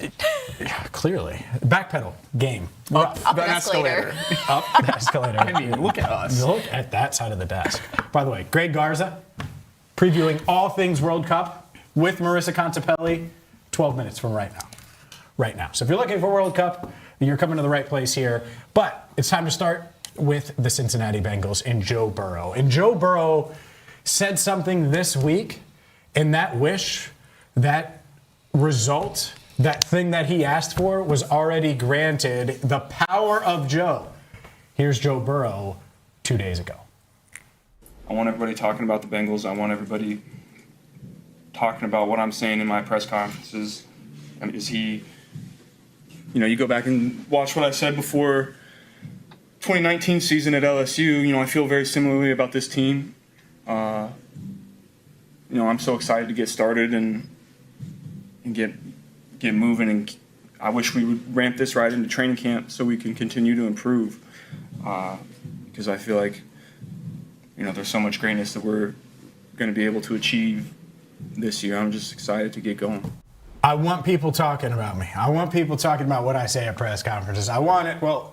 Clearly, backpedal game. Up the escalator. Up the escalator. I mean, look at us. Look at that side of the desk. By the way, Greg Garza previewing all things World Cup with Marisa Contipelli 12 minutes from right now. Right now. So if you're looking for World Cup, you're coming to the right place here. But it's time to start with the Cincinnati Bengals and Joe Burrow. And Joe Burrow said something this week, and that wish, that result, that thing that he asked for was already granted. The power of Joe. Here's Joe Burrow 2 days ago. I want everybody talking about the Bengals. I want everybody talking about what I'm saying in my press conferences. And you go back and watch what I said before 2019 season at LSU. I feel very similarly about this team. I'm so excited to get started and get moving, and I wish we would ramp this right into training camp so we can continue to improve, because I feel like there's so much greatness that we're going to be able to achieve this year. I'm just excited to get going. I want people talking about me. I want people talking about what I say at press conferences. I want it. Well,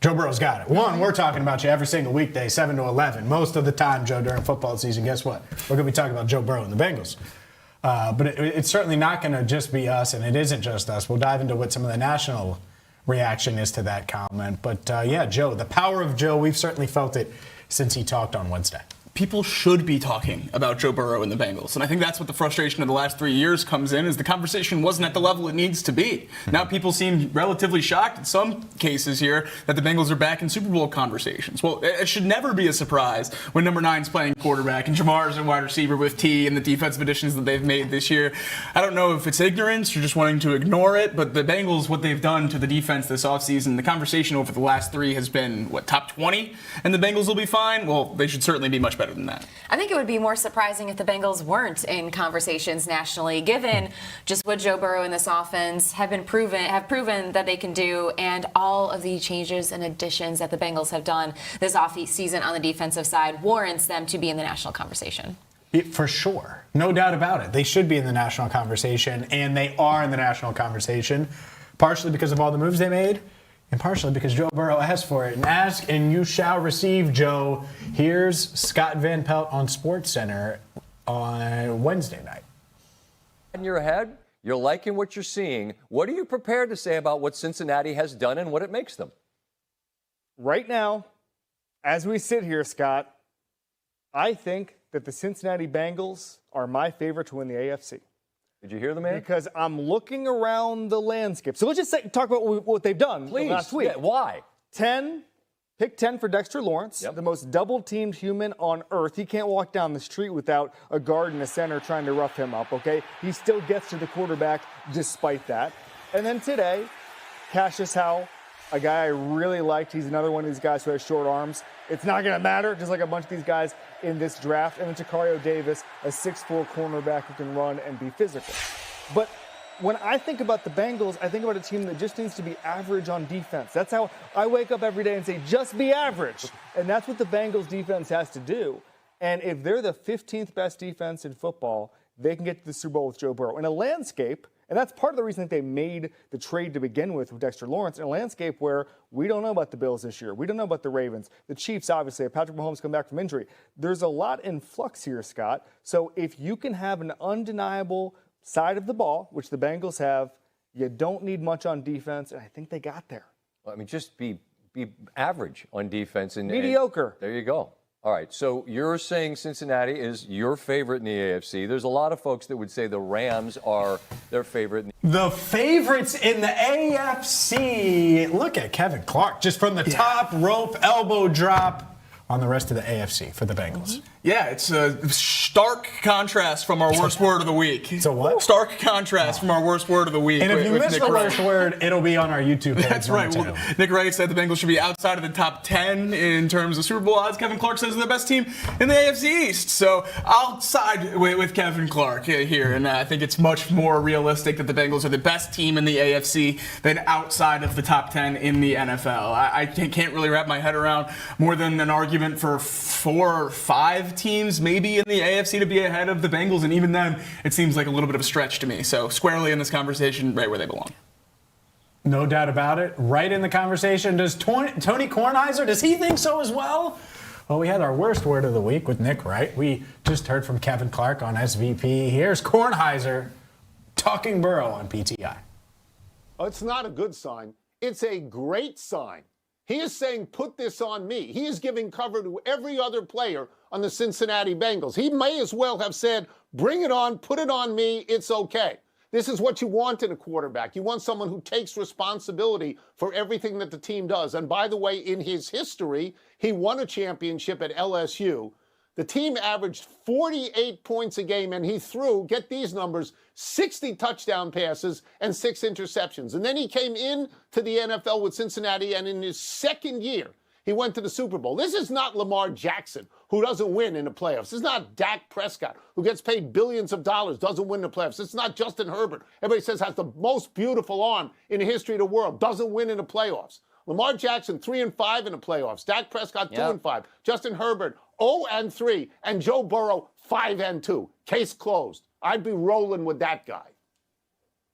Joe Burrow's got it. One, we're talking about you every single weekday, 7 to 11. Most of the time, Joe, during football season, guess what? We're going to be talking about Joe Burrow and the Bengals. But it's certainly not going to just be us, and it isn't just us. We'll dive into what some of the national reaction is to that comment. But, Joe, the power of Joe, we've certainly felt it since he talked on Wednesday. people should be talking about Joe Burrow and the Bengals. And I think that's what the frustration of the last 3 years comes in, is the conversation wasn't at the level it needs to be. Now people seem relatively shocked in some cases here that the Bengals are back in Super Bowl conversations. Well, it should never be a surprise when number 9's playing quarterback and Jamar's in wide receiver with T and the defensive additions that they've made this year. I don't know if it's ignorance or just wanting to ignore it, but the Bengals, what they've done to the defense this offseason, the conversation over the last 3 has been, top 20? And the Bengals will be fine? Well, they should certainly be much better than that. I think it would be more surprising if the Bengals weren't in conversations nationally, given just what Joe Burrow and this offense have proven that they can do, and all of the changes and additions that the Bengals have done this offseason on the defensive side warrants them to be in the national conversation. For sure. No doubt about it. They should be in the national conversation, and they are in the national conversation, partially because of all the moves they made, and partially because Joe Burrow asked for it. And ask and you shall receive, Joe. Here's Scott Van Pelt on SportsCenter on Wednesday night. In your head, you're liking what you're seeing. What are you prepared to say about what Cincinnati has done and what it makes them? Right now, as we sit here, Scott, I think that the Cincinnati Bengals are my favorite to win the AFC. Did you hear the man? Because I'm looking around the landscape. So let's just talk about what they've done last week. Yeah, why? Pick 10 for Dexter Lawrence, the most double-teamed human on earth. He can't walk down the street without a guard and a center trying to rough him up, okay? He still gets to the quarterback despite that. And then today, Cassius Howell, a guy I really liked. He's another one of these guys who has short arms. It's not going to matter, just like a bunch of these guys in this draft. And then Tacario Davis, a 6'4" cornerback who can run and be physical. But when I think about the Bengals, I think about a team that just needs to be average on defense. That's how I wake up every day and say, just be average. And that's what the Bengals defense has to do. And if they're the 15th best defense in football, they can get to the Super Bowl with Joe Burrow. In a landscape, and that's part of the reason that they made the trade to begin with Dexter Lawrence, in a landscape where we don't know about the Bills this year. We don't know about the Ravens. The Chiefs, obviously, if Patrick Mahomes come back from injury. There's a lot in flux here, Scott. So if you can have an undeniable side of the ball, which the Bengals have, you don't need much on defense, and I think they got there. Well, I mean, just be average on defense. Mediocre. There you go. All right, so you're saying Cincinnati is your favorite in the AFC. There's a lot of folks that would say the Rams are their favorite. The favorites in the AFC. Look at Kevin Clark, just from the top rope, elbow drop on the rest of the AFC for the Bengals. Yeah, it's a stark contrast from our worst word of the week. It's a what? Stark contrast from our worst word of the week. And if you missed Nick the Wright. worst word, it'll be on our YouTube page. That's right. Well, Nick Wright said the Bengals should be outside of the top 10 in terms of Super Bowl odds. Kevin Clark says they're the best team in the AFC East. So I'll side with Kevin Clark here, and I think it's much more realistic that the Bengals are the best team in the AFC than outside of the top 10 in the NFL. I can't really wrap my head around more than an argument for 4 or 5 teams maybe in the AFC to be ahead of the Bengals, and even then it seems like a little bit of a stretch to me. So squarely in this conversation, right where they belong. No doubt about it. Right in the conversation. Does Tony Kornheiser, does he think so as well? Well, we had our worst word of the week with Nick Wright. We just heard from Kevin Clark on SVP. Here's Kornheiser talking Burrow on PTI. Oh, it's not a good sign. It's a great sign. He is saying, put this on me. He is giving cover to every other player on the Cincinnati Bengals. He may as well have said, bring it on, put it on me, it's okay. This is what you want in a quarterback. You want someone who takes responsibility for everything that the team does. And by the way, in his history, he won a championship at LSU. The team averaged 48 points a game, and he threw, get these numbers, 60 touchdown passes and 6 interceptions. And then he came in to the NFL with Cincinnati, and in his second year, he went to the Super Bowl. This is not Lamar Jackson, who doesn't win in the playoffs. This is not Dak Prescott, who gets paid billions of dollars, doesn't win the playoffs. It's not Justin Herbert. Everybody says has the most beautiful arm in the history of the world, doesn't win in the playoffs. Lamar Jackson, 3-5 in the playoffs. Dak Prescott, 2-5. Justin Herbert, 0-3. And Joe Burrow, 5-2. Case closed. I'd be rolling with that guy.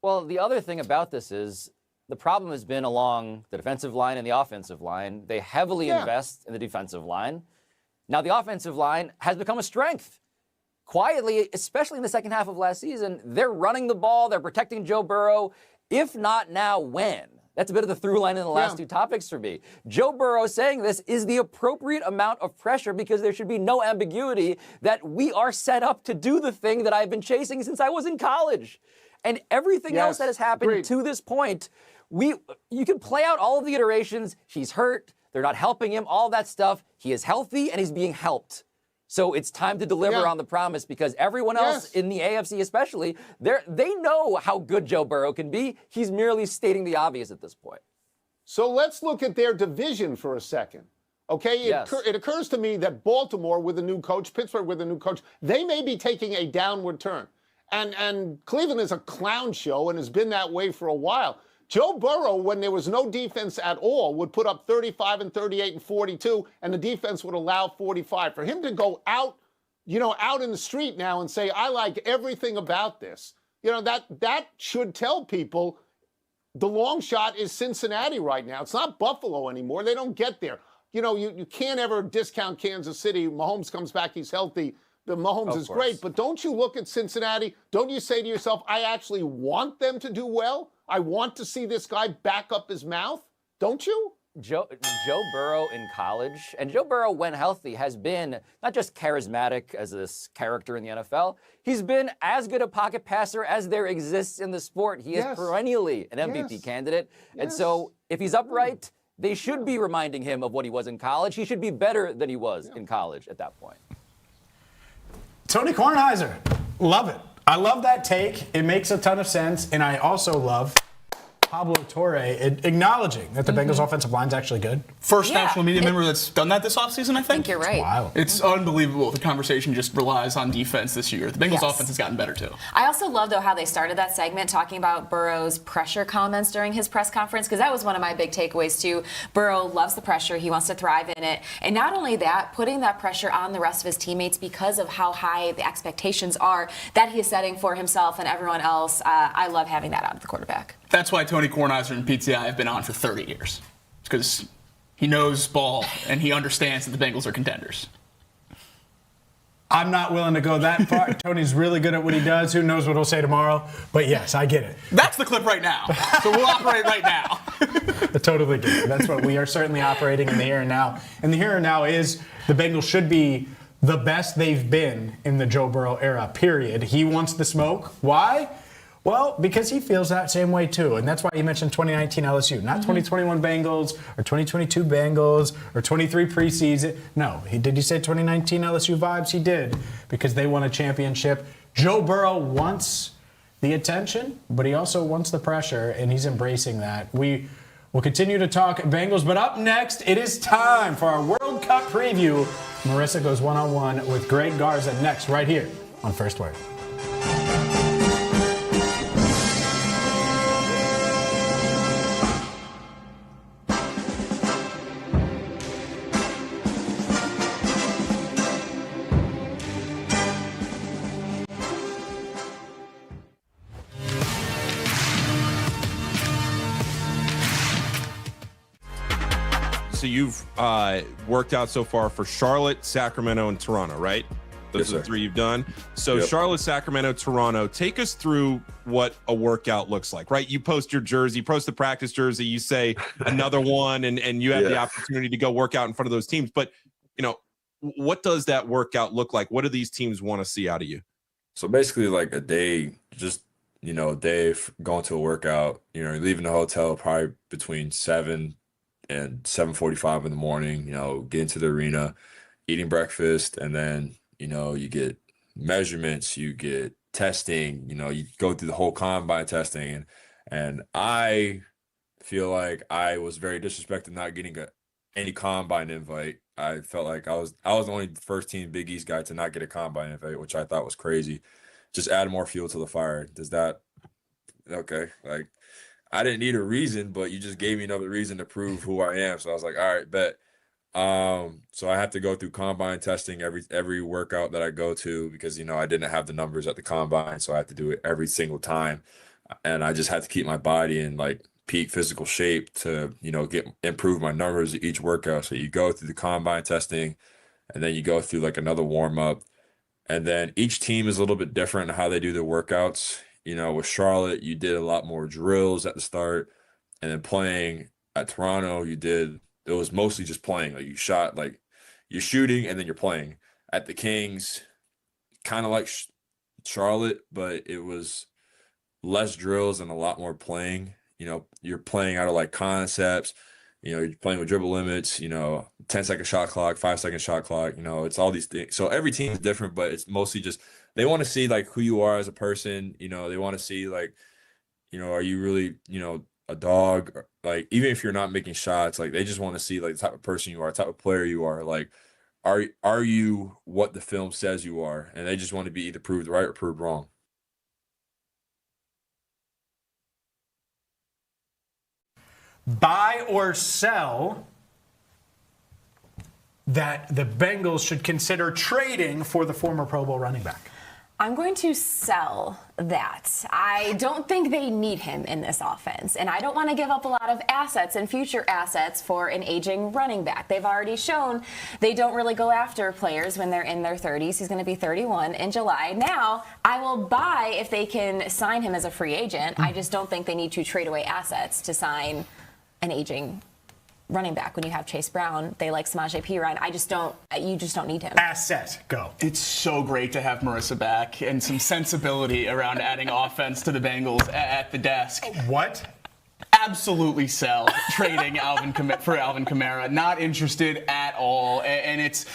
Well, the other thing about this is the problem has been along the defensive line and the offensive line. They heavily invest in the defensive line. Now, the offensive line has become a strength. Quietly, especially in the second half of last season, they're running the ball. They're protecting Joe Burrow. If not now, when? That's a bit of the through line in the last two topics for me. Joe Burrow saying this is the appropriate amount of pressure because there should be no ambiguity that we are set up to do the thing that I've been chasing since I was in college. And everything else that has happened to this point, you can play out all of the iterations. He's hurt. They're not helping him, all that stuff. He is healthy and he's being helped. So it's time to deliver on the promise because everyone else in the AFC especially, they know how good Joe Burrow can be. He's merely stating the obvious at this point. So let's look at their division for a second. Okay, it occurs to me that Baltimore with a new coach, Pittsburgh with a new coach, they may be taking a downward turn. And Cleveland is a clown show and has been that way for a while. Joe Burrow, when there was no defense at all, would put up 35 and 38 and 42, and the defense would allow 45. For him to go out, out in the street now and say, I like everything about this, that should tell people the long shot is Cincinnati right now. It's not Buffalo anymore. They don't get there. You can't ever discount Kansas City. Mahomes comes back, he's healthy. The Mahomes is great, but don't you look at Cincinnati? Don't you say to yourself, I actually want them to do well? I want to see this guy back up his mouth? Don't you? Joe Burrow in college, and Joe Burrow, when healthy, has been not just charismatic as this character in the NFL, he's been as good a pocket passer as there exists in the sport. He is perennially an MVP candidate. And so if he's upright, they should be reminding him of what he was in college. He should be better than he was in college at that point. Tony Kornheiser, love it. I love that take. It makes a ton of sense. And I also love Pablo Torre acknowledging that the Bengals offensive line's actually good. First national media member that's done that this offseason, I think. You're right. Wow. It's unbelievable. The conversation just relies on defense this year. The Bengals offense has gotten better, too. I also love, though, how they started that segment talking about Burrow's pressure comments during his press conference, because that was one of my big takeaways, too. Burrow loves the pressure. He wants to thrive in it. And not only that, putting that pressure on the rest of his teammates because of how high the expectations are that he is setting for himself and everyone else. I love having that out of the quarterback. That's why Tony Kornheiser and PTI have been on for 30 years. It's because he knows ball and he understands that the Bengals are contenders. I'm not willing to go that far. Tony's really good at what he does. Who knows what he'll say tomorrow? But yes, I get it. That's the clip right now. So we'll operate right now. I totally get it. That's what we are certainly operating in the here and now. And the here and now is the Bengals should be the best they've been in the Joe Burrow era, period. He wants the smoke. Why? Well, because he feels that same way, too. And that's why he mentioned 2019 LSU, not 2021 Bengals or 2022 Bengals or 23 preseason. No, did he say 2019 LSU vibes? He did, because they won a championship. Joe Burrow wants the attention, but he also wants the pressure, and he's embracing that. We will continue to talk Bengals, but up next, it is time for our World Cup preview. Marisa goes one-on-one with Greg Garza next, right here on First Word. So you've worked out so far for Charlotte, Sacramento, and Toronto, right? Those are the three you've done. So Charlotte, Sacramento, Toronto, take us through what a workout looks like, right? You post your jersey, post the practice jersey, you say another one, and you have the opportunity to go work out in front of those teams. But, what does that workout look like? What do these teams want to see out of you? So basically like a day, just, a day going to a workout, leaving the hotel probably between 7 and 7:45 in the morning, get into the arena, eating breakfast, and then, you get measurements, you get testing, you go through the whole combine testing. And I feel like I was very disrespected not getting any combine invite. I felt like I was the only first team Big East guy to not get a combine invite, which I thought was crazy. Just add more fuel to the fire. Does that, okay, like, I didn't need a reason, but you just gave me another reason to prove who I am. So I was like, all right, bet. So I have to go through combine testing every workout that I go to because, I didn't have the numbers at the combine. So I have to do it every single time. And I just had to keep my body in like peak physical shape to, improve my numbers at each workout. So you go through the combine testing and then you go through like another warm up. And then each team is a little bit different in how they do their workouts. With Charlotte, you did a lot more drills at the start. And then playing at Toronto, it was mostly just playing. Like you shot, like you're shooting and then you're playing. At the Kings, kind of like Charlotte, but it was less drills and a lot more playing. You're playing out of like concepts. You're playing with dribble limits, 10-second shot clock, 5-second shot clock, it's all these things. So every team is different, but it's mostly just they want to see like who you are as a person. They want to see like, are you really, a dog? Or, like, even if you're not making shots, like they just want to see like the type of person you are, the type of player you are. Like, are you what the film says you are? And they just want to be either proved right or proved wrong. Buy or sell that the Bengals should consider trading for the former Pro Bowl running back? I'm going to sell that. I don't think they need him in this offense, and I don't want to give up a lot of assets and future assets for an aging running back. They've already shown they don't really go after players when they're in their 30s. He's going to be 31 in July. Now, I will buy if they can sign him as a free agent. I just don't think they need to trade away assets to sign an aging running back. When you have Chase Brown, they like Samaje Perine. You just don't need him. Asset, go. It's so great to have Marisa back and some sensibility around adding offense to the Bengals at the desk. What? Absolutely sell trading for Alvin Kamara. Not interested at all. And it's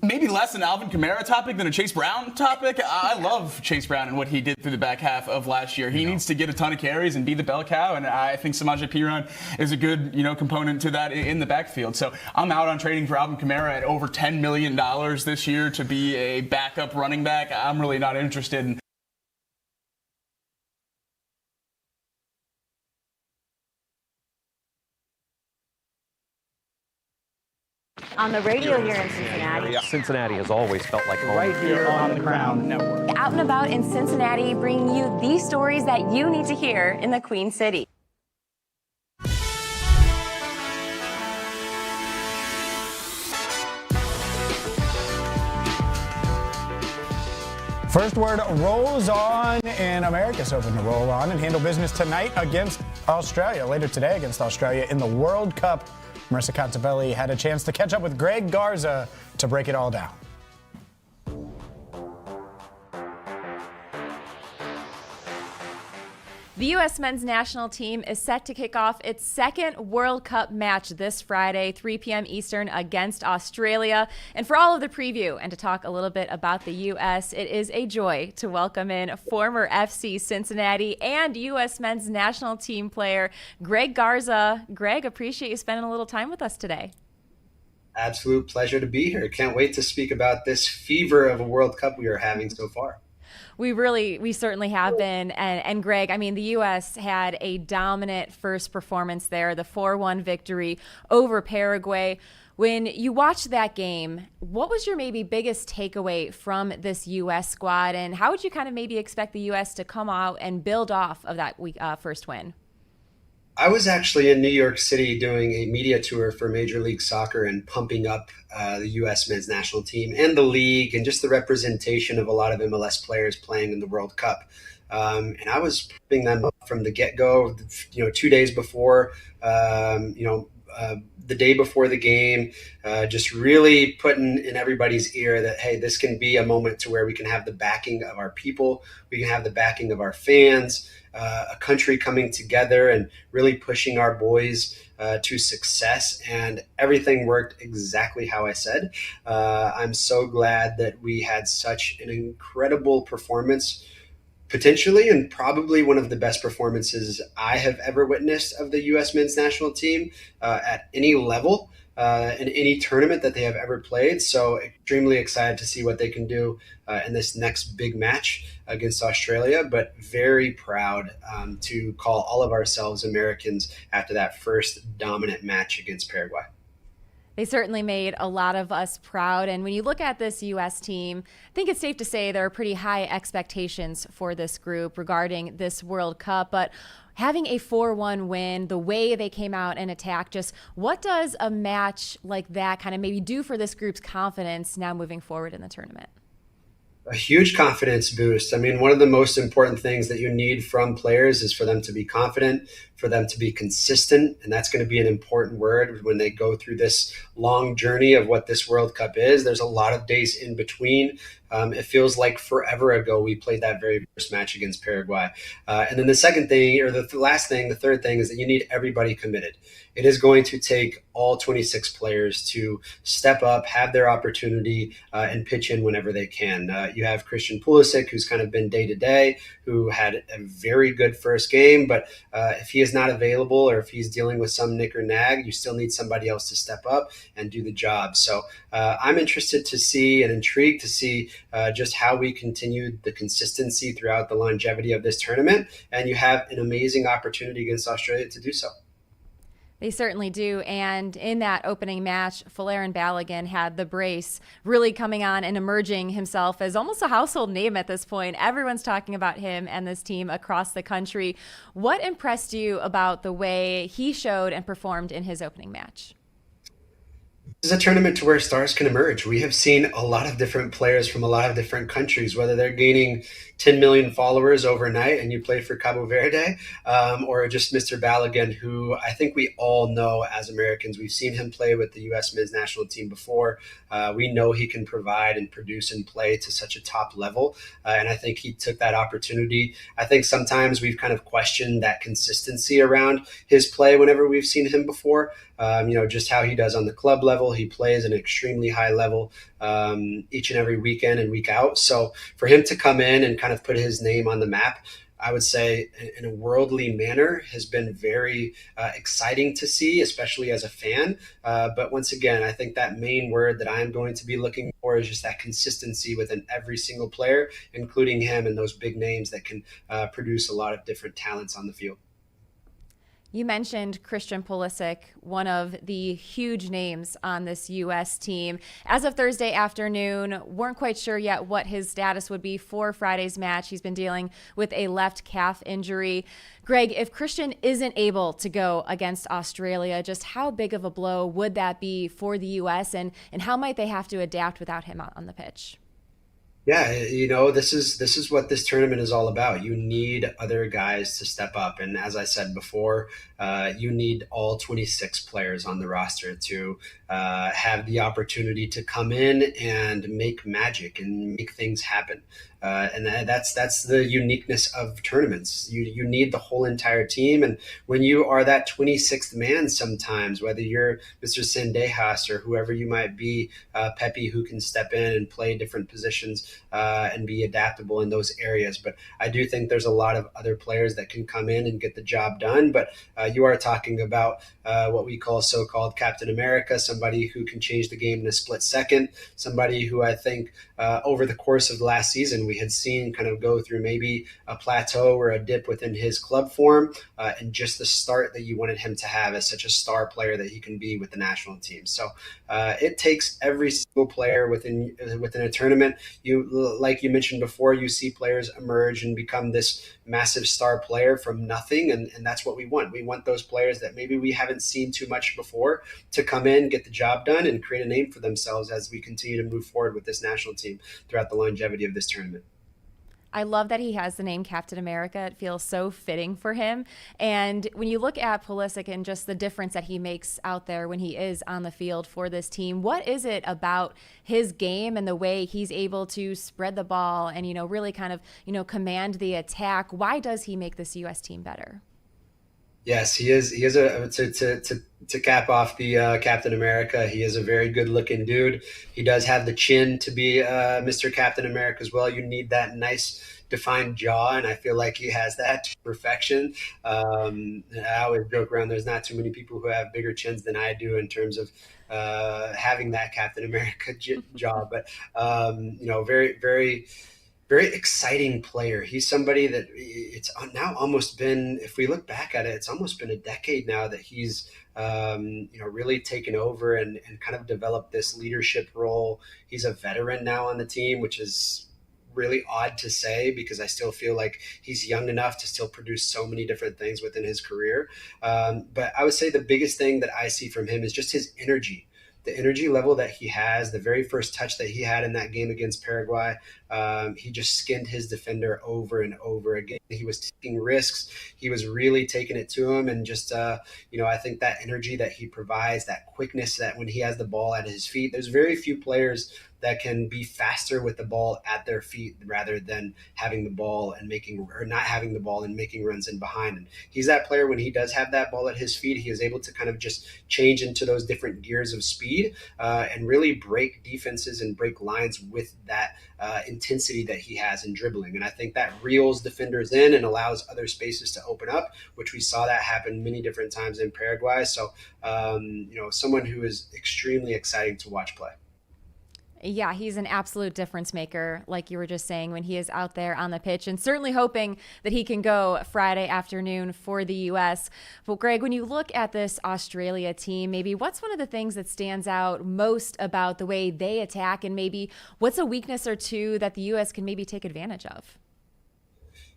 maybe less an Alvin Kamara topic than a Chase Brown topic. I love Chase Brown and what he did through the back half of last year. He needs to get a ton of carries and be the bell cow. And I think Samaje Perine is a good, component to that in the backfield. So I'm out on trading for Alvin Kamara at over $10 million this year to be a backup running back. I'm really not interested in. On the radio here in Cincinnati. Cincinnati has always felt like home. Right here on the Crown Network. Out and about in Cincinnati, bringing you these stories that you need to hear in the Queen City. First word rolls on, and America's hoping to roll on and handle business tonight against Australia. Later today against Australia in the World Cup. Marisa Contipelli had a chance to catch up with Greg Garza to break it all down. The U.S. men's national team is set to kick off its second World Cup match this Friday, 3 p.m. Eastern, against Australia. And for all of the preview and to talk a little bit about the U.S., it is a joy to welcome in former FC Cincinnati and U.S. men's national team player Greg Garza. Greg, appreciate you spending a little time with us today. Absolute pleasure to be here. Can't wait to speak about this fever of a World Cup we are having so far. We certainly have been. And Greg, I mean, the U.S. had a dominant first performance there, the 4-1 victory over Paraguay. When you watched that game, what was your maybe biggest takeaway from this U.S. squad? And how would you kind of maybe expect the U.S. to come out and build off of that first win? I was actually in New York City doing a media tour for Major League Soccer and pumping up the U.S. men's national team and the league and just the representation of a lot of MLS players playing in the World Cup. And I was pumping them up from the get-go, 2 days before, the day before the game, just really putting in everybody's ear that, hey, this can be a moment to where we can have the backing of our people, we can have the backing of our fans, a country coming together and really pushing our boys to success. And everything worked exactly how I said. I'm so glad that we had such an incredible performance, potentially and probably one of the best performances I have ever witnessed of the U.S. men's national team at any level in any tournament that they have ever played. So extremely excited to see what they can do in this next big match against Australia, but very proud to call all of ourselves Americans after that first dominant match against Paraguay. They certainly made a lot of us proud. And when you look at this U.S. team, I think it's safe to say there are pretty high expectations for this group regarding this World Cup. But having a 4-1 win, the way they came out and attacked, just what does a match like that kind of maybe do for this group's confidence now moving forward in the tournament? A huge confidence boost. I mean, one of the most important things that you need from players is for them to be confident, for them to be consistent. And that's going to be an important word when they go through this long journey of what this World Cup is. There's a lot of days in between. It feels like forever ago we played that very first match against Paraguay. And then the second thing, or the third thing is that you need everybody committed. It is going to take all 26 players to step up, have their opportunity, and pitch in whenever they can. You have Christian Pulisic, who's kind of been day to day, who had a very good first game, but if he is not available or if he's dealing with some nick or nag, you still need somebody else to step up and do the job. So I'm interested to see and intrigued to see just how we continue the consistency throughout the longevity of this tournament. And you have an amazing opportunity against Australia to do so. They certainly do. And in that opening match, Folarin Balogun had the brace, really coming on and emerging himself as almost a household name at this point. Everyone's talking about him and this team across the country. What impressed you about the way he showed and performed in his opening match? This is a tournament to where stars can emerge. We have seen a lot of different players from a lot of different countries, whether they're gaining 10 million followers overnight and you play for Cabo Verde, or just Mr. Balogun, who I think we all know as Americans. We've seen him play with the U.S. men's national team before. We know he can provide and produce and play to such a top level, and I think he took that opportunity. I think sometimes we've kind of questioned that consistency around his play whenever we've seen him before. Just how he does on the club level. He plays at an extremely high level each and every weekend and week out. So for him to come in and kind of put his name on the map, I would say in a worldly manner, has been very exciting to see, especially as a fan. But once again, I think that main word that I'm going to be looking for is just that consistency within every single player, including him and those big names that can produce a lot of different talents on the field. You mentioned Christian Pulisic, one of the huge names on this U.S. team. As of Thursday afternoon, weren't quite sure yet what his status would be for Friday's match. He's been dealing with a left calf injury. Greg, if Christian isn't able to go against Australia, just how big of a blow would that be for the U.S. and how might they have to adapt without him out on the pitch? Yeah, this is what this tournament is all about. You need other guys to step up. And as I said before, you need all 26 players on the roster to have the opportunity to come in and make magic and make things happen. And that's the uniqueness of tournaments. You need the whole entire team. And when you are that 26th man sometimes, whether you're Mr. Sendejas or whoever you might be, Pepe, who can step in and play different positions and be adaptable in those areas. But I do think there's a lot of other players that can come in and get the job done. But you are talking about what we call so-called Captain America, somebody who can change the game in a split second, somebody who I think over the course of the last season, we had seen kind of go through maybe a plateau or a dip within his club form and just the start that you wanted him to have as such a star player that he can be with the national team. So it takes every single player within a tournament. Like you mentioned before, you see players emerge and become this massive star player from nothing. And that's what we want. We want those players that maybe we haven't seen too much before to come in, get the job done, and create a name for themselves as we continue to move forward with this national team throughout the longevity of this tournament. I love that he has the name Captain America. It feels so fitting for him. And when you look at Pulisic and just the difference that he makes out there when he is on the field for this team, what is it about his game and the way he's able to spread the ball and, really kind of, command the attack? Why does he make this U.S. team better? Yes, he is. He is to cap off the Captain America. He is a very good looking dude. He does have the chin to be Mr. Captain America as well. You need that nice defined jaw, and I feel like he has that to perfection. I always joke around, there's not too many people who have bigger chins than I do in terms of having that Captain America jaw. But very, very, very exciting player. He's somebody that it's now almost been, if we look back at it, it's almost been a decade now that he's really taken over and kind of developed this leadership role. He's a veteran now on the team, which is really odd to say because I still feel like he's young enough to still produce so many different things within his career. But I would say the biggest thing that I see from him is just his energy. the energy level that he has, the very first touch that he had in that game against Paraguay, he just skinned his defender over and over again. He was taking risks. He was really taking it to him. And just, I think that energy that he provides, that quickness, that when he has the ball at his feet, there's very few players that can be faster with the ball at their feet rather than having the ball and not having the ball and making runs in behind. And he's that player when he does have that ball at his feet, he is able to kind of just change into those different gears of speed and really break defenses and break lines with that intensity that he has in dribbling. And I think that reels defenders in and allows other spaces to open up, which we saw that happen many different times in Paraguay. So, someone who is extremely exciting to watch play. Yeah, he's an absolute difference maker, like you were just saying, when he is out there on the pitch, and certainly hoping that he can go Friday afternoon for the U.S. But Greg, when you look at this Australia team, maybe what's one of the things that stands out most about the way they attack, and maybe what's a weakness or two that the U.S. can maybe take advantage of?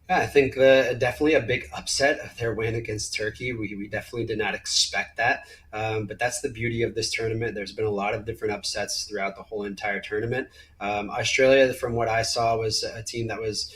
Yeah, I think definitely a big upset of their win against Turkey. We definitely did not expect that. But that's the beauty of this tournament. There's been a lot of different upsets throughout the whole entire tournament. Australia, from what I saw, was a team that was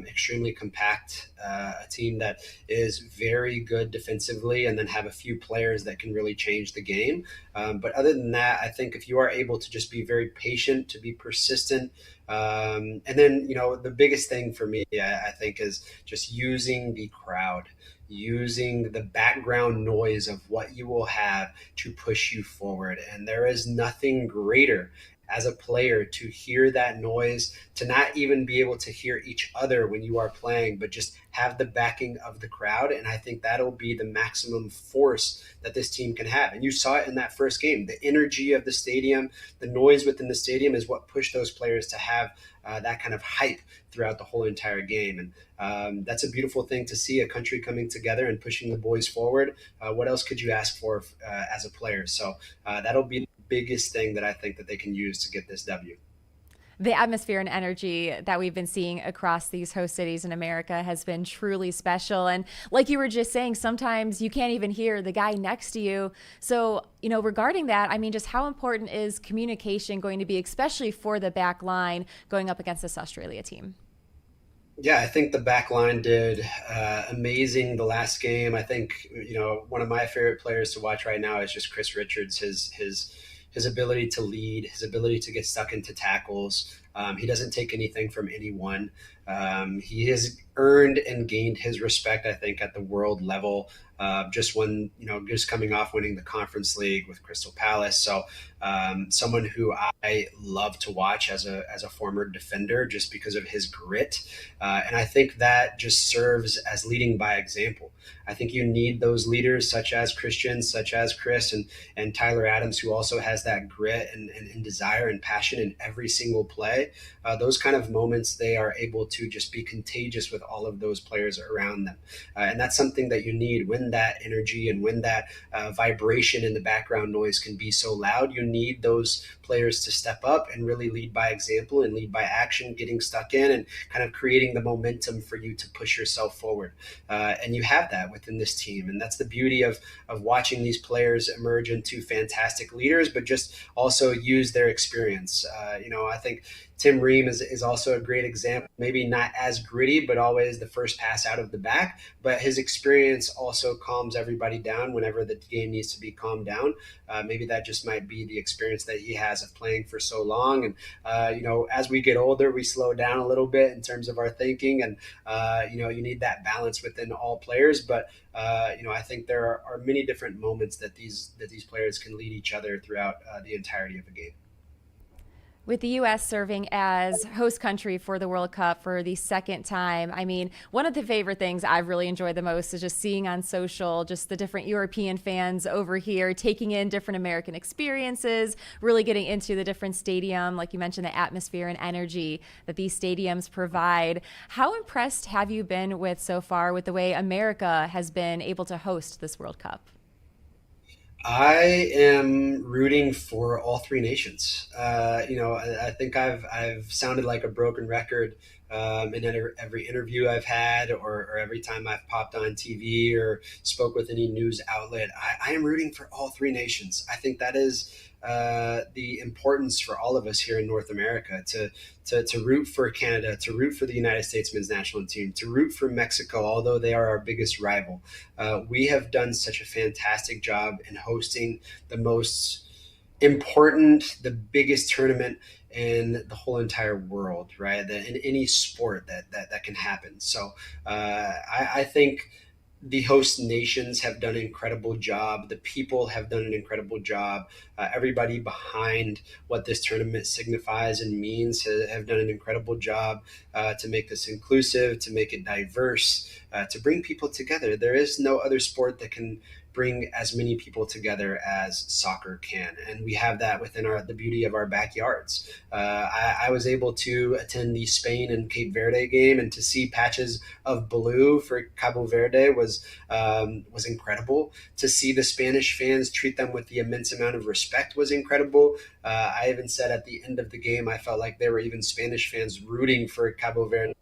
extremely compact, a team that is very good defensively and then have a few players that can really change the game. But other than that, I think if you are able to just be very patient, to be persistent, and then, the biggest thing for me, I think, is just using the crowd, using the background noise of what you will have to push you forward. And there is nothing greater as a player to hear that noise, to not even be able to hear each other when you are playing, but just have the backing of the crowd. And I think that'll be the maximum force that this team can have. And you saw it in that first game. The energy of the stadium, the noise within the stadium is what pushed those players to have that kind of hype throughout the whole entire game. And that's a beautiful thing to see, a country coming together and pushing the boys forward. What else could you ask for as a player? So that'll be the biggest thing that I think that they can use to get this W. The atmosphere and energy that we've been seeing across these host cities in America has been truly special. And like you were just saying, sometimes you can't even hear the guy next to you. So, regarding that, I mean, just how important is communication going to be, especially for the back line going up against this Australia team? Yeah, I think the back line did amazing the last game. I think, one of my favorite players to watch right now is just Chris Richards, his ability to lead, his ability to get stuck into tackles. He doesn't take anything from anyone. He has earned and gained his respect, I think, at the world level. Just coming off winning the Conference League with Crystal Palace. So someone who I love to watch as a former defender just because of his grit. And I think that just serves as leading by example. I think you need those leaders such as Christian, such as Chris and Tyler Adams, who also has that grit and desire and passion in every single play. Those kind of moments, they are able to just be contagious with all of those players around them. And that's something that you need when that energy and when that vibration in the background noise can be so loud. You need those players to step up and really lead by example and lead by action, getting stuck in and kind of creating the momentum for you to push yourself forward. And you have that within this team. And that's the beauty of watching these players emerge into fantastic leaders, but just also use their experience. I think Tim Ream is also a great example, maybe not as gritty, but always the first pass out of the back. But his experience also calms everybody down whenever the game needs to be calmed down. Maybe that just might be the experience that he has of playing for so long. And, as we get older, we slow down a little bit in terms of our thinking. And, you need that balance within all players. But, I think there are many different moments that these players can lead each other throughout the entirety of a game. With the U.S. serving as host country for the World Cup for the second time, I mean, one of the favorite things I've really enjoyed the most is just seeing on social just the different European fans over here taking in different American experiences, really getting into the different stadium, like you mentioned, the atmosphere and energy that these stadiums provide. How impressed have you been with so far with the way America has been able to host this World Cup? I am rooting for all three nations. I think I've sounded like a broken record in every interview I've had or every time I've popped on TV or spoke with any news outlet. I am rooting for all three nations. I think that is the importance for all of us here in North America to root for Canada, to root for the United States men's national team, to root for Mexico, although they are our biggest rival. We have done such a fantastic job in hosting the most important, the biggest tournament in the whole entire world, right? In any sport that can happen. So I think the host nations have done an incredible job. The people have done an incredible job. Everybody behind what this tournament signifies and means have done an incredible job to make this inclusive, to make it diverse, to bring people together. There is no other sport that can bring as many people together as soccer can, and we have that within the beauty of our backyards. I was able to attend the Spain and Cape Verde game, and to see patches of blue for Cabo Verde was incredible. To see the Spanish fans treat them with the immense amount of respect was incredible. I even said at the end of the game, I felt like there were even Spanish fans rooting for Cabo Verde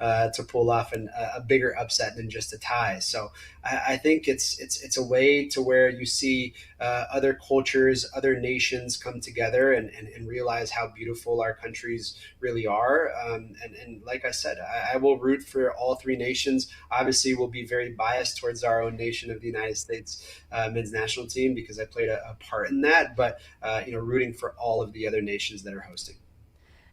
to pull off a bigger upset than just a tie. So I think it's a way to where you see other cultures, other nations come together and realize how beautiful our countries really are. And like I said, I will root for all three nations. Obviously, we'll be very biased towards our own nation of the United States men's national team because I played a part in that. But rooting for all of the other nations that are hosting.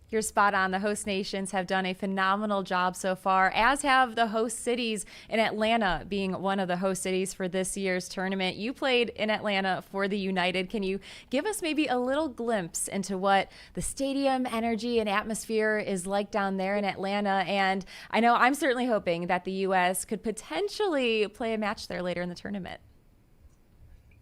You're spot on. The host nations have done a phenomenal job so far, as have the host cities, in Atlanta being one of the host cities for this year's tournament. You played in Atlanta for the United. Can you give us maybe a little glimpse into what the stadium energy and atmosphere is like down there in Atlanta? And I know I'm certainly hoping that the U.S. could potentially play a match there later in the tournament.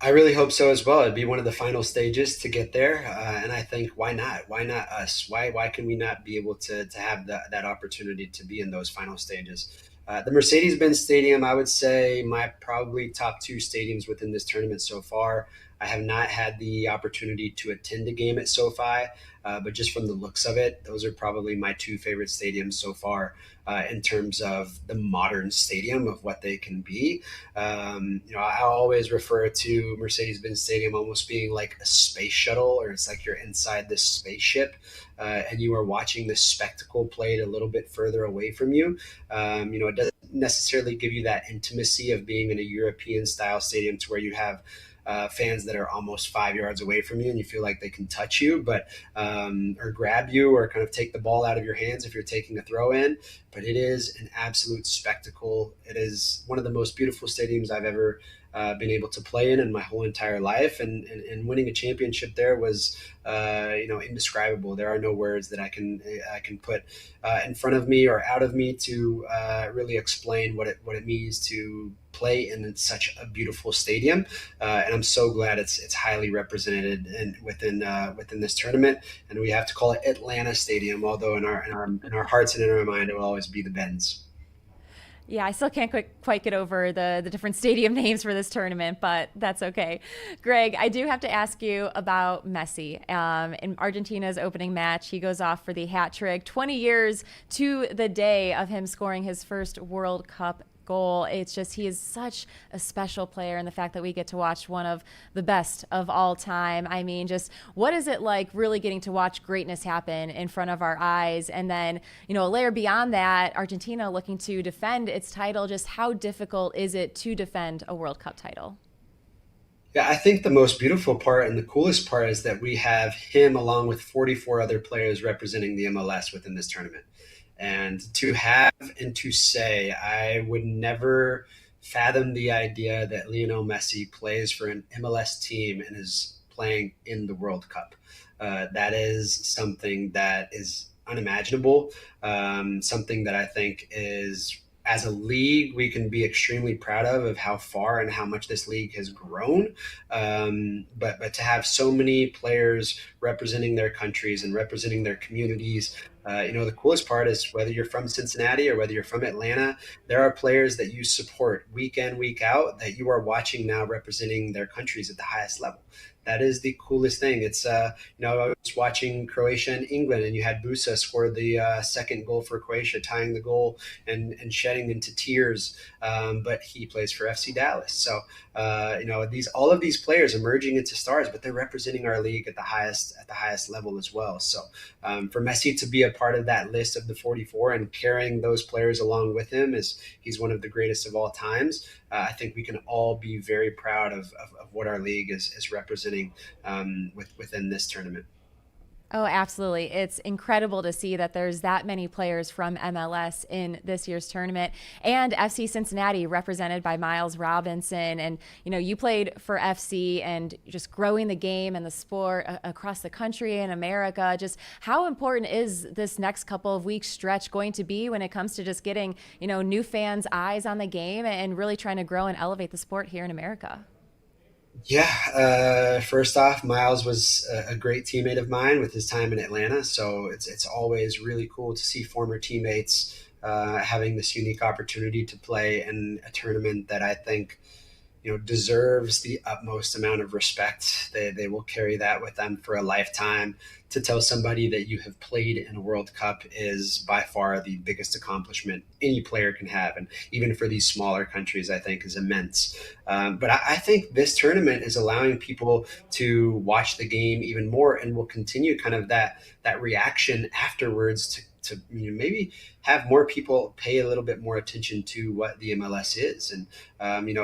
I really hope so as well. It'd be one of the final stages to get there, and I think why not? Why not us? Why can we not be able to have that opportunity to be in those final stages? The Mercedes-Benz Stadium, I would say, my probably top two stadiums within this tournament so far. I have not had the opportunity to attend a game at SoFi, but just from the looks of it, those are probably my two favorite stadiums so far in terms of the modern stadium of what they can be. I always refer to Mercedes-Benz Stadium almost being like a space shuttle, or it's like you're inside this spaceship and you are watching this spectacle played a little bit further away from you. It doesn't necessarily give you that intimacy of being in a European style stadium to where you have fans that are almost 5 yards away from you and you feel like they can touch you, but or grab you or kind of take the ball out of your hands if you're taking a throw in. But it is an absolute spectacle. It is one of the most beautiful stadiums I've ever been able to play in my whole entire life, and winning a championship there was indescribable. There are no words that I can put in front of me or out of me to really explain what it means to play in such a beautiful stadium, and I'm so glad it's highly represented within this tournament. And we have to call it Atlanta Stadium, although in our hearts and in our mind it will always be the Benz. Yeah, I still can't quite get over the different stadium names for this tournament, but that's okay. Greg, I do have to ask you about Messi. In Argentina's opening match, he goes off for the hat trick. 20 years to the day of him scoring his first World Cup goal. It's just, he is such a special player, and the fact that we get to watch one of the best of all time. I mean, just what is it like really getting to watch greatness happen in front of our eyes? And then, a layer beyond that, Argentina looking to defend its title. Just how difficult is it to defend a World Cup title? Yeah, I think the most beautiful part and the coolest part is that we have him along with 44 other players representing the MLS within this tournament. And to have and to say, I would never fathom the idea that Lionel Messi plays for an MLS team and is playing in the World Cup. That is something that is unimaginable, something that I think is, as a league, we can be extremely proud of how far and how much this league has grown. But to have so many players representing their countries and representing their communities, the coolest part is whether you're from Cincinnati or whether you're from Atlanta, there are players that you support week in, week out that you are watching now representing their countries at the highest level. that is the coolest thing. It's, I was watching Croatia and England, and you had Busa score the second goal for Croatia, tying the goal and shedding into tears. But he plays for FC Dallas. So, all of these players emerging into stars, but they're representing our league at the highest level as well. So for Messi to be a part of that list of the 44 and carrying those players along with him, he's one of the greatest of all times. I think we can all be very proud of what our league is representing within this tournament. Oh, absolutely. It's incredible to see that there's that many players from MLS in this year's tournament, and FC Cincinnati represented by Miles Robinson. And, you played for FC, and just growing the game and the sport across the country and America. Just how important is this next couple of weeks stretch going to be when it comes to just getting, new fans' eyes on the game and really trying to grow and elevate the sport here in America? Yeah, first off, Miles was a great teammate of mine with his time in Atlanta. So it's always really cool to see former teammates having this unique opportunity to play in a tournament that I think deserves the utmost amount of respect. They will carry that with them for a lifetime. To tell somebody that you have played in a World Cup is by far the biggest accomplishment any player can have. And even for these smaller countries, I think is immense. But I think this tournament is allowing people to watch the game even more, and will continue kind of that reaction afterwards to maybe have more people pay a little bit more attention to what the MLS is. And,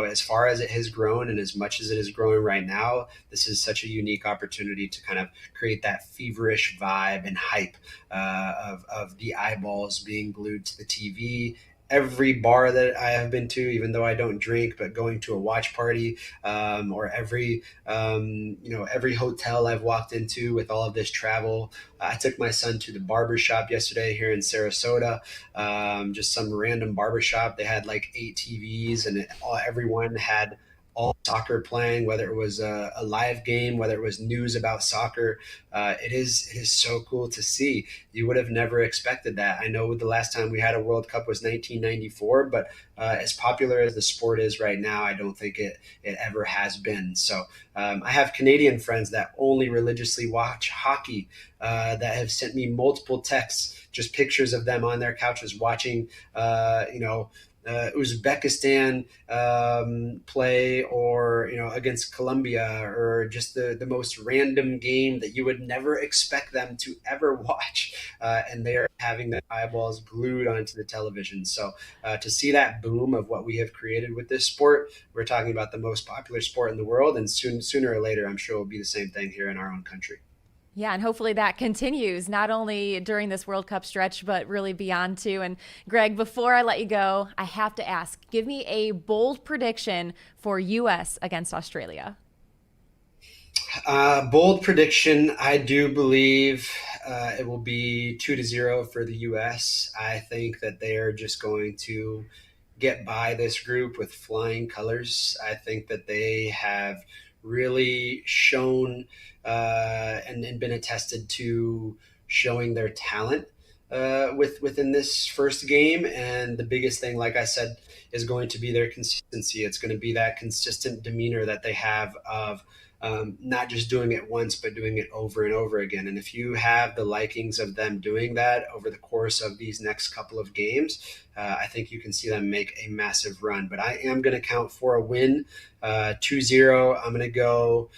as far as it has grown and as much as it is growing right now, this is such a unique opportunity to kind of create that feverish vibe and hype of the eyeballs being glued to the TV. Every bar that I have been to, even though I don't drink, but going to a watch party, or every hotel I've walked into with all of this travel. I took my son to the barber shop yesterday here in Sarasota, just some random barber shop. They had like 8 TVs, and everyone had all soccer playing, whether it was a live game, whether it was news about soccer. It is so cool to see. You would have never expected that. I know the last time we had a World Cup was 1994, but as popular as the sport is right now, I don't think it ever has been. So I have Canadian friends that only religiously watch hockey that have sent me multiple texts, just pictures of them on their couches watching, Uzbekistan play, or against Colombia, or just the most random game that you would never expect them to ever watch, and they are having their eyeballs glued onto the television. So to see that boom of what we have created with this sport, we're talking about the most popular sport in the world, and sooner or later I'm sure it will be the same thing here in our own country. Yeah, and hopefully that continues, not only during this World Cup stretch, but really beyond too. And Greg, before I let you go, I have to ask, give me a bold prediction for U.S. against Australia. Bold prediction, I do believe it will be 2-0 for the U.S. I think that they are just going to get by this group with flying colors. I think that they have really shown and been attested to showing their talent within this first game. And the biggest thing, like I said, is going to be their consistency. It's going to be that consistent demeanor that they have of not just doing it once, but doing it over and over again. And if you have the likings of them doing that over the course of these next couple of games, I think you can see them make a massive run. But I am going to count for a win, 2-0. I'm going to go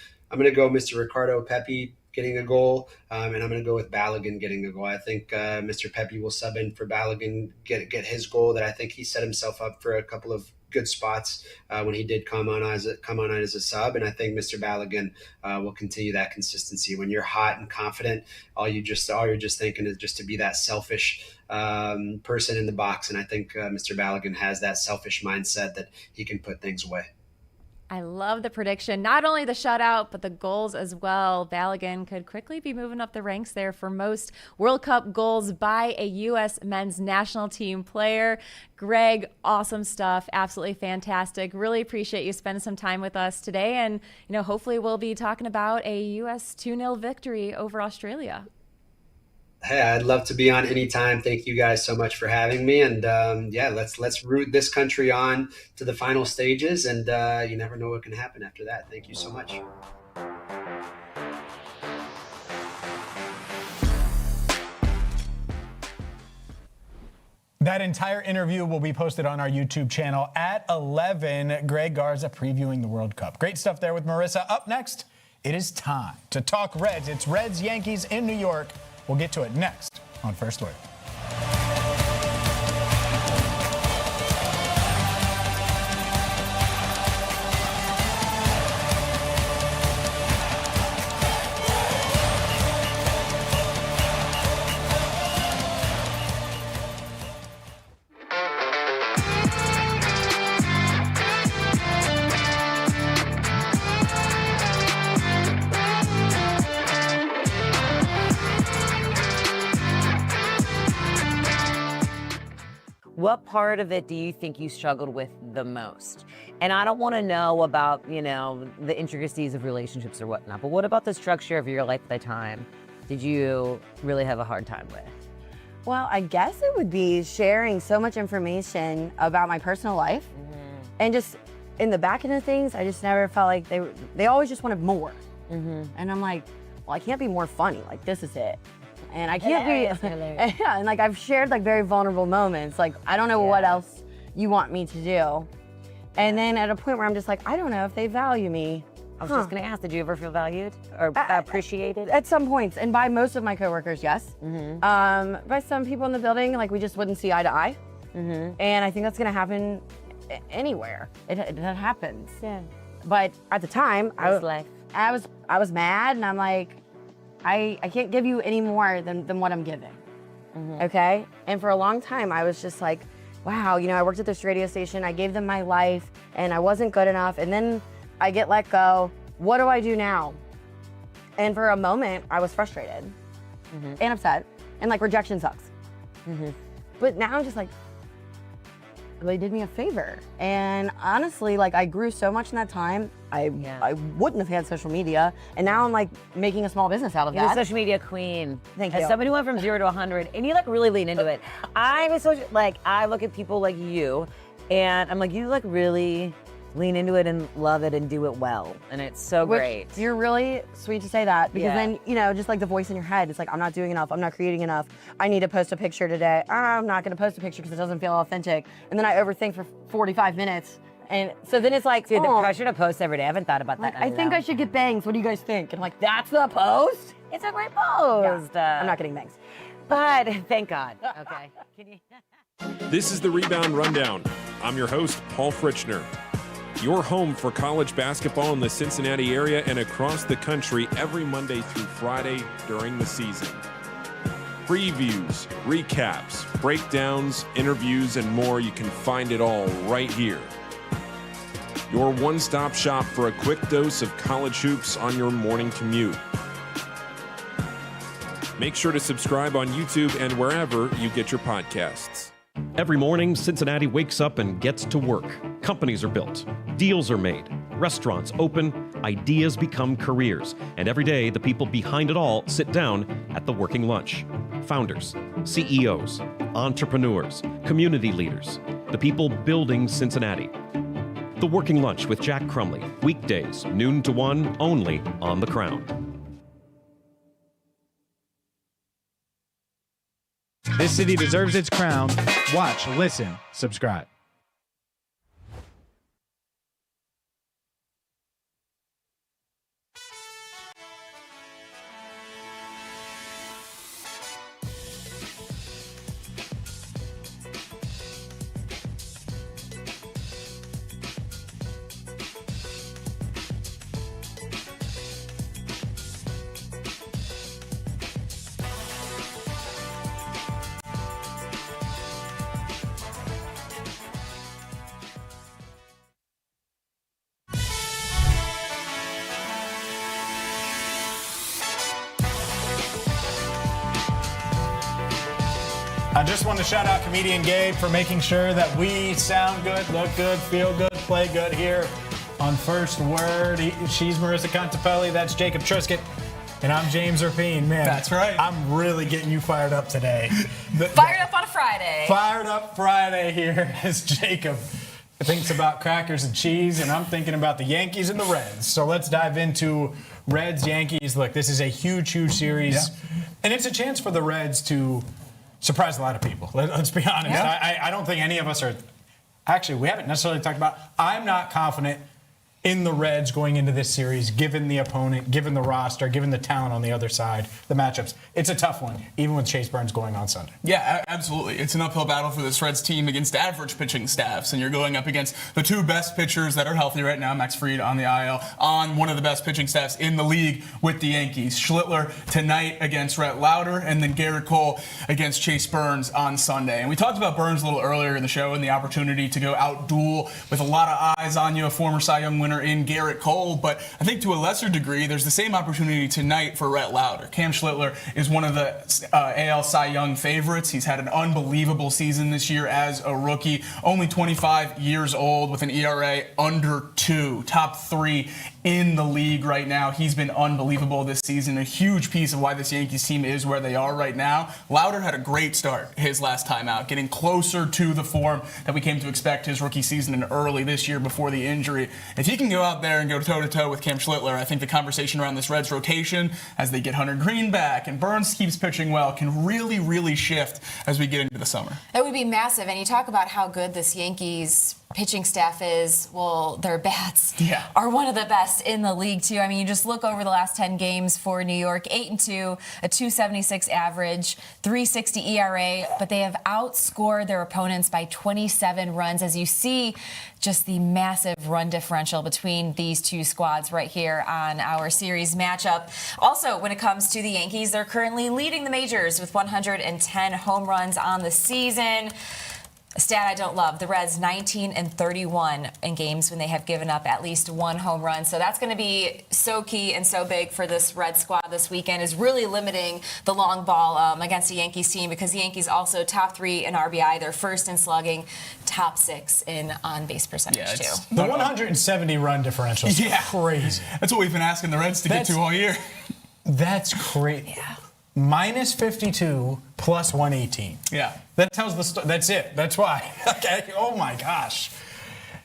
Mr. Ricardo Pepi getting a goal, and I'm going to go with Balogun getting a goal. I think Mr. Pepi will sub in for Balogun, get his goal. That I think he set himself up for a couple of good spots when he did come on as a sub, and I think Mr. Balogun will continue that consistency. When you're hot and confident, all you're just thinking is just to be that selfish person in the box, and I think Mr. Balogun has that selfish mindset that he can put things away. I love the prediction. Not only the shutout, but the goals as well. Balogun could quickly be moving up the ranks there for most World Cup goals by a U.S. men's national team player. Greg, awesome stuff. Absolutely fantastic. Really appreciate you spending some time with us today. And, hopefully we'll be talking about a U.S. 2-0 victory over Australia. Hey, I'd love to be on anytime. Thank you guys so much for having me. And let's root this country on to the final stages. And you never know what can happen after that. Thank you so much. That entire interview will be posted on our YouTube channel at 11. Greg Garza previewing the World Cup. Great stuff there with Marisa. Up next, it is time to talk Reds. It's Reds-Yankees in New York. We'll get to it next on First Word. What part of it do you think you struggled with the most? And I don't want to know about, the intricacies of relationships or whatnot, but what about the structure of your life at the time did you really have a hard time with? Well, I guess it would be sharing so much information about my personal life. And just in the back end of things, I just never felt like they always just wanted more. And I'm like, well, I can't be more funny. Like, this is it. And I can't be, yeah, and like I've shared like very vulnerable moments. Like, I don't know what else you want me to do. And then at a point where I'm just like, I don't know if they value me. I was just gonna ask, did you ever feel valued or appreciated? At some points, and by most of my coworkers, yes. By some people in the building, like we just wouldn't see eye to eye. And I think that's gonna happen anywhere. It happens. Yeah. But at the time, I was mad, and I'm like, I can't give you any more than what I'm giving, okay? And for a long time, I was just like, wow, I worked at this radio station, I gave them my life, and I wasn't good enough, and then I get let go. What do I do now? And for a moment, I was frustrated and upset, and like rejection sucks. But now I'm just like, they did me a favor. And honestly, like I grew so much in that time, I wouldn't have had social media. And now I'm like making a small business out of You're that. a social media queen. Thank As you. somebody who went from 0 to 100, and you like really lean into it. I look at people like you, and I'm like, you like really lean into it and love it and do it well. And it's so great. You're really sweet to say that, because Yeah. then, just like the voice in your head, it's like, I'm not doing enough, I'm not creating enough, I need to post a picture today. I'm not gonna post a picture because it doesn't feel authentic. And then I overthink for 45 minutes. And so then it's like, Dude, the pressure to post every day. I haven't thought about that. I think I should get bangs. What do you guys think? And I'm like, that's the post? It's a great post. I'm not getting bangs. But thank God. Okay. This is the Rebound Rundown. I'm your host, Paul Fritchner. Your home for college basketball in the Cincinnati area and across the country every Monday through Friday during the season. Previews, recaps, breakdowns, interviews, and more. You can find it all right here. Your one-stop shop for a quick dose of college hoops on your morning commute. Make sure to subscribe on YouTube and wherever you get your podcasts. Every morning, Cincinnati wakes up and gets to work. Companies are built, deals are made, restaurants open, ideas become careers, and every day the people behind it all sit down at the working lunch. Founders, CEOs, entrepreneurs, community leaders, the people building Cincinnati. The Working Lunch with Jack Crumley, weekdays, noon to 1, only on The Crown. This city deserves its crown. Watch, listen, subscribe. I just want to shout out comedian Gabe for making sure that we sound good, look good, feel good, play good here on First Word. She's Marisa Contipelli, that's Jacob Triscutt, and I'm James Rapien. Man, That's right. I'm really getting you fired up today. Fired up on a Friday. Fired up Friday here as Jacob thinks about crackers and cheese, and I'm thinking about the Yankees and the Reds. So let's dive into Reds, Yankees. Look, this is a huge, huge series, and it's a chance for the Reds to surprised a lot of people. Let's be honest. Yeah. I don't think any of us are. Actually, we haven't necessarily talked about. I'm not confident in the Reds going into this series, given the opponent, given the roster, given the talent on the other side, the matchups. It's a tough one, even with Chase Burns going on Sunday. Yeah, absolutely. It's an uphill battle for this Reds team against average pitching staffs, and you're going up against the two best pitchers that are healthy right now, Max Fried on the IL, on one of the best pitching staffs in the league with the Yankees. Schlittler tonight against Rhett Lauder, and then Garrett Cole against Chase Burns on Sunday. And we talked about Burns a little earlier in the show and the opportunity to go out-duel with a lot of eyes on you, a former Cy Young winner in Garrett Cole, but I think to a lesser degree, there's the same opportunity tonight for Rhett Lauder. Cam Schlittler is one of the AL Cy Young favorites. He's had an unbelievable season this year as a rookie, only 25 years old with an ERA under 2, top 3 in the league right now. He's been unbelievable this season, a huge piece of why this Yankees team is where they are right now. Lauder had a great start his last time out, getting closer to the form that we came to expect his rookie season and early this year before the injury. If he can go out there and go toe-to-toe with Cam Schlittler, I think the conversation around this Reds rotation, as they get Hunter Green back and Burns keeps pitching well, can really, really shift as we get into the summer. It would be massive. And you talk about how good this Yankees pitching staff is. Well, their bats are one of the best in the league, too. I mean, you just look over the last 10 games for New York, 8-2, a 276 average, 360 ERA, but they have outscored their opponents by 27 runs. As you see, just the massive run differential between these two squads right here on our series matchup. Also, when it comes to the Yankees, they're currently leading the majors with 110 home runs on the season. A stat I don't love, the Reds 19-31 in games when they have given up at least one home run. So that's going to be so key and so big for this Red squad this weekend, is really limiting the long ball against the Yankees team, because the Yankees also top 3 in RBI. They're first in slugging, top 6 in on-base percentage, too. The 170 run differential is crazy. That's what we've been asking the Reds to get to all year. That's crazy. Yeah. Minus 52 plus 118. Yeah. That tells the story. That's it. That's why. Okay. Oh my gosh.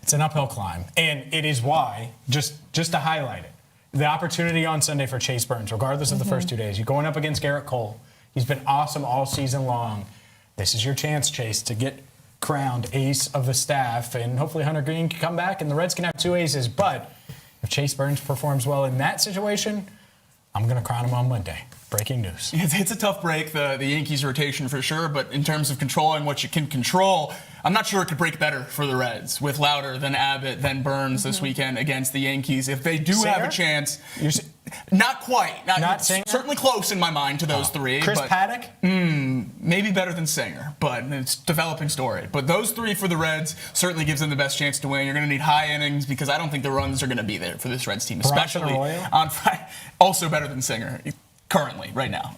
It's an uphill climb. And it is why, just to highlight it, the opportunity on Sunday for Chase Burns, regardless of the first 2 days, you're going up against Garrett Cole. He's been awesome all season long. This is your chance, Chase, to get crowned ace of the staff. And hopefully Hunter Green can come back and the Reds can have 2 aces. But if Chase Burns performs well in that situation, I'm going to crown him on Monday. Breaking news. It's a tough break, the Yankees rotation for sure, but in terms of controlling what you can control, I'm not sure it could break better for the Reds with Lauder, then Abbott, then Burns this weekend against the Yankees. If they do have a chance, not quite. Not certainly close in my mind to those three. Chris Paddock? Maybe better than Singer, but it's a developing story. But those 3 for the Reds certainly gives them the best chance to win. You're going to need high innings because I don't think the runs are going to be there for this Reds team, especially on Friday. Also better than Singer. Currently, right now.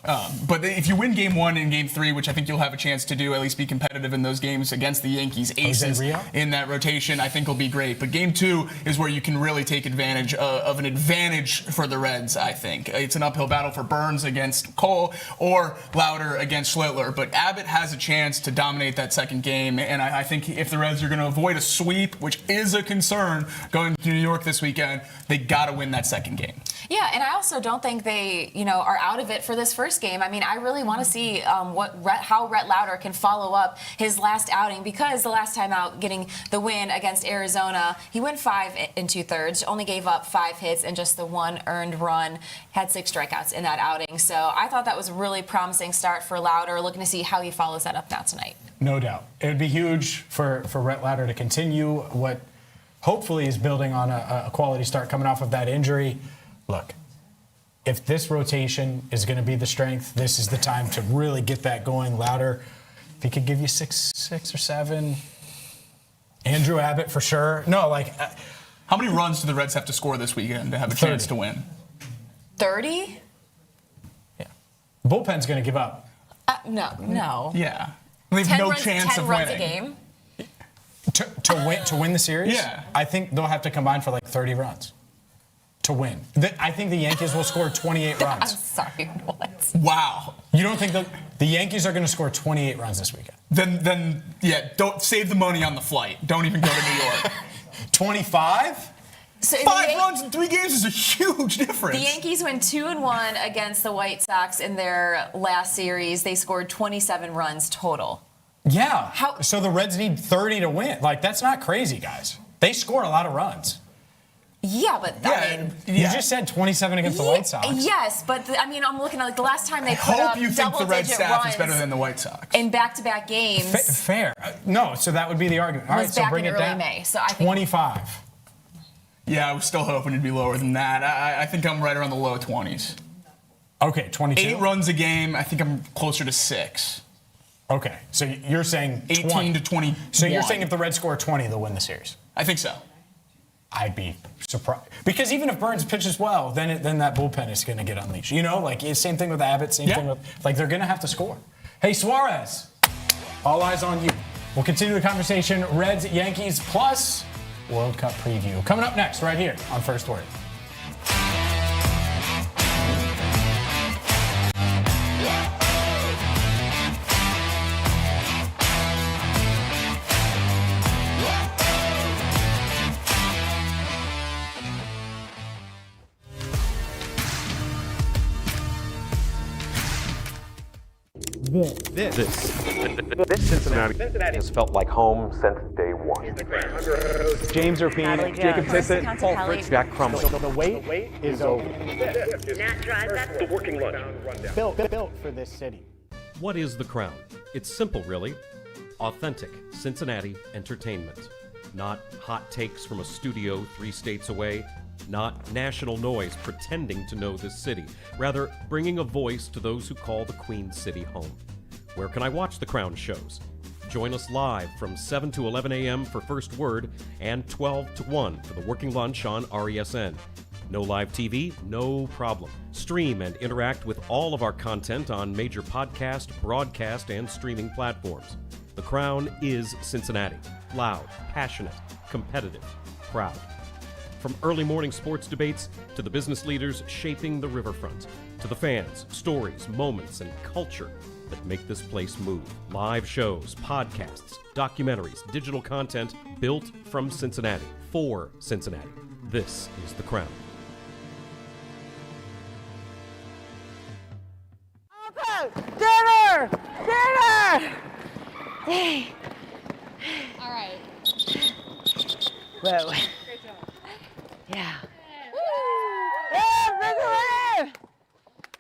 But if you win Game 1 and Game 3, which I think you'll have a chance to do, at least be competitive in those games against the Yankees aces in that rotation, I think will be great. But Game 2 is where you can really take advantage of an advantage for the Reds, I think. It's an uphill battle for Burns against Cole or Lauder against Schlittler. But Abbott has a chance to dominate that second game. And I think if the Reds are going to avoid a sweep, which is a concern going to New York this weekend, they got to win that second game. Yeah, and I also don't think they, are out of it for this first game. I mean, I really want to see how Rhett Lauder can follow up his last outing, because the last time out, getting the win against Arizona, he went 5 2/3, only gave up 5 hits and just the 1 earned run, had 6 strikeouts in that outing. So I thought that was a really promising start for Lauder. Looking to see how he follows that up now tonight. No doubt. It would be huge for Rhett Lauder to continue what hopefully is building on a quality start coming off of that injury. Look, if this rotation is going to be the strength, this is the time to really get that going. Lauder, if he could give you 6 or 7. Andrew Abbott for sure. No, how many runs do the Reds have to score this weekend to have a chance to win? 30? Yeah. The bullpen's going to give up. No. Yeah. They have no chance of winning. 10 runs a game? To win the series? Yeah. I think they'll have to combine for 30 runs. To win. I think the Yankees will score 28 runs. I'm sorry, what? Wow. You don't think the Yankees are going to score 28 runs this weekend? Then don't save the money on the flight. Don't even go to New York. 25? So 5 runs in 3 games is a huge difference. The Yankees went 2-1 against the White Sox in their last series. They scored 27 runs total. Yeah. So the Reds need 30 to win. Like, that's not crazy, guys. They score a lot of runs. Yeah, but I mean, You just said 27 against the White Sox. Yes, but I mean, I'm looking at the last time they put hope up you think the Red double-digit staff runs is better than the White Sox. in back-to-back games. Fair. No, so that would be the argument. All right, so back bring in it early down. May, so I think 25. Yeah, I was still hoping it'd be lower than that. I think I'm right around the low 20s. Okay, 22. 8 runs a game. I think I'm closer to 6. Okay, so you're saying 18 20. to 20. So you're saying if the Reds score 20, they'll win the series? I think so. I'd be surprised. Because even if Burns pitches well, then that bullpen is going to get unleashed. You know, like same thing with Abbott, same thing with, like, they're going to have to score. Hey, Suarez, all eyes on you. We'll continue the conversation. Reds, Yankees, plus World Cup preview. Coming up next, right here on First Word. This Cincinnati has felt like home since day one. James Rapien, Jacob Tissot, Paul Fritz, Jack Crumley. The wait is over. The working lunch. Built for this city. What is The Crown? It's simple, really. Authentic Cincinnati entertainment. Not hot takes from a studio 3 states away. Not national noise pretending to know this city. Rather, bringing a voice to those who call the Queen City home. Where can I watch The Crown shows? Join us live from 7 to 11 a.m. for First Word and 12 to 1 for the Working Lunch on RESN. No live TV? No problem. Stream and interact with all of our content on major podcast, broadcast, and streaming platforms. The Crown is Cincinnati. Loud, passionate, competitive, proud. From early morning sports debates to the business leaders shaping the riverfront, to the fans, stories, moments, and culture that make this place move. Live shows, podcasts, documentaries, digital content built from Cincinnati, for Cincinnati. This is The Crown. Dinner! Dinner! Hey. All right. Whoa. Great job. Yeah. Yeah, big winner!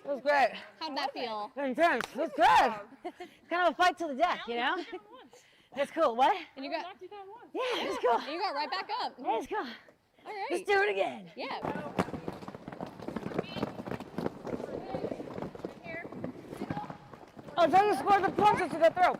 That was great. How'd that feel? Intense. It was good. Kind of a fight to the death, you know? That's cool. What? And you got Yeah, it's cool. And you got right back up. Yeah, it's cool. All right. Let's do it again. Yeah. I'll try to score the punches to the throat.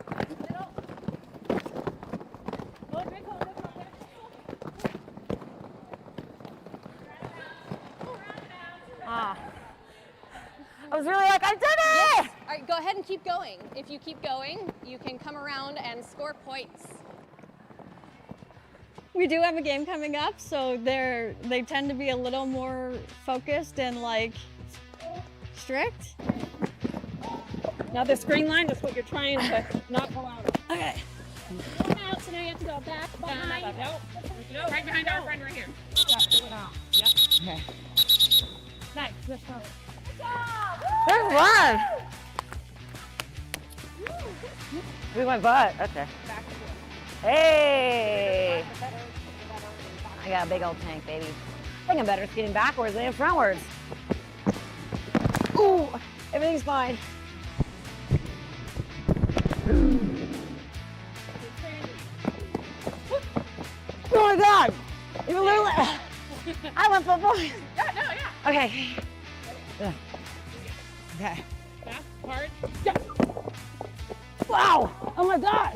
I was really like, I've done it! Yes. All right, go ahead and keep going. If you keep going, you can come around and score points. We do have a game coming up, so they tend to be a little more focused and like strict. Now this green line is what you're trying to not pull out of. Okay. Going out, so now you have to go back behind. No, right behind our friend right here. Yeah, pull it out. Yep. Okay. Nice. Let's go. There's one. We went butt. Okay. Hey. I got a big old tank, baby. I think I'm better skating backwards than frontwards. Ooh, everything's fine. Oh my God! You literally. I went for boys. Yeah, no, yeah. Okay. Yeah. Okay. Fast, hard. Wow! Oh my God!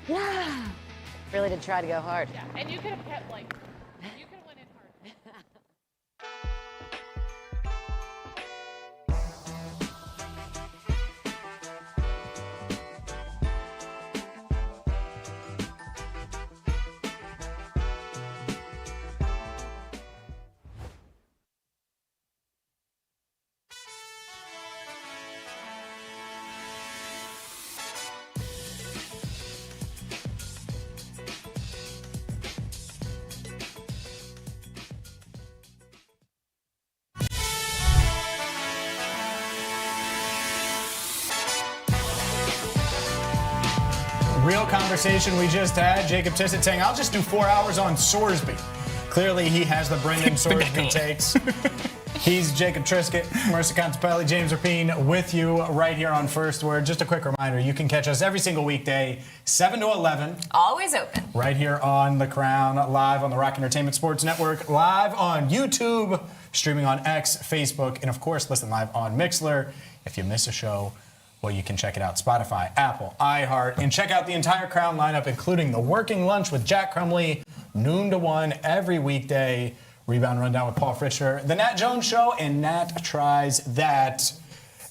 Yeah. Really did try to go hard. Yeah, and you could have kept like, you could have went in hard. Real conversation we just had. Jacob Tissot saying, I'll just do 4 hours on Sorsby. Clearly, he has the Brendan Sorsby takes. He's Jacob Triscutt, Marisa Contipelli, James Rapien with you right here on First Word. Just a quick reminder, you can catch us every single weekday, 7 to 11. Always open. Right here on The Crown, live on the Rock Entertainment Sports Network, live on YouTube, streaming on X, Facebook, and of course, listen live on Mixlr. If you miss a show, well, you can check it out. Spotify, Apple, iHeart, and check out the entire Crown lineup, including the Working Lunch with Jack Crumley, noon to 1 every weekday. Rebound Rundown with Paul Fritchner, The Nat Jones Show, and Nat Tries That.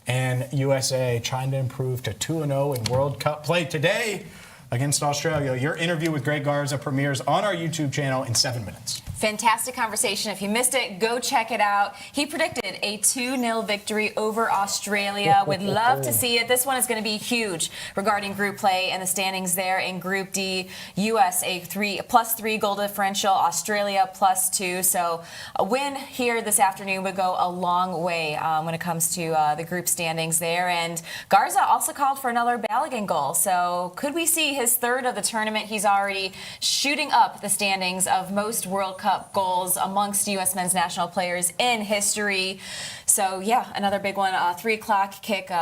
And USA trying to improve to 2-0 in World Cup play today against Australia. Your interview with Greg Garza premieres on our YouTube channel in 7 minutes. Fantastic conversation. If you missed it, go check it out. He predicted a 2-0 victory over Australia. Would love to see it. This one is going to be huge regarding group play and the standings there in Group D. US a +3 goal differential, Australia +2. So a win here this afternoon would go a long way when it comes to the group standings there. And Garza also called for another Balogun goal. So could we see his third of the tournament? He's already shooting up the standings of most World Cup goals amongst U.S. men's national players in history. So, yeah, another big one, 3 o'clock kicking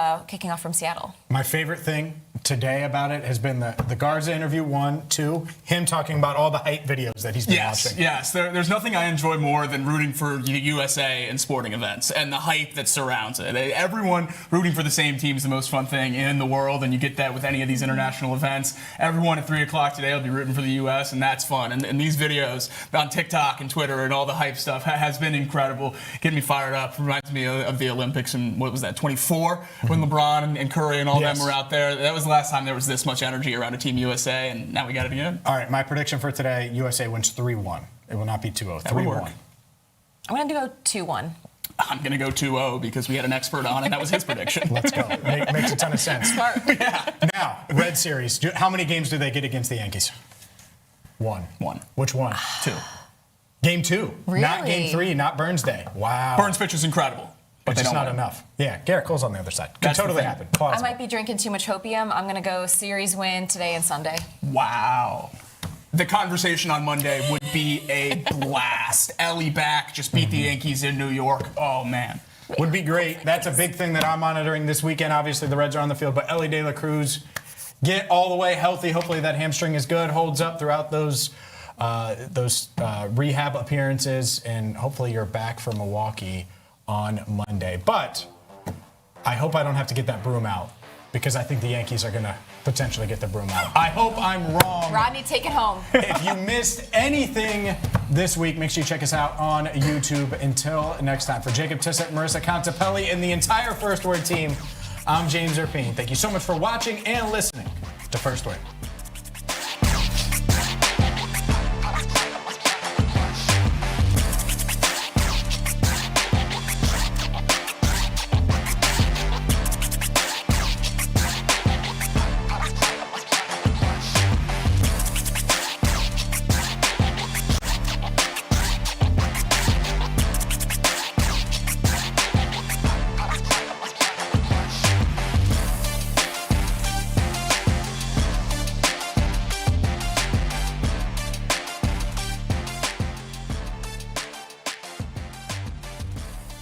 off from Seattle. My favorite thing today about it has been the Garza interview, 1, 2, him talking about all the hype videos that he's been watching. Yes, there's nothing I enjoy more than rooting for USA in sporting events and the hype that surrounds it. Everyone rooting for the same team is the most fun thing in the world, and you get that with any of these international events. Everyone at 3 o'clock today will be rooting for the U.S., and that's fun. And these videos on TikTok and Twitter and all the hype stuff has been incredible. Getting me fired up. Reminds me of the Olympics in, what was that, 24? When LeBron and Curry and all them were out there. That was the last time there was this much energy around a Team USA, and now we got it again. All right, my prediction for today, USA wins 3-1. It will not be 2-0, 3-1. I'm going to go 2-1. I'm going to go 2-0 because we had an expert on, and that was his prediction. Let's go. Makes a ton of sense. Smart. Yeah. Now, Red Series. How many games do they get against the Yankees? 1. Which one? 2. Game 2. Really? Not Game 3, not Burns Day. Wow. Burns' pitch is incredible. But it's just not win. enough. Yeah, Garrett Cole's on the other side. Could That's totally happen. Plausible. I might be drinking too much hopium. I'm going to go series win today and Sunday. Wow. The conversation on Monday would be a blast. Ellie back, just beat the Yankees in New York. Oh, man. Would be great. That's a big thing that I'm monitoring this weekend. Obviously, the Reds are on the field, but Ellie De La Cruz, get all the way healthy. Hopefully that hamstring is good, holds up throughout those rehab appearances, and hopefully you're back for Milwaukee on Monday. But I hope I don't have to get that broom out, because I think the Yankees are going to potentially get the broom out. I hope I'm wrong. Rodney, take it home. If you missed anything this week, make sure you check us out on YouTube. Until next time, for Jacob Tissot, Marisa Contipelli, and the entire First Word team, I'm James Rapien. Thank you so much for watching and listening to First Word.